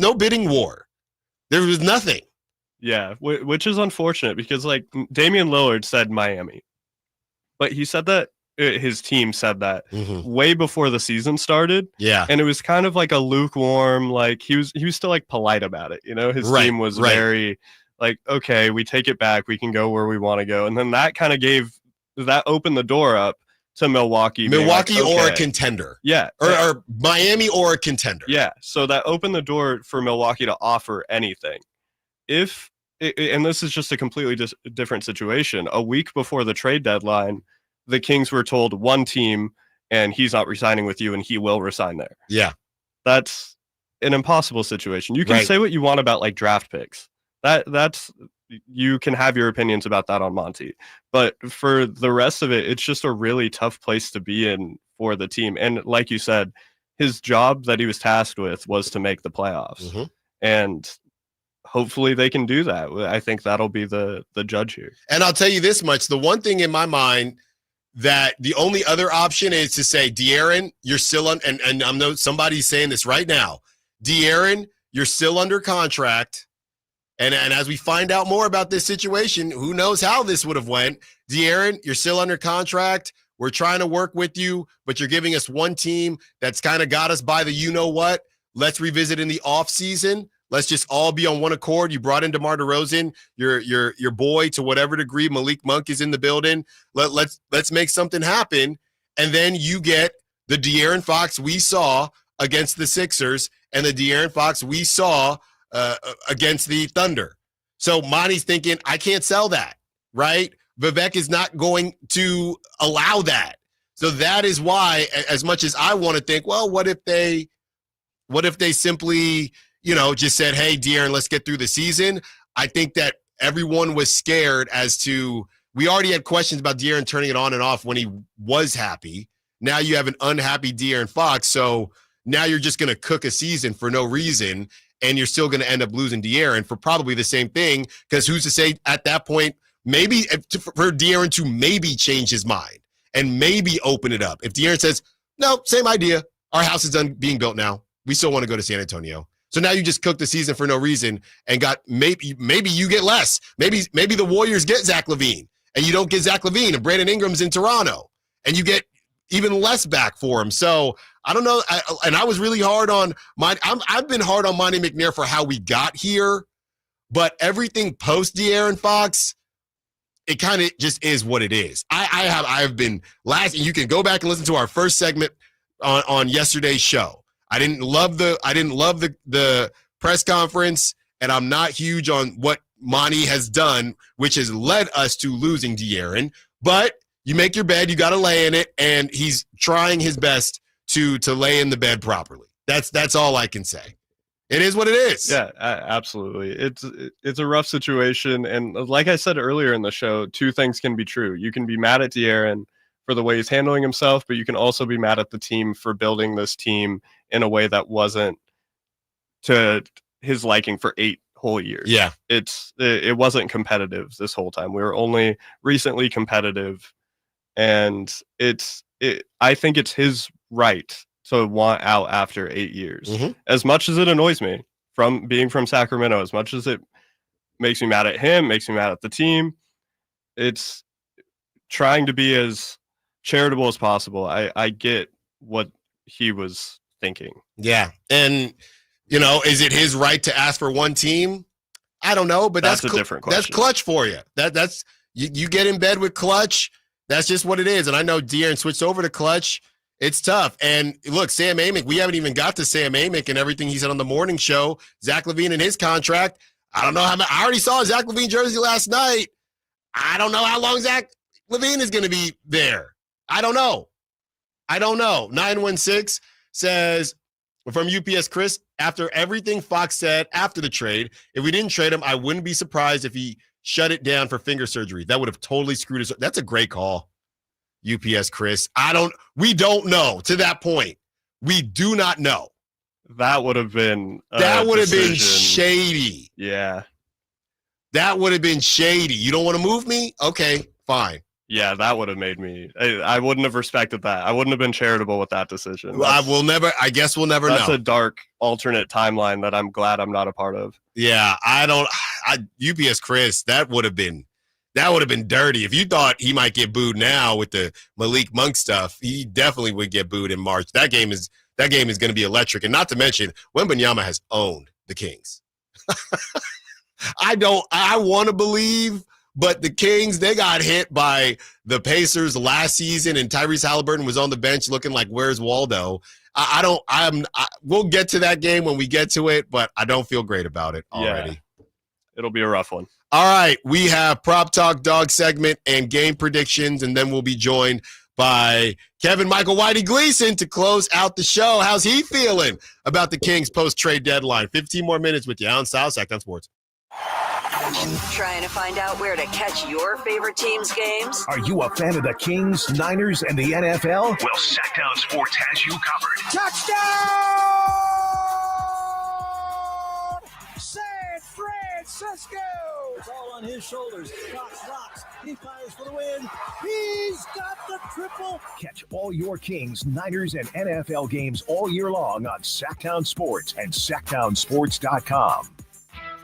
no bidding war. There was nothing. Yeah, which is unfortunate because like Damian Lillard said Miami, but he said that his team said that way before the season started. Yeah, and it was kind of like a lukewarm, like he was still like polite about it. You know, his team was very like, okay, we take it back, we can go where we want to go, and then that kind of opened the door up to Milwaukee like, okay. Or a contender. Yeah, or Miami or a contender. Yeah, so that opened the door for Milwaukee to offer anything. And this is just a completely different situation. A week before the trade deadline, the Kings were told one team, and he's not resigning with you, and he will resign there. Yeah. That's an impossible situation. You can say what you want about like draft picks. That's you can have your opinions about that on Monty. But for the rest of it, it's just a really tough place to be in for the team. And like you said, his job that he was tasked with was to make the playoffs. And hopefully they can do that. I think that'll be the judge here. And I'll tell you this much. The one thing in my mind that the only other option is to say, De'Aaron, you're still on, and I know somebody's saying this right now. De'Aaron, you're still under contract. And as we find out more about this situation, who knows how this would have went. De'Aaron, you're still under contract. We're trying to work with you, but you're giving us one team that's kind of got us by the you-know-what. Let's revisit in the offseason. Let's just all be on one accord. You brought in DeMar DeRozan, your boy, to whatever degree. Malik Monk is in the building. Let's make something happen. And then you get the De'Aaron Fox we saw against the Sixers and the De'Aaron Fox we saw against the Thunder. So Monty's thinking, I can't sell that, right? Vivek is not going to allow that. So that is why, as much as I want to think, well, what if they simply, just said, hey, De'Aaron, let's get through the season. I think that everyone was scared as to, we already had questions about De'Aaron turning it on and off when he was happy. Now you have an unhappy De'Aaron Fox. So now you're just going to cook a season for no reason, and you're still going to end up losing De'Aaron for probably the same thing, because who's to say at that point, maybe for De'Aaron to maybe change his mind and maybe open it up. If De'Aaron says, no, same idea. Our house is done being built now. We still want to go to San Antonio. So now you just cooked the season for no reason and got maybe you get less. Maybe the Warriors get Zach LaVine and you don't get Zach LaVine, and Brandon Ingram's in Toronto and you get even less back for him. So I don't know. I was really hard on I've been hard on Monty McNair for how we got here, but everything post De'Aaron Fox, it kind of just is what it is. I've been and you can go back and listen to our first segment on yesterday's show. I didn't love the press conference, and I'm not huge on what Monty has done, which has led us to losing De'Aaron. But you make your bed, you got to lay in it, and he's trying his best to lay in the bed properly. That's all I can say. It is what it is. Yeah, absolutely. It's a rough situation, and like I said earlier in the show, two things can be true. You can be mad at De'Aaron for the way he's handling himself, but you can also be mad at the team for building this team in a way that wasn't to his liking for 8 whole years. Yeah. It wasn't competitive this whole time. We were only recently competitive, and I think it's his right to want out after 8 years. As much as it annoys me from being from Sacramento, as much as it makes me mad at him, makes me mad at the team, it's trying to be as charitable as possible. I get what he was thinking. Yeah. And, is it his right to ask for one team? I don't know, but that's a different question. That's Clutch for you. That's you get in bed with Clutch. That's just what it is. And I know De'Aaron switched over to Clutch. It's tough. And look, Sam Amick, we haven't even got to Sam Amick and everything he said on the morning show. Zach LaVine and his contract. I don't know I already saw a Zach LaVine jersey last night. I don't know how long Zach LaVine is going to be there. I don't know. 916 says, from UPS Chris, after everything Fox said after the trade, if we didn't trade him, I wouldn't be surprised if he shut it down for finger surgery. That would have totally screwed us. That's a great call, UPS Chris. We don't know to that point. We do not know. That would have been shady. Yeah. That would have been shady. You don't want to move me? Okay, fine. Yeah, that would have made me. I wouldn't have respected that. I wouldn't have been charitable with that decision. I guess we'll never know. That's a dark alternate timeline that I'm glad I'm not a part of. Yeah, UPS Chris, that would have been dirty. If you thought he might get booed now with the Malik Monk stuff, he definitely would get booed in March. That game is going to be electric. And not to mention, Wembanyama has owned the Kings. I want to believe, but the Kings, they got hit by the Pacers last season, and Tyrese Halliburton was on the bench looking like, where's Waldo? We'll get to that game when we get to it, but I don't feel great about it already. Yeah. It'll be a rough one. All right, we have Prop Talk Dog segment and game predictions, and then we'll be joined by Kevin Michael Whitey Gleason to close out the show. How's he feeling about the Kings post-trade deadline? 15 more minutes with you, Allen Stiles, Sacktown Sports. Trying to find out where to catch your favorite team's games? Are you a fan of the Kings, Niners, and the NFL? Well, Sacktown Sports has you covered. Touchdown! San Francisco! It's all on his shoulders. Cox rocks. He fires for the win. He's got the triple. Catch all your Kings, Niners, and NFL games all year long on Sacktown Sports and SacktownSports.com.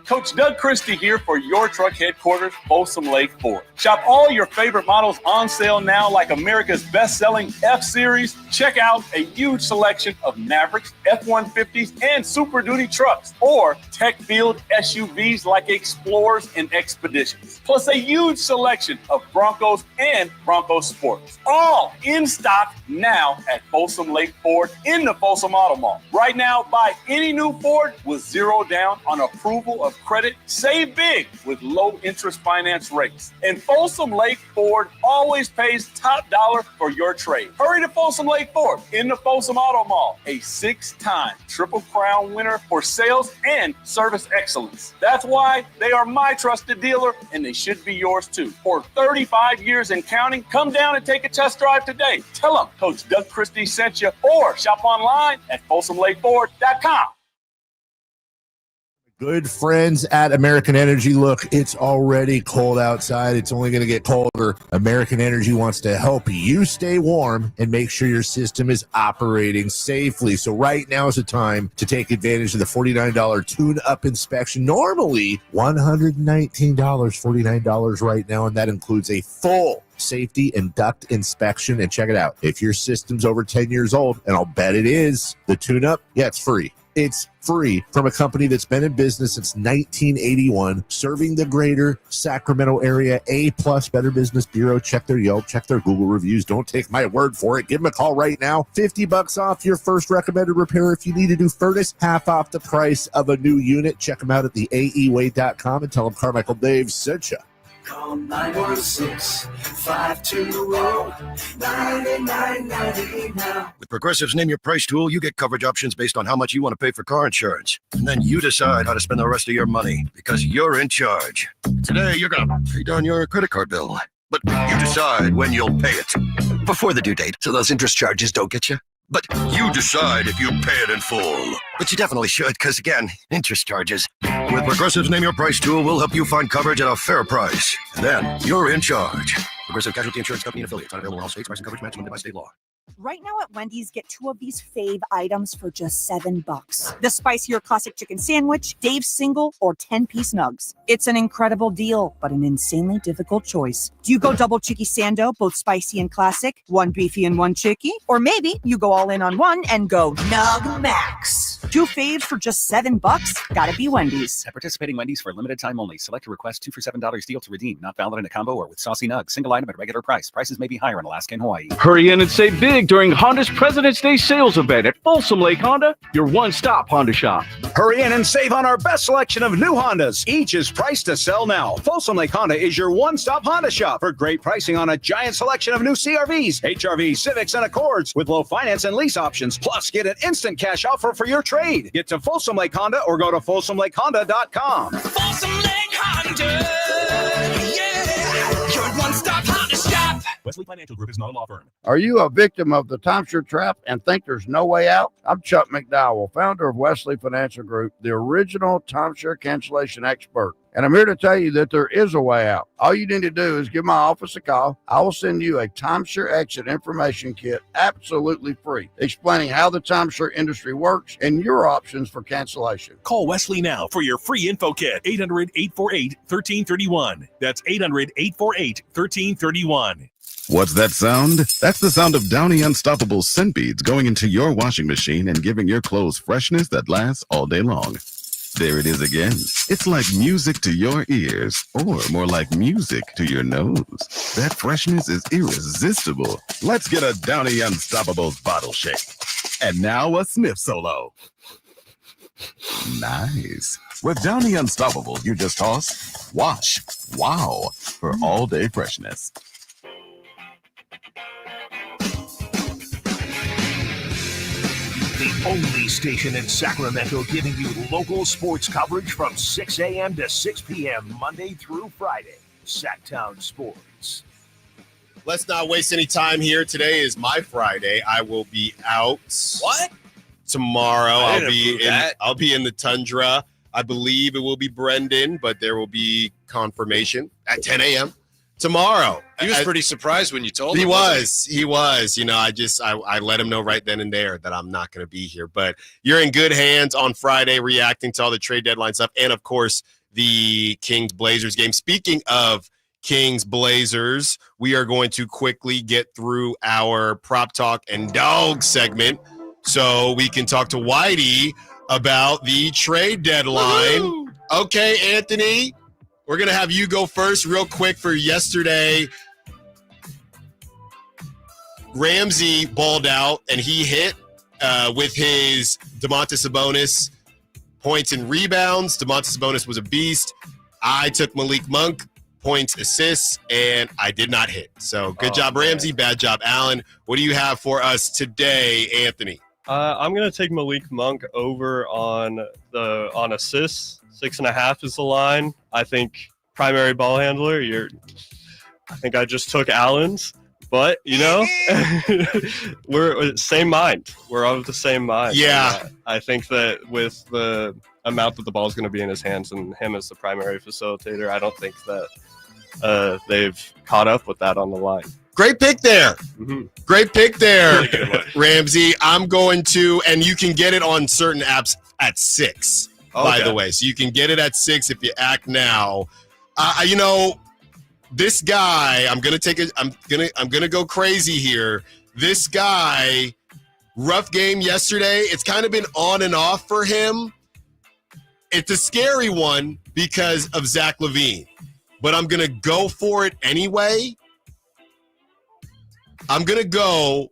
Coach Doug Christie here for your truck headquarters, Folsom Lake Ford. Shop all your favorite models on sale now, like America's best-selling F-Series. Check out a huge selection of Mavericks, F-150s, and Super Duty trucks, or tech-filled SUVs like Explorers and Expeditions. Plus a huge selection of Broncos and Bronco Sports. All in stock now at Folsom Lake Ford in the Folsom Auto Mall. Right now, buy any new Ford with zero down on approval of credit. Save big with low interest finance rates. And Folsom Lake Ford always pays top dollar for your trade. Hurry to Folsom Lake Ford in the Folsom Auto Mall, a 6-time Triple Crown winner for sales and service excellence. That's why they are my trusted dealer, and they should be yours too. For 35 years and counting, come down and take a test drive today. Tell them Coach Doug Christie sent you, or shop online at FolsomLakeFord.com. Good friends at American Energy. Look, it's already cold outside. It's only going to get colder. American Energy wants to help you stay warm and make sure your system is operating safely. So right now is the time to take advantage of the $49 tune-up inspection. Normally $119, $49 right now, and that includes a full safety and duct inspection. And check it out. If your system's over 10 years old, and I'll bet it is, the tune-up, yeah, it's free. It's free from a company that's been in business since 1981, serving the greater Sacramento area. A+ Better Business Bureau. Check their Yelp, check their Google reviews. Don't take my word for it. Give them a call right now. $50 off your first recommended repair. If you need a new furnace, half off the price of a new unit. Check them out at theaeway.com and tell them Carmichael Dave sent you. Call 916-520-9990 now. With Progressive's Name Your Price tool, you get coverage options based on how much you want to pay for car insurance. And then you decide how to spend the rest of your money, because you're in charge. Today, you're going to pay down your credit card bill. But you decide when you'll pay it. Before the due date, so those interest charges don't get you. But you decide if you pay it in full. But you definitely should, because again, interest charges. With Progressive's Name Your Price tool, we'll help you find coverage at a fair price. Then you're in charge. Progressive Casualty Insurance Company and affiliates. Not available in all states. Price and coverage match limited by state law. Right now at Wendy's, get 2 of these fave items for just $7. The spicier classic chicken sandwich, Dave's single, or 10-piece nugs. It's an incredible deal, but an insanely difficult choice. Do you go double chicky sando, both spicy and classic, 1 beefy and 1 chicky? Or maybe you go all in on one and go Nug Max. 2 faves for just $7? Gotta be Wendy's. At participating Wendy's for a limited time only. Select a request 2 for $7 deal to redeem. Not valid in a combo or with saucy nugs. Single item at regular price. Prices may be higher in Alaska and Hawaii. Hurry in and save big during Honda's President's Day sales event at Folsom Lake Honda, your one-stop Honda shop. Hurry in and save on our best selection of new Hondas. Each is priced to sell now. Folsom Lake Honda is your one-stop Honda shop for great pricing on a giant selection of new CRVs, HRVs, Civics, and Accords with low finance and lease options. Plus, get an instant cash offer for your trade. Get to Folsom Lake Honda or go to FolsomLakeHonda.com. Folsom Lake Honda. Honda. Yeah, your one-stop Honda shop. Wesley Financial Group is not a law firm. Are you a victim of the timeshare trap and think there's no way out? I'm Chuck McDowell, founder of Wesley Financial Group, the original timeshare cancellation expert. And I'm here to tell you that there is a way out. All you need to do is give my office a call. I will send you a timeshare exit information kit absolutely free, explaining how the timeshare industry works and your options for cancellation. Call Wesley now for your free info kit. 800-848-1331. That's 800-848-1331. What's that sound? That's the sound of Downy Unstoppable scent beads going into your washing machine and giving your clothes freshness that lasts all day long. There it is again. It's like music to your ears, or more like music to your nose. That freshness is irresistible. Let's get a Downy Unstoppables bottle shake. And now a sniff solo. Nice. With Downy Unstoppables, you just toss, wash, wow, for all day freshness. The only station in Sacramento giving you local sports coverage from 6 a.m. to 6 p.m. Monday through Friday. Sacktown Sports. Let's not waste any time here. Today is my Friday. I will be out. What? Tomorrow. I didn't approve that. I'll be in the tundra. I believe it will be Brendan, but there will be confirmation at 10 a.m. tomorrow. He was pretty surprised when you told him. He was. You know, I let him know right then and there that I'm not going to be here. But you're in good hands on Friday, reacting to all the trade deadline stuff, and of course the Kings Blazers game. Speaking of Kings Blazers, we are going to quickly get through our prop talk and dog segment so we can talk to Whitey about the trade deadline. Woo-hoo! Okay, Anthony, we're going to have you go first real quick for yesterday. Ramsey balled out, and he hit with his Domantas Sabonis points and rebounds. Domantas Sabonis was a beast. I took Malik Monk, points, assists, and I did not hit. So good job, Ramsey. Bad job, Allen. What do you have for us today, Anthony? I'm going to take Malik Monk over on assists. 6.5 is the line. I think primary ball handler. I think I just took Allen's, but you know, we're same mind. We're of the same mind. Yeah. And, I think that with the amount that the ball is going to be in his hands and him as the primary facilitator, I don't think that they've caught up with that on the line. Great pick there. Mm-hmm. Great pick there, Ramsey. I'm going to, and you can get it on certain apps at 6, by the way. So you can get it at 6 if you act now. You know, this guy, I'm gonna go crazy here. This guy, rough game yesterday. It's kind of been on and off for him. It's a scary one because of Zach LaVine, but I'm gonna go for it anyway. I'm going to go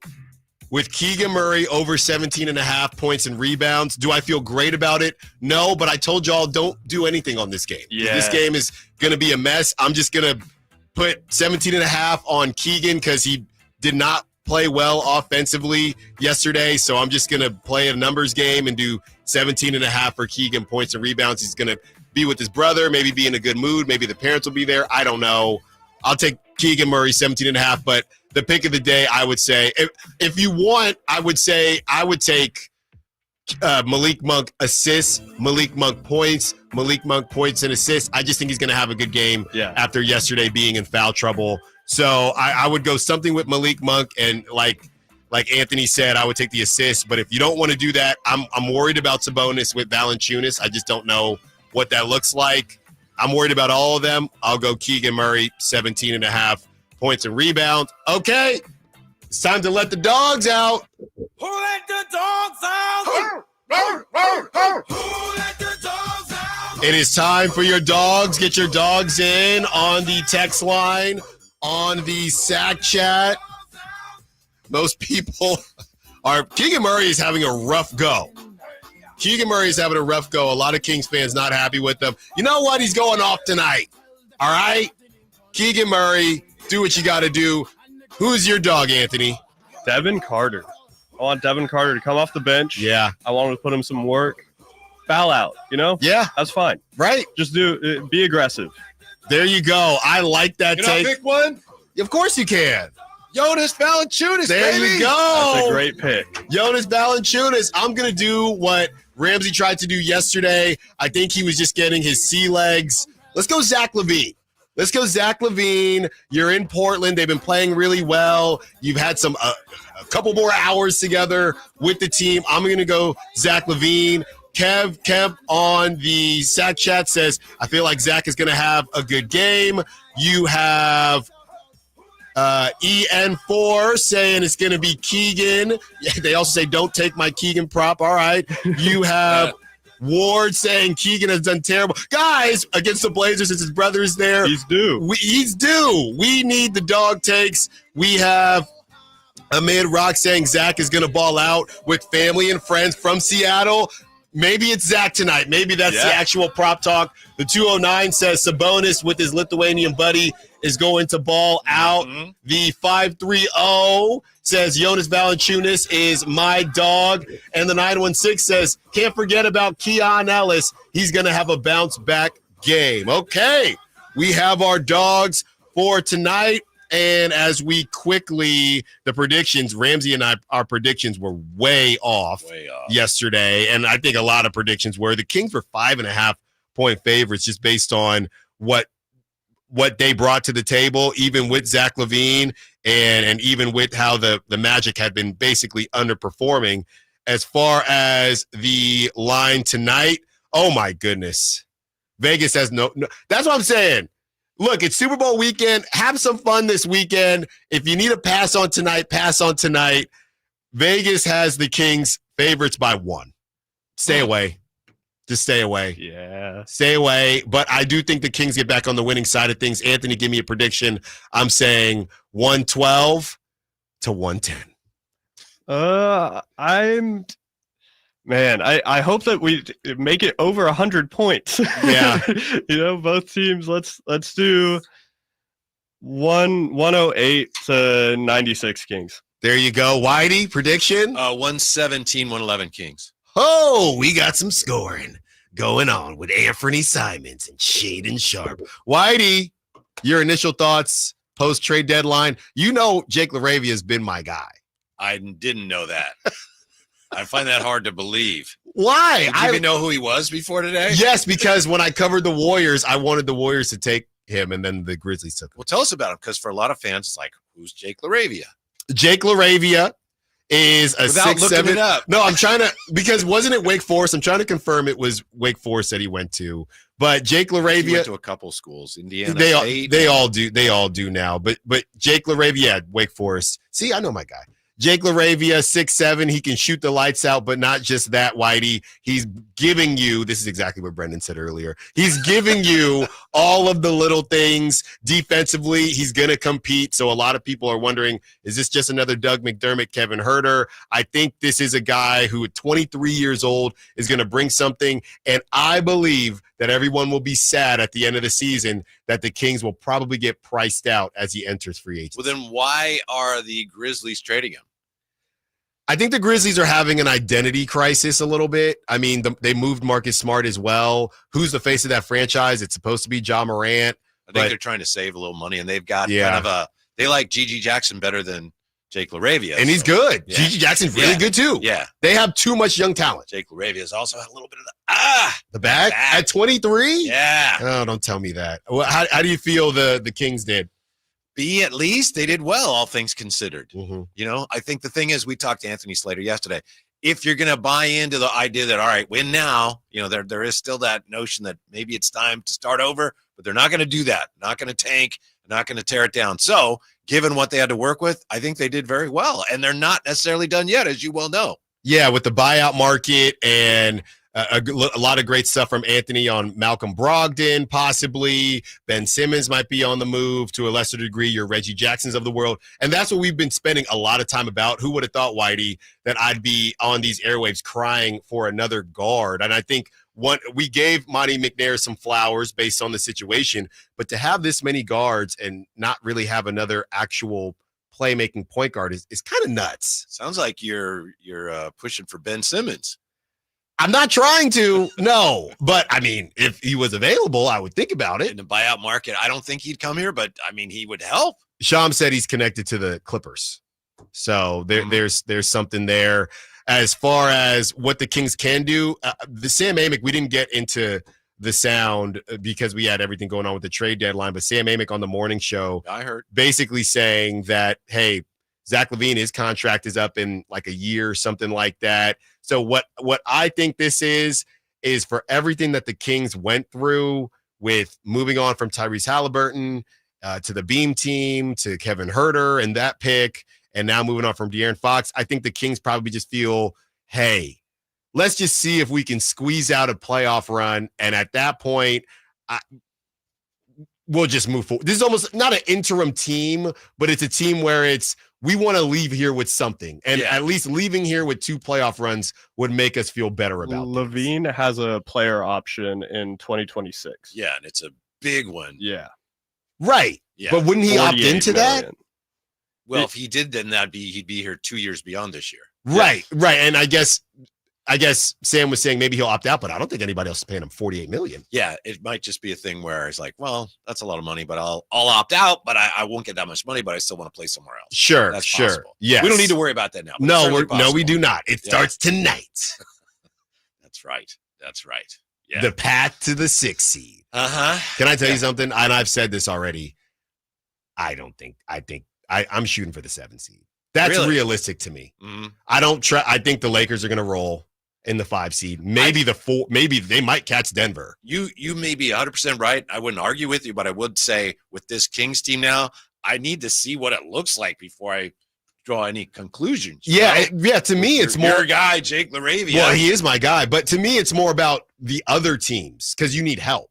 with Keegan Murray over 17.5 points and rebounds. Do I feel great about it? No, but I told y'all don't do anything on this game. Yeah. This game is going to be a mess. I'm just going to put 17.5 on Keegan because he did not play well offensively yesterday. So I'm just going to play a numbers game and do 17.5 for Keegan points and rebounds. He's going to be with his brother, maybe be in a good mood. Maybe the parents will be there. I don't know. I'll take Keegan Murray 17.5, but the pick of the day, I would say, if you want, I would take Malik Monk assists, Malik Monk points and assists. I just think he's going to have a good game after yesterday being in foul trouble. So I would go something with Malik Monk, and like Anthony said, I would take the assist. But if you don't want to do that, I'm worried about Sabonis with Valanciunas. I just don't know what that looks like. I'm worried about all of them. I'll go Keegan Murray, 17.5 points and rebounds. Okay, it's time to let the dogs out. Who let the dogs out? Who let the dogs out? It is time for your dogs. Get your dogs in on the text line, on the Sack Chat. Most people are. Keegan Murray is having a rough go. A lot of Kings fans not happy with him. You know what? He's going off tonight. All right? Keegan Murray, do what you got to do. Who's your dog, Anthony? Devin Carter. I want Devin Carter to come off the bench. Yeah. I want him to put him some work. foul out, Yeah. That's fine. Right. Just be aggressive. There you go. I like that Can I take. pick one? Of course you can. Jonas Valanciunas, There baby. you go. That's a great pick. Jonas Valanciunas. I'm going to do what Ramsey tried to do yesterday. I think he was just getting his sea legs. Let's go Zach LaVine. You're in Portland. They've been playing really well. You've had a couple more hours together with the team. I'm going to go Zach LaVine. Kev on the Sack Chat says, I feel like Zach is going to have a good game. You have EN4 saying it's going to be Keegan. They also say, don't take my Keegan prop. All right. You have Ward saying Keegan has done terrible. Guys, against the Blazers, since his brother is there. He's due. We need the dog takes. We have Amid Rock saying Zach is going to ball out with family and friends from Seattle. Maybe it's Zach tonight. Maybe that's the actual prop talk. The 209 says Sabonis with his Lithuanian buddy is going to ball out. Mm-hmm. The 530 says Jonas Valanciunas is my dog. And the 916 says, can't forget about Keon Ellis. He's going to have a bounce back game. Okay, we have our dogs for tonight. And as we quickly, the predictions, Ramsey and our predictions were way off yesterday. And I think a lot of predictions were. The Kings were 5.5-point favorites just based on what they brought to the table, even with Zach LaVine and even with how the Magic had been basically underperforming. As far as the line tonight, oh my goodness. Vegas has no that's what I'm saying. Look, it's Super Bowl weekend. Have some fun this weekend. If you need a pass on tonight, pass on tonight. Vegas has the Kings favorites by 1. Stay away. Just stay away. Yeah. Stay away. But I do think the Kings get back on the winning side of things. Anthony, give me a prediction. I'm saying 112 to 110. I hope that we make it over 100 points. Yeah. Both teams, let's do 108 to 96 Kings. There you go. Whitey, prediction? 117, 111 Kings. Oh, we got some scoring going on with Anthony Simons and Shaden Sharp. Whitey, your initial thoughts post-trade deadline. Jake LaRavia has been my guy. I didn't know that. I find that hard to believe. Why? Did you even know who he was before today? Yes, because when I covered the Warriors, I wanted the Warriors to take him, and then the Grizzlies took him. Well, tell us about him, because for a lot of fans, it's like, who's Jake LaRavia? Jake LaRavia is a Without 6'7". looking it up. No, I'm trying to, because wasn't it Wake Forest? I'm trying to confirm it was Wake Forest that he went to. But Jake LaRavia, He went to a couple schools, Indiana State. They all do now. But Jake LaRavia, Wake Forest. See, I know my guy. Jake LaRavia, 6'7". He can shoot the lights out, but not just that, Whitey. He's giving you, this is exactly what Brendan said earlier. He's giving you all of the little things. Defensively, he's going to compete. So a lot of people are wondering, is this just another Doug McDermott, Kevin Huerter? I think this is a guy who at 23 years old is going to bring something. And I believe that everyone will be sad at the end of the season that the Kings will probably get priced out as he enters free agency. Well, then why are the Grizzlies trading him? I think the Grizzlies are having an identity crisis a little bit. I mean, they moved Marcus Smart as well. Who's the face of that franchise? It's supposed to be Ja Morant. I think they're trying to save a little money, and they've got kind of they like Gigi Jackson better than Jake LaRavia. And he's good. Yeah. Gigi Jackson's really good too. Yeah. They have too much young talent. Jake LaRavia has also had a little bit of the back at 23? Yeah. Oh, don't tell me that. Well, how do you feel the Kings did? At least they did well, all things considered. Mm-hmm. I think the thing is, we talked to Anthony Slater yesterday. If you're going to buy into the idea that, all right, win now, there is still that notion that maybe it's time to start over, but they're not going to do that. Not going to tank, not going to tear it down. So given what they had to work with, I think they did very well. And they're not necessarily done yet, as you well know. Yeah, with the buyout market and a lot of great stuff from Anthony on Malcolm Brogdon, possibly. Ben Simmons might be on the move to a lesser degree, your Reggie Jacksons of the world. And that's what we've been spending a lot of time about. Who would have thought, Whitey, that I'd be on these airwaves crying for another guard? And I think we gave Monty McNair some flowers based on the situation, but to have this many guards and not really have another actual playmaking point guard is kind of nuts. Sounds like you're pushing for Ben Simmons. I'm not trying to, no. But, I mean, if he was available, I would think about it. In the buyout market, I don't think he'd come here, but, I mean, he would help. Sham said he's connected to the Clippers. So there's something there. As far as what the Kings can do, the Sam Amick, we didn't get into the sound because we had everything going on with the trade deadline. But Sam Amick on the morning show, I heard, basically saying that, hey, Zach LaVine, his contract is up in like a year or something like that. So what I think this is for everything that the Kings went through with moving on from Tyrese Halliburton to the Beam team to Kevin Huerter and that pick, and now moving on from De'Aaron Fox. I think the Kings probably just feel, hey, let's just see if we can squeeze out a playoff run. And at that point, we'll just move forward. This is almost not an interim team, but it's a team where we want to leave here with something. And at least leaving here with 2 playoff runs would make us feel better about LaVine has a player option in 2026. Yeah, and it's a big one. Yeah. Right. Yeah. But wouldn't he opt into that? Well, if he did, then he'd be here 2 years beyond this year. Right, right. And I guess Sam was saying maybe he'll opt out, but I don't think anybody else is paying him $48 million. Yeah, it might just be a thing where it's like, well, that's a lot of money, but I'll opt out, but I won't get that much money, but I still want to play somewhere else. Sure, that's sure. possible. Yes. We don't need to worry about that now. but No, we do not. It starts tonight. That's right. That's right. Yeah. The path to the 6th seed. Can I tell you something? And I've said this already. I'm shooting for the 7th seed. That's Really? realistic to me. Mm-hmm. I think the Lakers are going to roll in the 5 seed. Maybe the 4. Maybe they might catch Denver. You may be 100% right. I wouldn't argue with you, but I would say with this Kings team now, I need to see what it looks like before I draw any conclusions. Yeah, to me, it's more your guy, Jake LaRavia. Well, he is my guy, but to me, it's more about the other teams because you need help.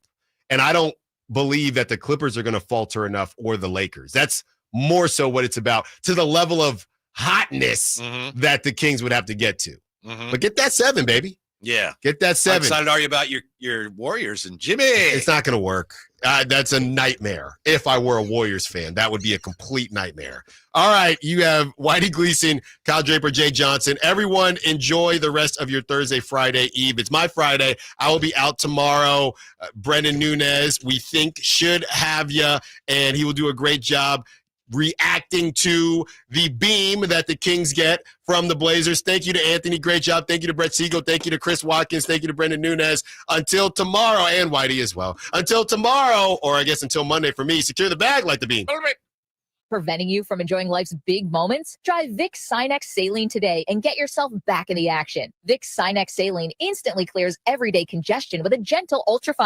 And I don't believe that the Clippers are going to falter enough or the Lakers. That's more so what it's about, to the level of hotness that the Kings would have to get to. But get that 7, baby. Yeah. Get that 7. I'm excited to argue about your Warriors and Jimmy. It's not going to work. That's a nightmare. If I were a Warriors fan, that would be a complete nightmare. All right. You have Whitey Gleason, Kyle Draper, Jay Johnson. Everyone enjoy the rest of your Thursday, Friday Eve. It's my Friday. I will be out tomorrow. Brendan Nunez, we think, should have you, and he will do a great job reacting to the beam that the Kings get from the Blazers. Thank you to Anthony. Great job. Thank you to Brett Siegel. Thank you to Chris Watkins. Thank you to Brendan Nunez. Until tomorrow, and Whitey as well. Until tomorrow, or I guess until Monday for me, secure the bag like the beam. Preventing you from enjoying life's big moments? Try Vicks Sinex Saline today and get yourself back in the action. Vicks Sinex Saline instantly clears everyday congestion with a gentle ultrafine